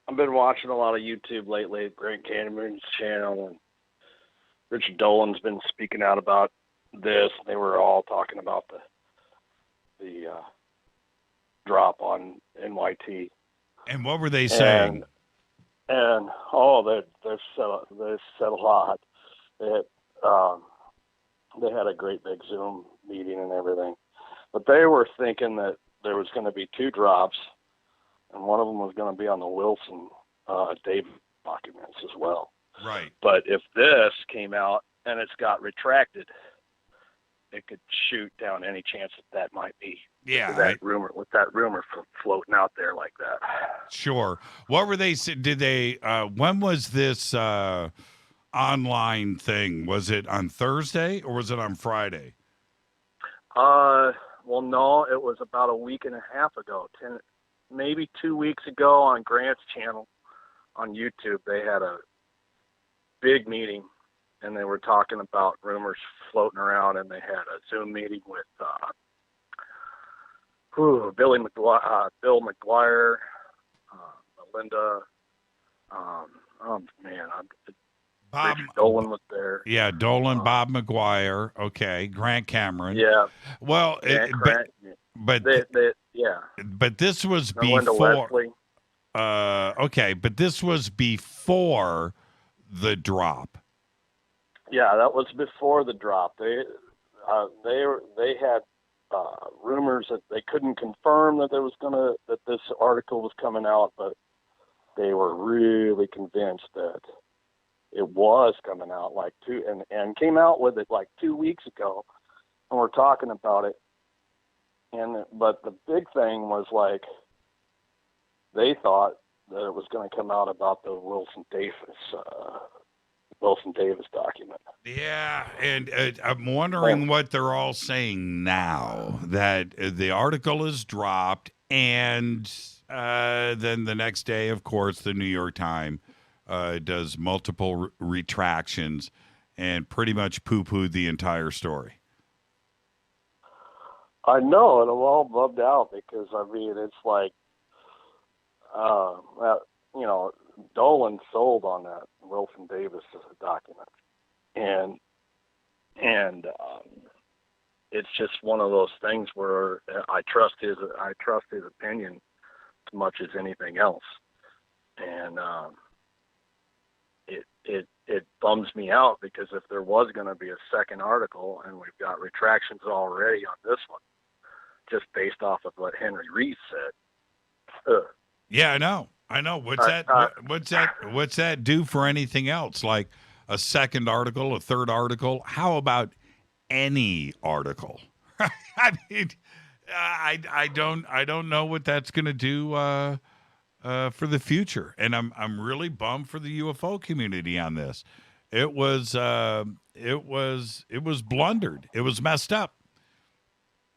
I've been watching a lot of YouTube lately, Grant Cannon's channel, and Richard Dolan's been speaking out about this. They were all talking about the drop on NYT. And what were they saying? And they've said a lot. They had a great big Zoom meeting and everything, but they were thinking that there was going to be 2 drops, and one of them was going to be on the Wilson Davis documents as well. Right. But if this came out and it's got retracted, it could shoot down any chance that might be. Yeah. With that rumor floating out there like that. Sure. What were they? Did they? When was this online thing? Was it on Thursday or was it on Friday? Well, no, it was about a week and a half ago. Maybe 2 weeks ago on Grant's channel on YouTube, they had a big meeting, and they were talking about rumors floating around, and they had a Zoom meeting with Bill McGuire, Melinda. Bob Richard Dolan was there. Yeah, Dolan, Bob McGuire. Okay, Grant Cameron. Yeah. Well, but this was Melinda before. Wesley. Okay, but this was before the drop. Yeah, that was before the drop. They had rumors that they couldn't confirm that that this article was coming out, but they were really convinced that it was coming out and came out with it like 2 weeks ago, and we're talking about it. But the big thing was like they thought that it was going to come out about the Wilson Davis document. Yeah, and I'm wondering what they're all saying now that the article is dropped, and then the next day, of course, the New York Times does multiple retractions and pretty much poo-pooed the entire story. I know, and I'm all bummed out because, I mean, it's like, you know, Dolan sold on that Wilson Davis document. And it's just one of those things where I trust his opinion as much as anything else. And it bums me out because if there was going to be a second article, and we've got retractions already on this one, just based off of what Henry Reed said. Yeah, I know. What's that do for anything else? Like a second article, a third article? How about any article? I mean, I don't know what that's going to do for the future, and I'm really bummed for the UFO community on this. It was blundered. It was messed up,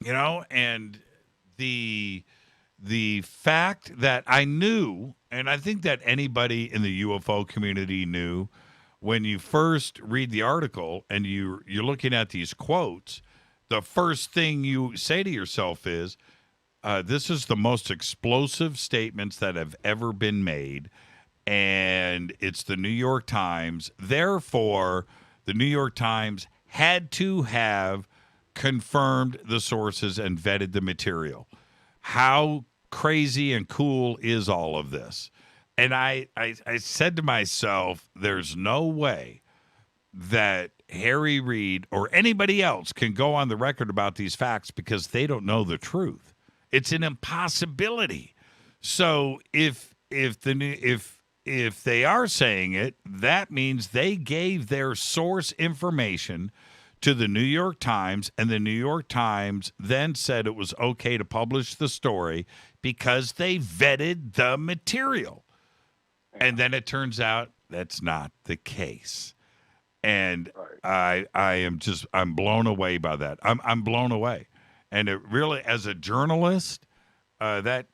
you know, and the fact that I knew, and I think that anybody in the UFO community knew, when you first read the article and you're looking at these quotes, the first thing you say to yourself is, this is the most explosive statements that have ever been made, and it's the New York Times. Therefore, the New York Times had to have confirmed the sources and vetted the material. How crazy and cool is all of this? And I said to myself, there's no way that Harry Reid or anybody else can go on the record about these facts because they don't know the truth. It's an impossibility. So if they are saying it, that means they gave their source information to the New York Times, and the New York Times then said it was okay to publish the story because they vetted the material. And then it turns out that's not the case. And I'm blown away by that. I'm blown away. And it really, as a journalist, that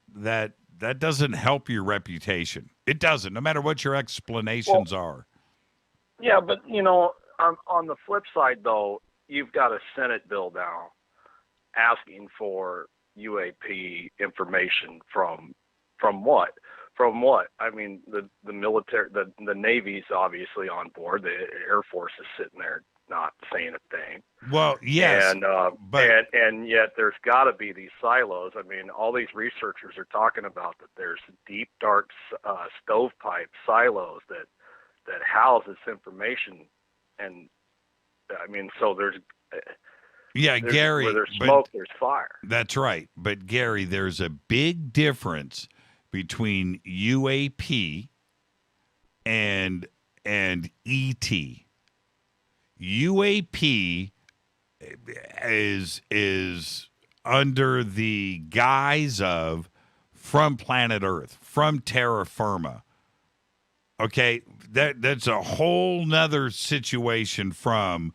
doesn't help your reputation. It doesn't, no matter what your explanations are. Yeah, but, you know, on the flip side, though, you've got a Senate bill now asking for UAP information from what? From what? I mean, the military, the Navy's obviously on board. The Air Force is sitting there not saying a thing. Well, yes, and yet there's got to be these silos. I mean, all these researchers are talking about that there's deep, dark stovepipe silos that house this information, and I mean, so there's Gary, where there's smoke, there's fire. That's right, but Gary, there's a big difference between UAP and ET. UAP is under the guise of from planet Earth, from terra firma. Okay, that's a whole nother situation from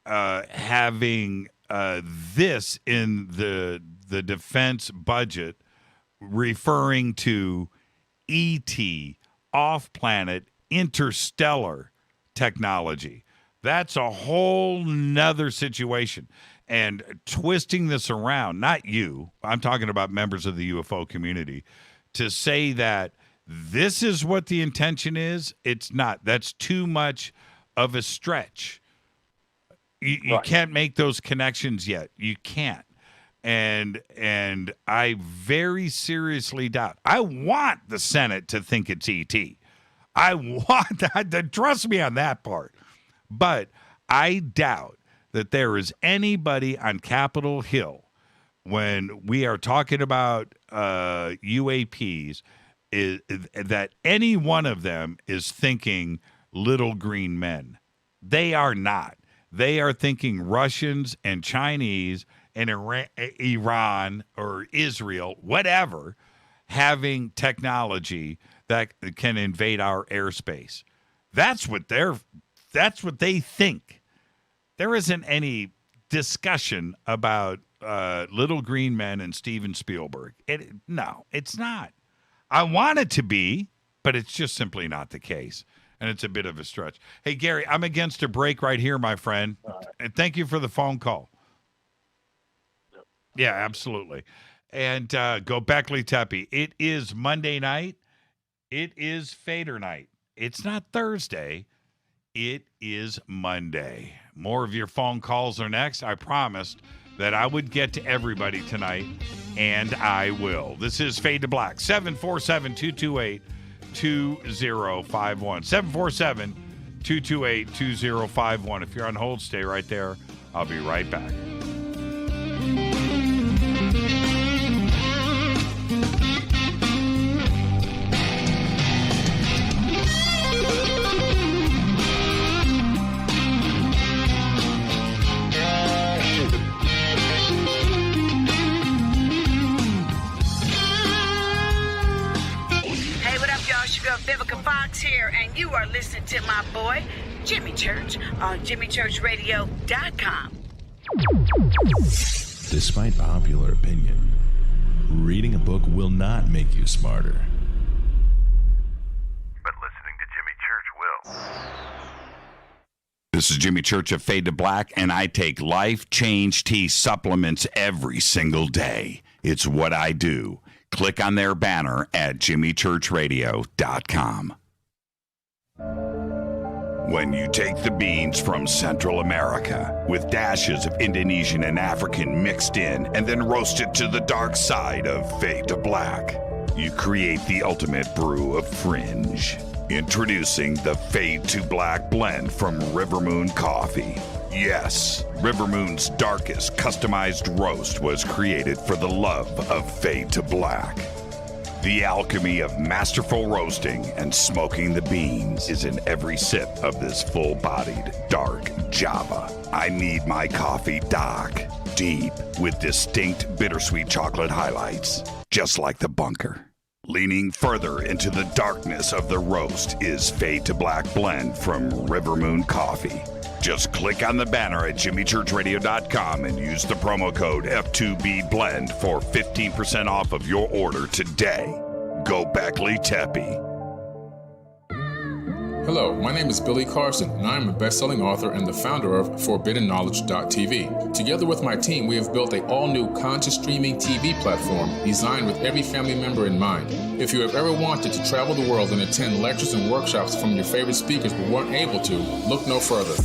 having this in the defense budget, referring to ET, off-planet, interstellar technology. That's a whole nother situation. And twisting this around, not you, I'm talking about members of the UFO community, to say that this is what the intention is, it's not. That's too much of a stretch. You can't make those connections yet. You can't. And I very seriously doubt. I want the Senate to think it's ET. I want that. Trust me on that part. But I doubt that there is anybody on Capitol Hill when we are talking about UAPs that any one of them is thinking little green men. They are not. They are thinking Russians and Chinese and Iran or Israel, whatever, having technology that can invade our airspace. That's what they think. There isn't any discussion about little green men and Steven Spielberg. No, it's not. I want it to be, but it's just simply not the case. And it's a bit of a stretch. Hey, Gary, I'm against a break right here, my friend. And thank you for the phone call. Yeah, absolutely. And Gobekli Tepe. It is Monday night. It is Fadernight. It's not Thursday. It is Monday. More of your phone calls are next. I promised that I would get to everybody tonight, and I will. This is Fade to Black. 747-228-2051. 747-228-2051. If you're on hold, stay right there. I'll be right back. Vivica Fox here, and you are listening to my boy, Jimmy Church, on JimmyChurchRadio.com. Despite popular opinion, reading a book will not make you smarter. But listening to Jimmy Church will. This is Jimmy Church of Fade to Black, and I take Life Change Tea supplements every single day. It's what I do. Click on their banner at JimmyChurchRadio.com. When you take the beans from Central America with dashes of Indonesian and African mixed in and then roast it to the dark side of Fade to Black, you create the ultimate brew of fringe. Introducing the Fade to Black blend from River Moon Coffee. Yes, River Moon's darkest customized roast was created for the love of Fade to Black. The alchemy of masterful roasting and smoking the beans is in every sip of this full-bodied, dark Java. I need my coffee dark, deep, with distinct bittersweet chocolate highlights, just like the bunker. Leaning further into the darkness of the roast is Fade to Black blend from River Moon Coffee. Just click on the banner at JimmyChurchRadio.com and use the promo code F2BBLEND for 15% off of your order today. Gobekli Tepe. Hello, my name is Billy Carson, and I am a best-selling author and the founder of ForbiddenKnowledge.tv. Together with my team, we have built an all-new conscious streaming TV platform designed with every family member in mind. If you have ever wanted to travel the world and attend lectures and workshops from your favorite speakers but weren't able to, look no further.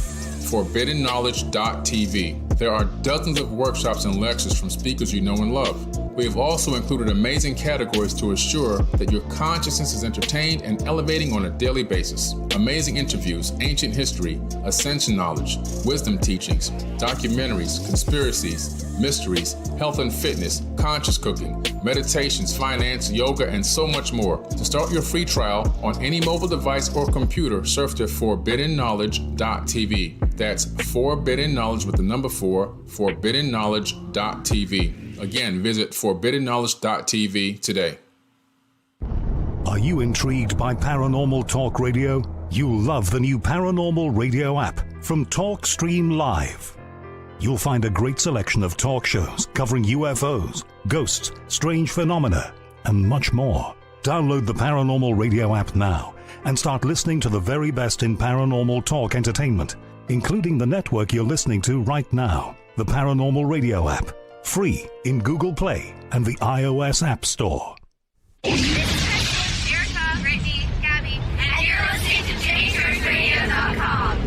ForbiddenKnowledge.tv. There are dozens of workshops and lectures from speakers you know and love. We have also included amazing categories to assure that your consciousness is entertained and elevating on a daily basis. Amazing interviews, ancient history, ascension knowledge, wisdom teachings, documentaries, conspiracies, mysteries, health and fitness, conscious cooking, meditations, finance, yoga, and so much more. To start your free trial on any mobile device or computer, surf to ForbiddenKnowledge.tv. That's Forbidden Knowledge with the number 4, ForbiddenKnowledge.tv. Again, visit ForbiddenKnowledge.tv today. Are you intrigued by Paranormal Talk Radio? You'll love the new Paranormal Radio app from TalkStream Live. You'll find a great selection of talk shows covering UFOs, ghosts, strange phenomena, and much more. Download the Paranormal Radio app now and start listening to the very best in paranormal talk entertainment, including the network you're listening to right now, the Paranormal Radio app. Free in Google Play and the iOS App Store. Erica, Brittany, Gabby, and you're listening to JimmyChurchRadio.com.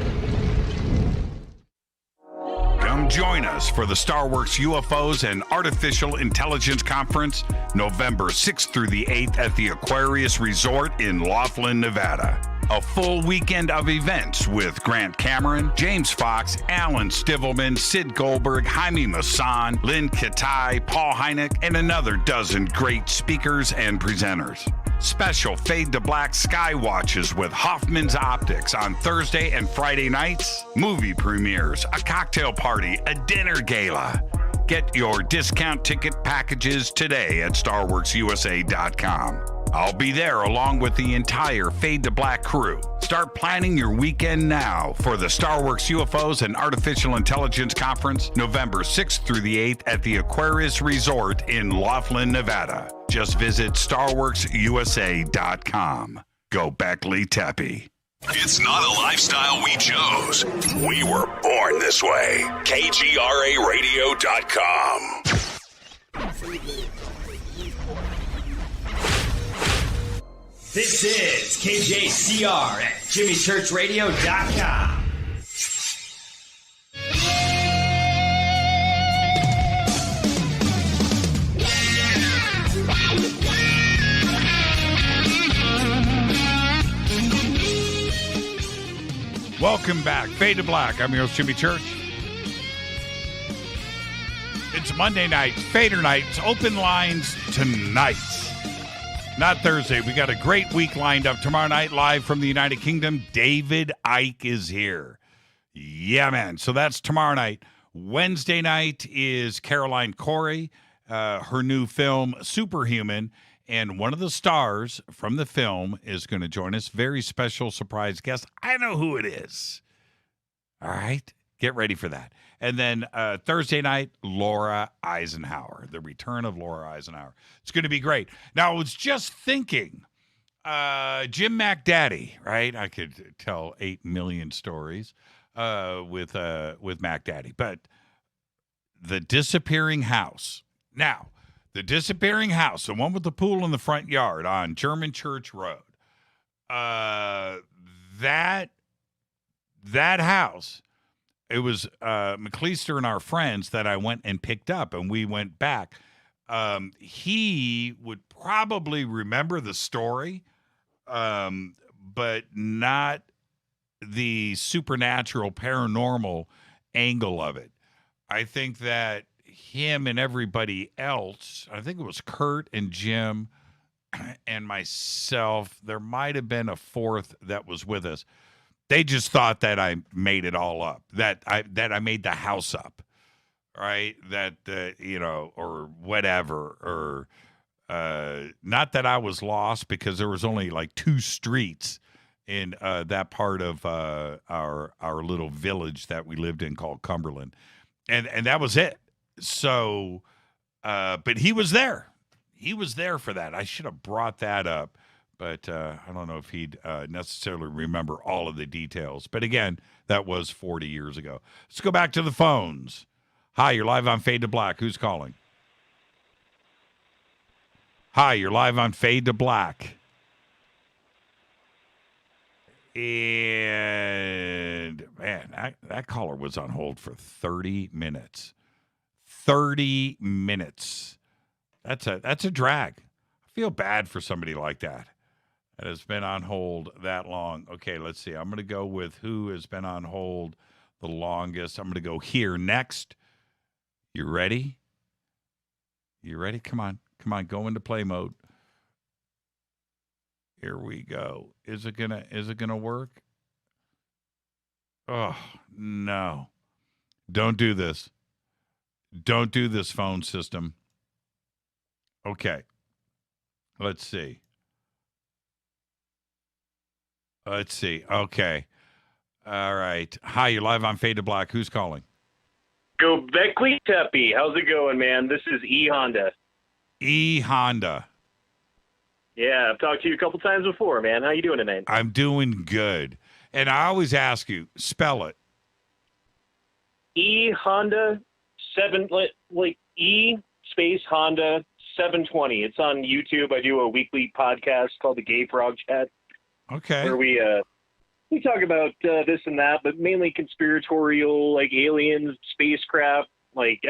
Come join us for the StarWorks UFOs and Artificial Intelligence Conference, November 6th through the 8th at the Aquarius Resort in Laughlin, Nevada. A full weekend of events with Grant Cameron, James Fox, Alan Stivelman, Sid Goldberg, Jaime Maussan, Lynn Katai, Paul Hynek, and another dozen great speakers and presenters. Special Fade to Black Sky Watches with Hoffman's Optics on Thursday and Friday nights, movie premieres, a cocktail party, a dinner gala. Get your discount ticket packages today at StarWorksUSA.com. I'll be there along with the entire Fade to Black crew. Start planning your weekend now for the StarWorks UFOs and Artificial Intelligence Conference, November 6th through the 8th at the Aquarius Resort in Laughlin, Nevada. Just visit StarWorksUSA.com. Gobekli Tepe. It's not a lifestyle we chose. We were born this way. KGRARadio.com. This is KJCR at JimmyChurchRadio.com. Welcome back. Fade to Black. I'm your host, Jimmy Church. It's Monday night. Fadernight's open lines tonight. Not Thursday. We got a great week lined up. Tomorrow night, live from the United Kingdom, David Icke is here. Yeah, man. So that's tomorrow night. Wednesday night is Caroline Corey, her new film, Superhuman. And one of the stars from the film is going to join us. Very special surprise guest. I know who it is. All right. Get ready for that. And then Thursday night, Laura Eisenhower, the return of Laura Eisenhower. It's going to be great. Now, I was just thinking, Jim McDaddy, right? I could tell 8 million stories with McDaddy. But the disappearing house. Now, the disappearing house, the one with the pool in the front yard on German Church Road, that house, it was McLeister and our friends that I went and picked up, and we went back. He would probably remember the story, but not the supernatural, paranormal angle of it. I think that him and everybody else, I think it was Kurt and Jim and myself, there might have been a fourth that was with us. They just thought that I made it all up, that I made the house up, right? That, or whatever, or not that I was lost, because there was only like 2 streets in that part of our little village that we lived in called Cumberland. And that was it. So, but he was there. He was there for that. I should have brought that up, but I don't know if he'd necessarily remember all of the details. But again, that was 40 years ago. Let's go back to the phones. Hi, you're live on Fade to Black. Who's calling? Hi, you're live on Fade to Black. And, man, that caller was on hold for 30 minutes. 30 minutes. That's a drag. I feel bad for somebody like that has been on hold that long. Okay, let's see. I'm going to go with who has been on hold the longest. I'm going to go here next. You ready? You ready? Come on. Go into play mode. Here we go. Is it gonna work? Oh, no. Don't do this. Don't do this, phone system. Okay. Let's see. Okay. All right. Hi, you're live on Fade to Black. Who's calling? Go Beckley Teppy. How's it going, man? This is E Honda. E Honda. Yeah, I've talked to you a couple times before, man. How you doing tonight? I'm doing good. And I always ask you, spell it. E Honda 7, like E space Honda 720. It's on YouTube. I do a weekly podcast called the Gay Frog Chat. Okay. Where we talk about this and that, but mainly conspiratorial, like aliens, spacecraft, like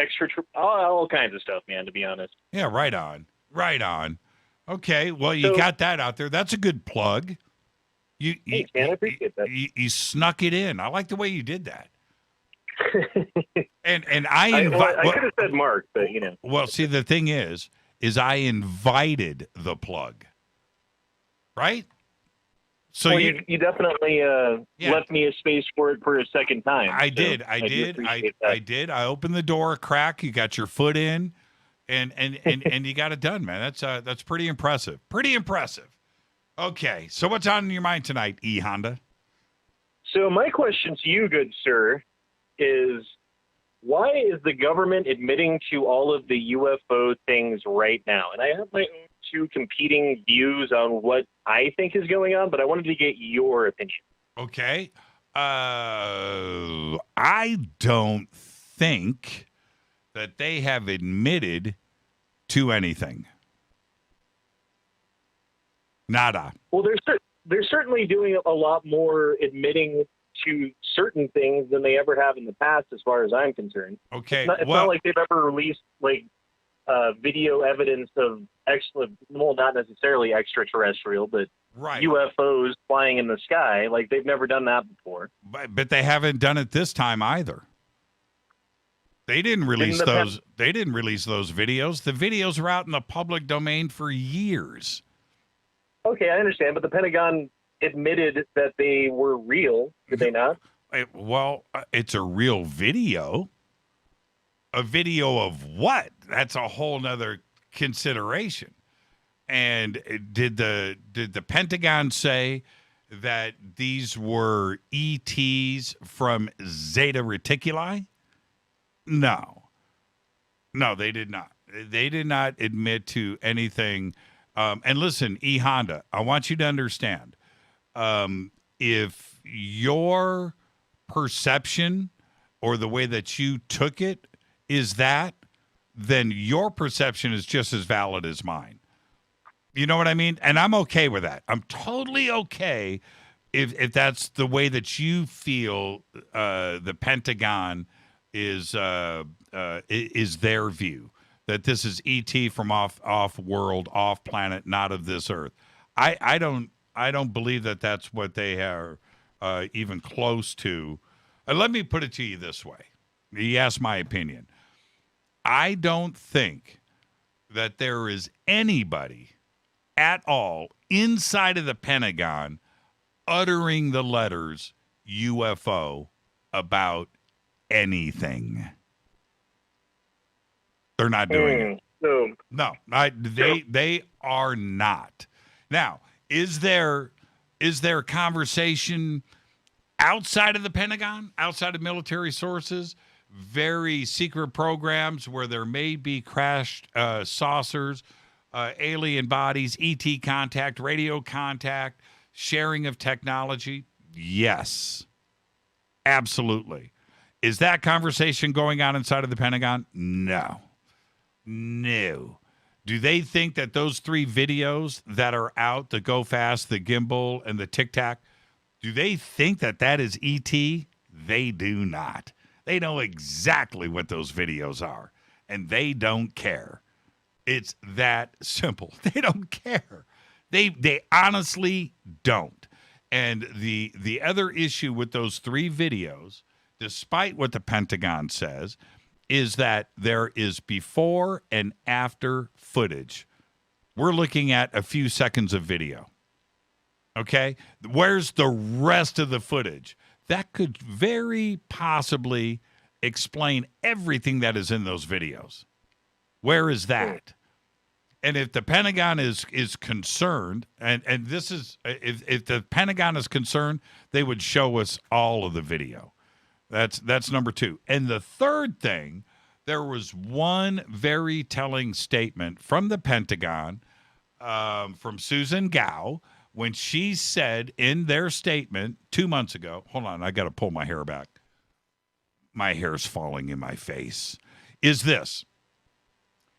all kinds of stuff, man, to be honest. Yeah, right on. Okay, well, you got that out there. That's a good plug. Thanks, man. I appreciate that. You snuck it in. I like the way you did that. and I could have said Mark, but you know. Well, see, the thing is I invited the plug, right? So well, you definitely left me a space for it for a second time. I did. I opened the door a crack. You got your foot in, and you got it done, man. That's pretty impressive. Okay, so what's on your mind tonight, E Honda? So my question to you, good sir, is why is the government admitting to all of the UFO things right now? And I have my own 2 competing views on what I think is going on, but I wanted to get your opinion. Okay. I don't think that they have admitted to anything. Nada. Well, they're certainly doing a lot more admitting to certain things than they ever have in the past, as far as I'm concerned. Okay, it's not like they've ever released like video evidence of not necessarily extraterrestrial, but UFOs flying in the sky. Like they've never done that before. But they haven't done it this time either. They didn't release those. They didn't release those videos. The videos are out in the public domain for years. Okay, I understand, but the Pentagon admitted that they were real, did they not? It's a real video. A video of what? That's a whole nother consideration. And did the Pentagon say that these were ETs from Zeta Reticuli? No, they did not. They did not admit to anything. And listen, E. Honda, I want you to understand, if your perception or the way that you took it is that, then your perception is just as valid as mine. You know what I mean? And I'm okay with that. I'm totally okay if that's the way that you feel the Pentagon is their view. That this is ET from off world, off planet, not of this earth. I don't believe that that's what they are even close to. Let me put it to you this way. You asked my opinion. I don't think that there is anybody at all inside of the Pentagon uttering the letters UFO about anything. They're not doing it. No, they are not. Now, is there conversation outside of the Pentagon, outside of military sources, very secret programs where there may be crashed saucers, alien bodies, ET contact, radio contact, sharing of technology? Yes, absolutely. Is that conversation going on inside of the Pentagon? No. Do they think that those 3 videos that are out, the Go Fast, the Gimbal, and the Tic Tac, do they think that that is ET? They do not. They know exactly what those videos are, and they don't care. It's that simple. They don't care. They honestly don't. And the other issue with those 3 videos, despite what the Pentagon says, is that there is before and after footage. We're looking at a few seconds of video. Okay? Where's the rest of the footage? That could very possibly explain everything that is in those videos. Where is that? And if the Pentagon is concerned, and this is, if the Pentagon is concerned, they would show us all of the video. That's number 2. And the third thing, there was one very telling statement from the Pentagon, from Susan Gao, when she said in their statement 2 months ago, hold on, I got to pull my hair back. My hair's falling in my face. Is this.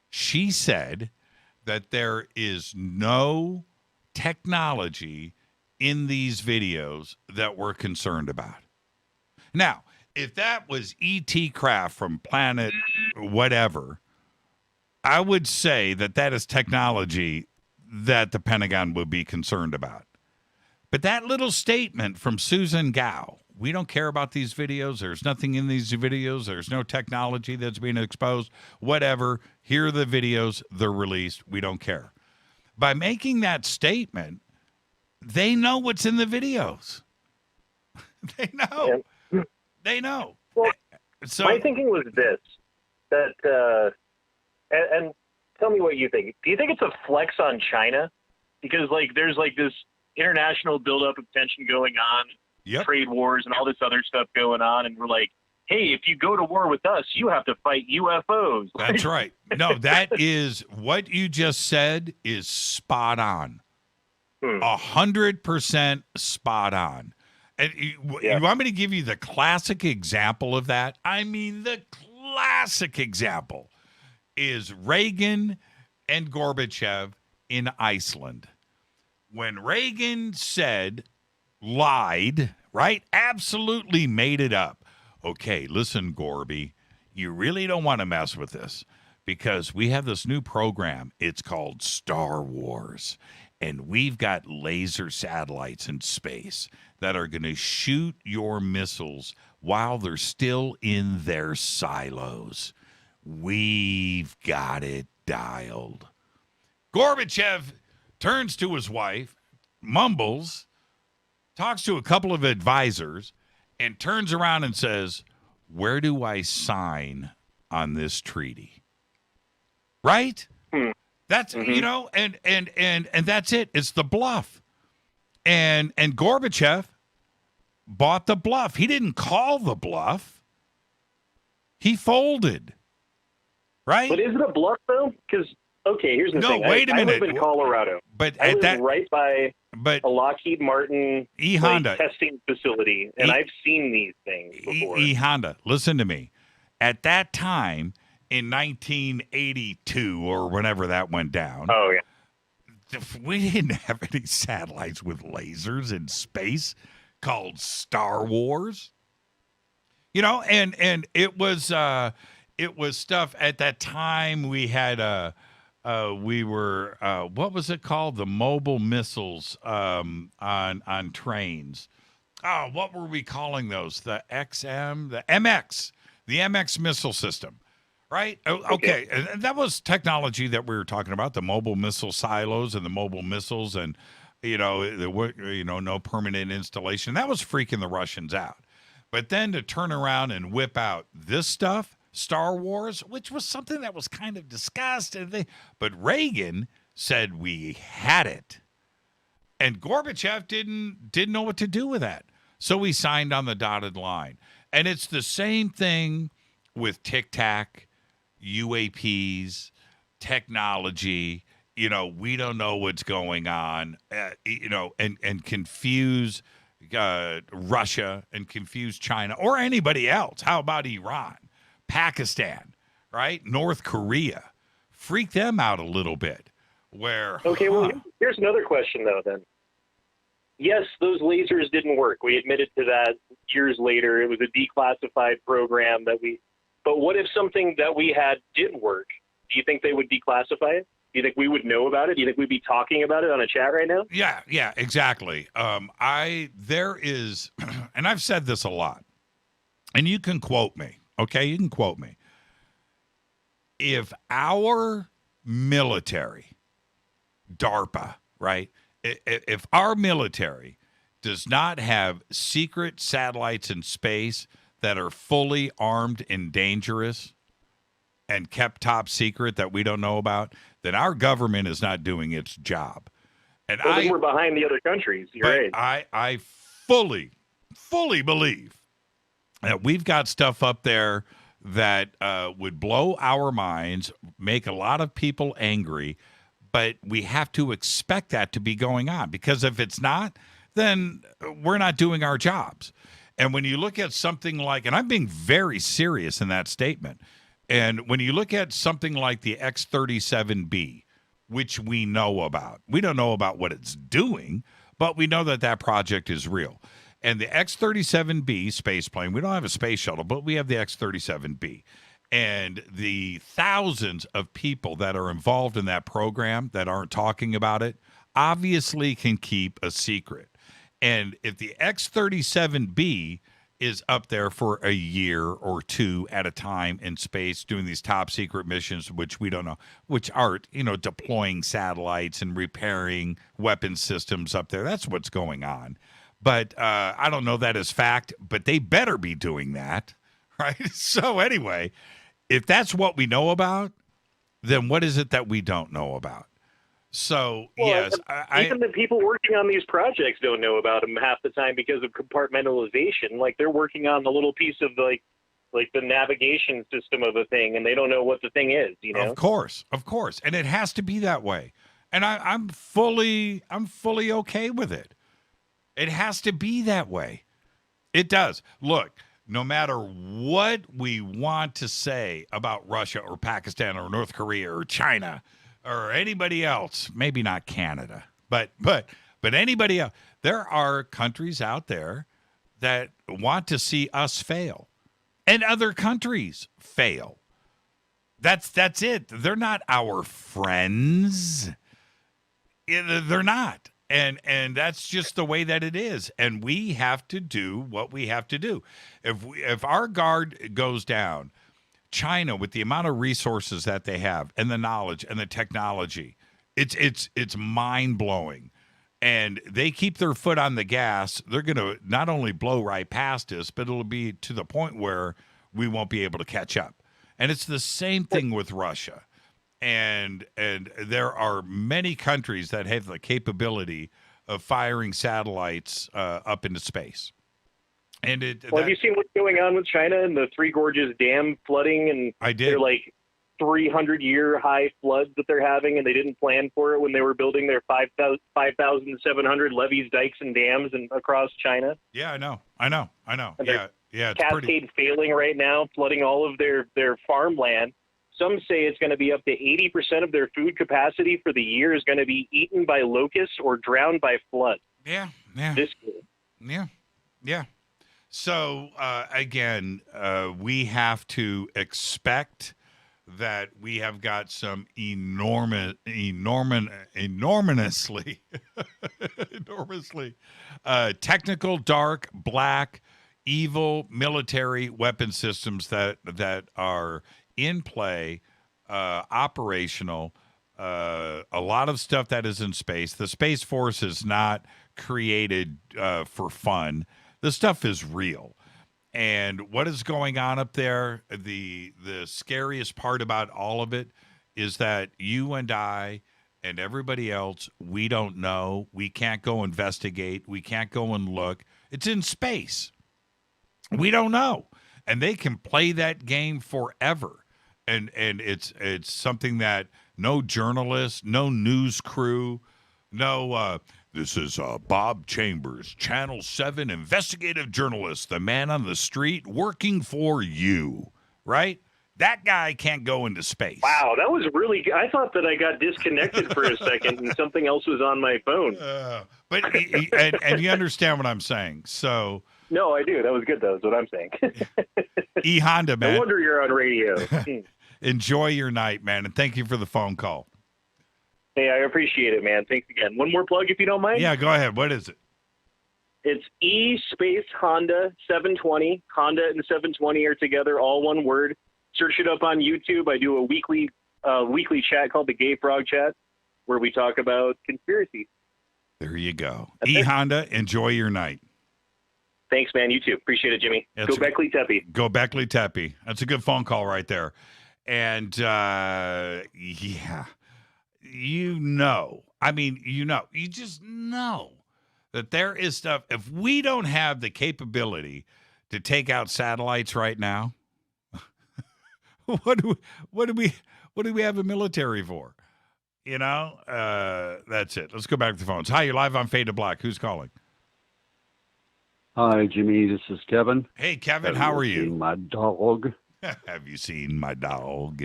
She said that there is no technology in these videos that we're concerned about. Now, if that was ET craft from planet whatever, I would say that that is technology that the Pentagon would be concerned about. But that little statement from Susan Gao, we don't care about these videos. There's nothing in these videos. There's no technology that's being exposed. Whatever. Here are the videos. They're released. We don't care. By making that statement, they know what's in the videos. They know. Yeah. They know. Well, so my thinking was this, that, and tell me what you think. Do you think it's a flex on China? Because, like, there's, like, this international buildup of tension going on, trade wars and all this other stuff going on, and we're like, hey, if you go to war with us, you have to fight UFOs. That's right. No, that is, what you just said is spot on. 100% spot on. And you want me to give you the classic example of that? I mean, the classic example is Reagan and Gorbachev in Iceland. When Reagan lied, right? Absolutely made it up. Okay, listen, Gorby, you really don't want to mess with this because we have this new program. It's called Star Wars, and we've got laser satellites in space that are going to shoot your missiles while they're still in their silos. We've got it dialed. Gorbachev turns to his wife, mumbles, talks to a couple of advisors, and turns around and says, "Where do I sign on this treaty?" Right? That's and that's it. It's the bluff. And Gorbachev bought the bluff. He didn't call the bluff. He folded. Right? But is it a bluff though? Because here's the thing. Wait a minute. I live in Colorado. But I live right by a Lockheed Martin Honda testing facility, and I've seen these things before. Honda, listen to me. At that time, in 1982 or whenever that went down, we didn't have any satellites with lasers in space called Star Wars. And it was stuff at that time. We had what was it called? The mobile missiles on trains. Oh, what were we calling those? The MX missile system, right? Okay. And that was technology that we were talking about, the mobile missile silos and the mobile missiles, and no permanent installation. That was freaking the Russians out. But then to turn around and whip out this stuff, Star Wars, which was something that was kind of discussed, but Reagan said we had it, and Gorbachev didn't know what to do with that, so we signed on the dotted line. And it's the same thing with Tic Tac, UAPs, technology. We don't know what's going on, and confuse Russia and confuse China or anybody else. How about Iran? Pakistan, right? North Korea. Freak them out a little bit. Here's another question, though, then. Yes, those lasers didn't work. We admitted to that years later. It was a declassified program but what if something that we had didn't work? Do you think they would declassify it? Do you think we would know about it? Do you think we'd be talking about it on a chat right now? Yeah, exactly. There is, and I've said this a lot, and you can quote me. Okay, you can quote me. If our military, DARPA, right? If our military does not have secret satellites in space that are fully armed and dangerous and kept top secret that we don't know about, then our government is not doing its job. And then we're behind the other countries. You're right. I fully believe that we've got stuff up there that would blow our minds, make a lot of people angry, but we have to expect that to be going on, because if it's not, then we're not doing our jobs. And when you look at something like, and I'm being very serious in that statement, and when you look at something like the X-37B, which we know about, we don't know about what it's doing, but we know that project is real. And the X-37B space plane, we don't have a space shuttle, but we have the X-37B. And the thousands of people that are involved in that program that aren't talking about it obviously can keep a secret. And if the X-37B is up there for a year or two at a time in space doing these top secret missions, which we don't know, which are, deploying satellites and repairing weapon systems up there, that's what's going on. But I don't know that as fact, but they better be doing that, right? So anyway, if that's what we know about, then what is it that we don't know about? So, yes. Even the people working on these projects don't know about them half the time because of compartmentalization. Like, they're working on the little piece of, like the navigation system of a thing, and they don't know what the thing is, Of course. And it has to be that way. And I'm fully okay with it. It has to be that way. It does. Look, no matter what we want to say about Russia or Pakistan or North Korea or China, or anybody else, maybe not Canada, but anybody else. There are countries out there that want to see us fail and other countries fail. That's it. They're not our friends. They're not. And that's just the way that it is. And we have to do what we have to do. If our guard goes down, China, with the amount of resources that they have and the knowledge and the technology, it's mind-blowing. And they keep their foot on the gas, they're going to not only blow right past us, but it'll be to the point where we won't be able to catch up. And it's the same thing with Russia. And there are many countries that have the capability of firing satellites up into space. And have you seen what's going on with China and the Three Gorges Dam flooding? And I did. They're like 300-year high floods that they're having, and they didn't plan for it when they were building their 5,700 levees, dikes, and dams across China. Yeah, I know. And yeah, it's Cascade failing right now, flooding all of their farmland. Some say it's going to be up to 80% of their food capacity for the year is going to be eaten by locusts or drowned by flood. Yeah. This year. Yeah. So, again, we have to expect that we have got some enormously technical, dark, black, evil military weapon systems that are in play, operational, a lot of stuff that is in space. The Space Force is not created for fun. The stuff is real. And what is going on up there, the scariest part about all of it is that you and I and everybody else, we don't know. We can't go investigate. We can't go and look. It's in space. We don't know. And they can play that game forever. And it's something that no journalist, no news crew, this is Bob Chambers, Channel 7 investigative journalist, the man on the street working for you, right? That guy can't go into space. Wow, that was really good. I thought that I got disconnected for a second and something else was on my phone. But and you understand what I'm saying. So no, I do. That was good, though, is what I'm saying. E-Honda, man. No wonder you're on radio. Enjoy your night, man, and thank you for the phone call. Hey, I appreciate it, man. Thanks again. One more plug, if you don't mind. Yeah, go ahead. What is it? It's E-Honda 720. Honda and 720 are together, all one word. Search it up on YouTube. I do a weekly chat called the Gay Frog Chat, where we talk about conspiracy. There you go. E-Honda, enjoy your night. Thanks, man. You too. Appreciate it, Jimmy. Go Beckley Teppy. Go Beckley Teppy. That's a good phone call right there. And, you just know that there is stuff. If we don't have the capability to take out satellites right now, what do we have a military for? That's it. Let's go back to the phones. Hi, you're live on Fade to Black. Who's calling? Hi, Jimmy. This is Kevin. Hey, Kevin. How are you? Seen my dog. Have you seen my dog?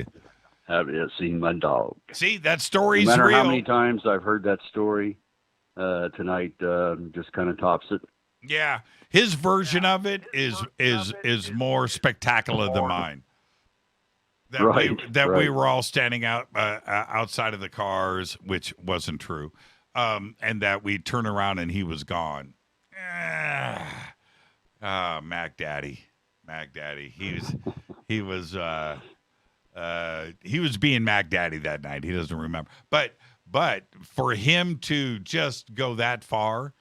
Have you seen my dog? See, that story's real. No matter real. how many times I've heard that story, tonight just kind of tops it. Yeah, his version of it is more spectacular than mine. We were all standing outside of the cars, which wasn't true, and that we turned around and he was gone. Mac Daddy. He was being Mac Daddy that night. He doesn't remember. But for him to just go that far,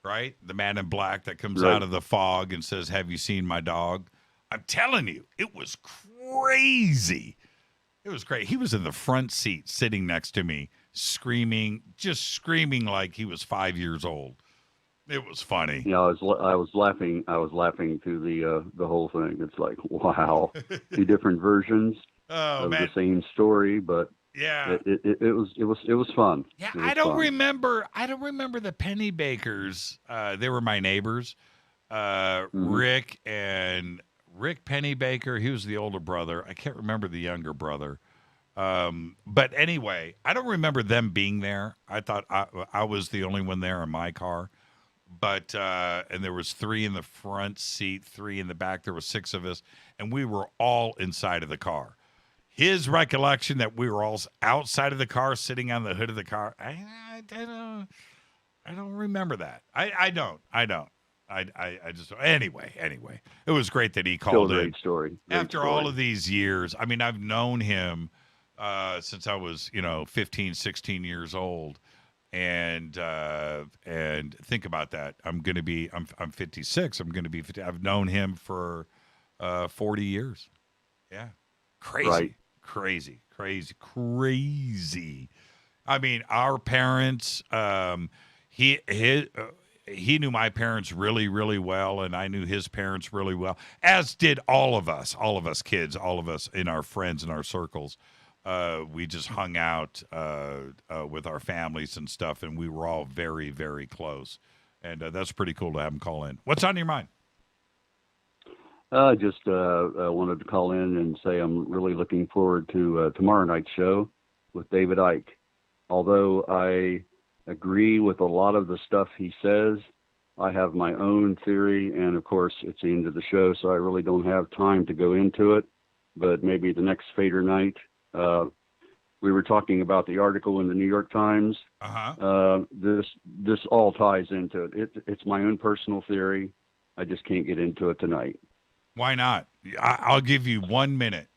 right? The man in black that comes out of the fog and says, "Have you seen my dog?" I'm telling you, it was crazy. It was great. He was in the front seat sitting next to me, screaming like he was 5 years old. It was funny. Yeah, I was laughing through the whole thing. It's like, wow, two different versions of the same story, but yeah, it was fun. Yeah, I don't remember the Penny Bakers. They were my neighbors. Rick Pennybaker. He was the older brother. I can't remember the younger brother, But anyway, I don't remember them being there. I thought I was the only one there in my car. But and there was 3 in the front seat, 3 in the back. There were 6 of us, and we were all inside of the car. His recollection that we were all outside of the car, sitting on the hood of the car, I don't remember that. I don't. I just anyway. It was great that he called in. Great story. After all of these years. I mean, I've known him since I was 15, 16 years old, and think about that. I'm 56. I'm going to be 50. I've known him for 40 years. Yeah, crazy, right. crazy. I mean, our parents. He knew my parents really, really well, and I knew his parents really well, as did all of us kids, all of us in our friends and our circles. We just hung out with our families and stuff, and we were all very, very close. And that's pretty cool to have him call in. What's on your mind? I just wanted to call in and say I'm really looking forward to tomorrow night's show with David Icke. Although I agree with a lot of the stuff he says, I have my own theory, and of course it's the end of the show, so I really don't have time to go into it. But maybe the next Fadernight. We were talking about the article in the New York Times. This all ties into it. It's my own personal theory. I just can't get into it tonight. Why not? I'll give you 1 minute.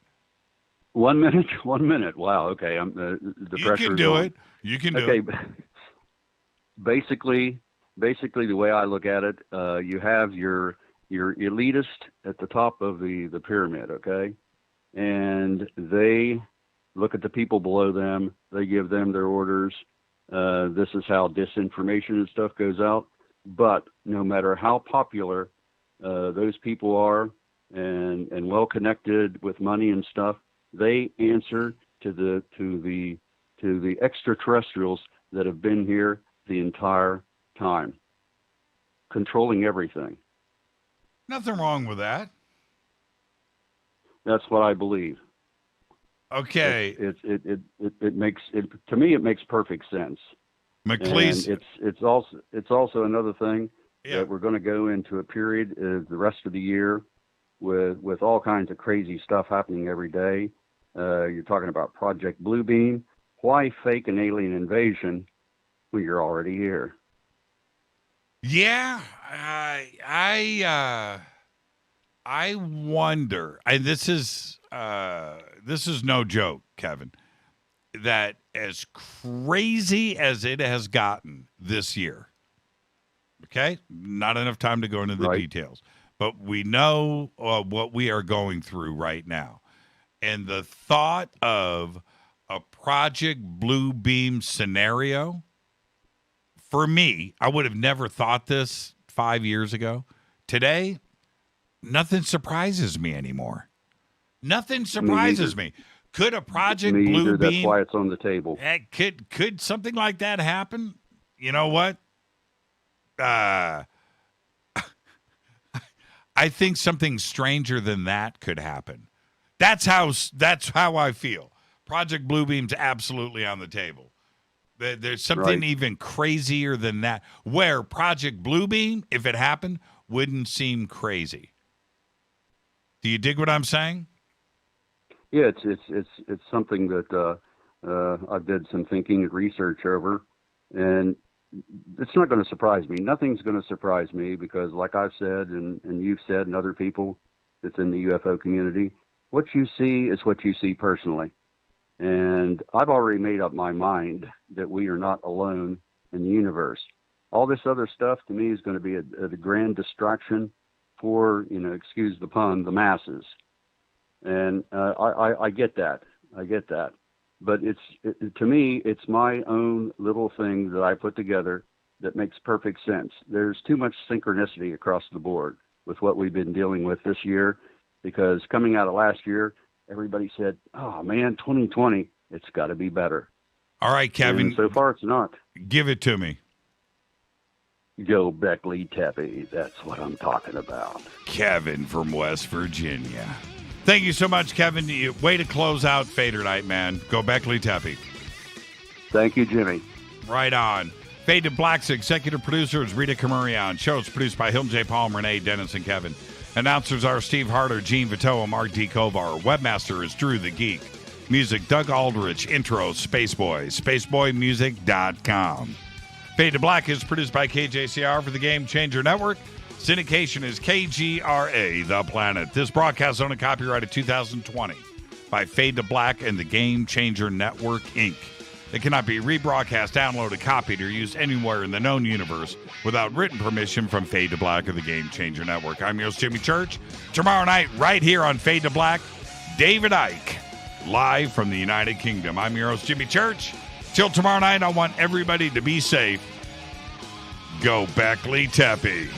1 minute? 1 minute. Wow. Okay. The you can do it. You can do it. Basically, the way I look at it, you have your elitist at the top of the pyramid, okay? And they look at the people below them. They give them their orders. This is how disinformation and stuff goes out. But no matter how popular those people are and well connected with money and stuff, they answer to the extraterrestrials that have been here the entire time, controlling everything. Nothing wrong with that. That's what I believe. Okay. It makes to me it makes perfect sense. McLeese. And it's also another thing that we're going to go into a period the rest of the year with all kinds of crazy stuff happening every day. You're talking about Project Bluebeam. Why fake an alien invasion when you're already here? Yeah, I wonder. This is no joke, Kevin. That as crazy as it has gotten this year. Okay, not enough time to go into the details, but we know what we are going through right now, and the thought of a Project Bluebeam scenario. For me, I would have never thought this 5 years ago. Today, nothing surprises me anymore. Nothing surprises me. Could a Project Bluebeam? That's why it's on the table. Could something like that happen? You know what? I think something stranger than that could happen. That's how I feel. Project Bluebeam's absolutely on the table. There's something even crazier than that, where Project Bluebeam, if it happened, wouldn't seem crazy. Do you dig what I'm saying? Yeah, it's something that I did some thinking and research over, and it's not going to surprise me. Nothing's going to surprise me because, like I've said, and you've said, and other people that's in the UFO community, what you see is what you see personally. And I've already made up my mind that we are not alone in the universe. All this other stuff to me is going to be a grand distraction for, excuse the pun, the masses. And I get that. But to me, it's my own little thing that I put together that makes perfect sense. There's too much synchronicity across the board with what we've been dealing with this year, because coming out of last year, everybody said, oh, man, 2020, it's got to be better. All right, Kevin. And so far, it's not. Give it to me. Joe Beckley Tepe. That's what I'm talking about. Kevin from West Virginia. Thank you so much, Kevin. Way to close out Fadernight, man. Go Beckley Tepe. Thank you, Jimmy. Right on. Fade to Black's executive producer is Rita Kamurian. Shows produced by Hilton J. Palm, Renee, Dennis, and Kevin. Announcers are Steve Harder, Gene Vito, and Mark D. Kovar. Webmaster is Drew the Geek. Music, Doug Aldrich. Intro, Spaceboy. SpaceboyMusic.com. Fade to Black is produced by KJCR for the Game Changer Network. Syndication is KGRA, The Planet. This broadcast is owned and copyrighted 2020 by Fade to Black and the Game Changer Network, Inc. It cannot be rebroadcast, downloaded, copied, or used anywhere in the known universe without written permission from Fade to Black or the Game Changer Network. I'm your host, Jimmy Church. Tomorrow night, right here on Fade to Black, David Icke, live from the United Kingdom. I'm your host, Jimmy Church. Till tomorrow night, I want everybody to be safe. Go Beckley Tepe.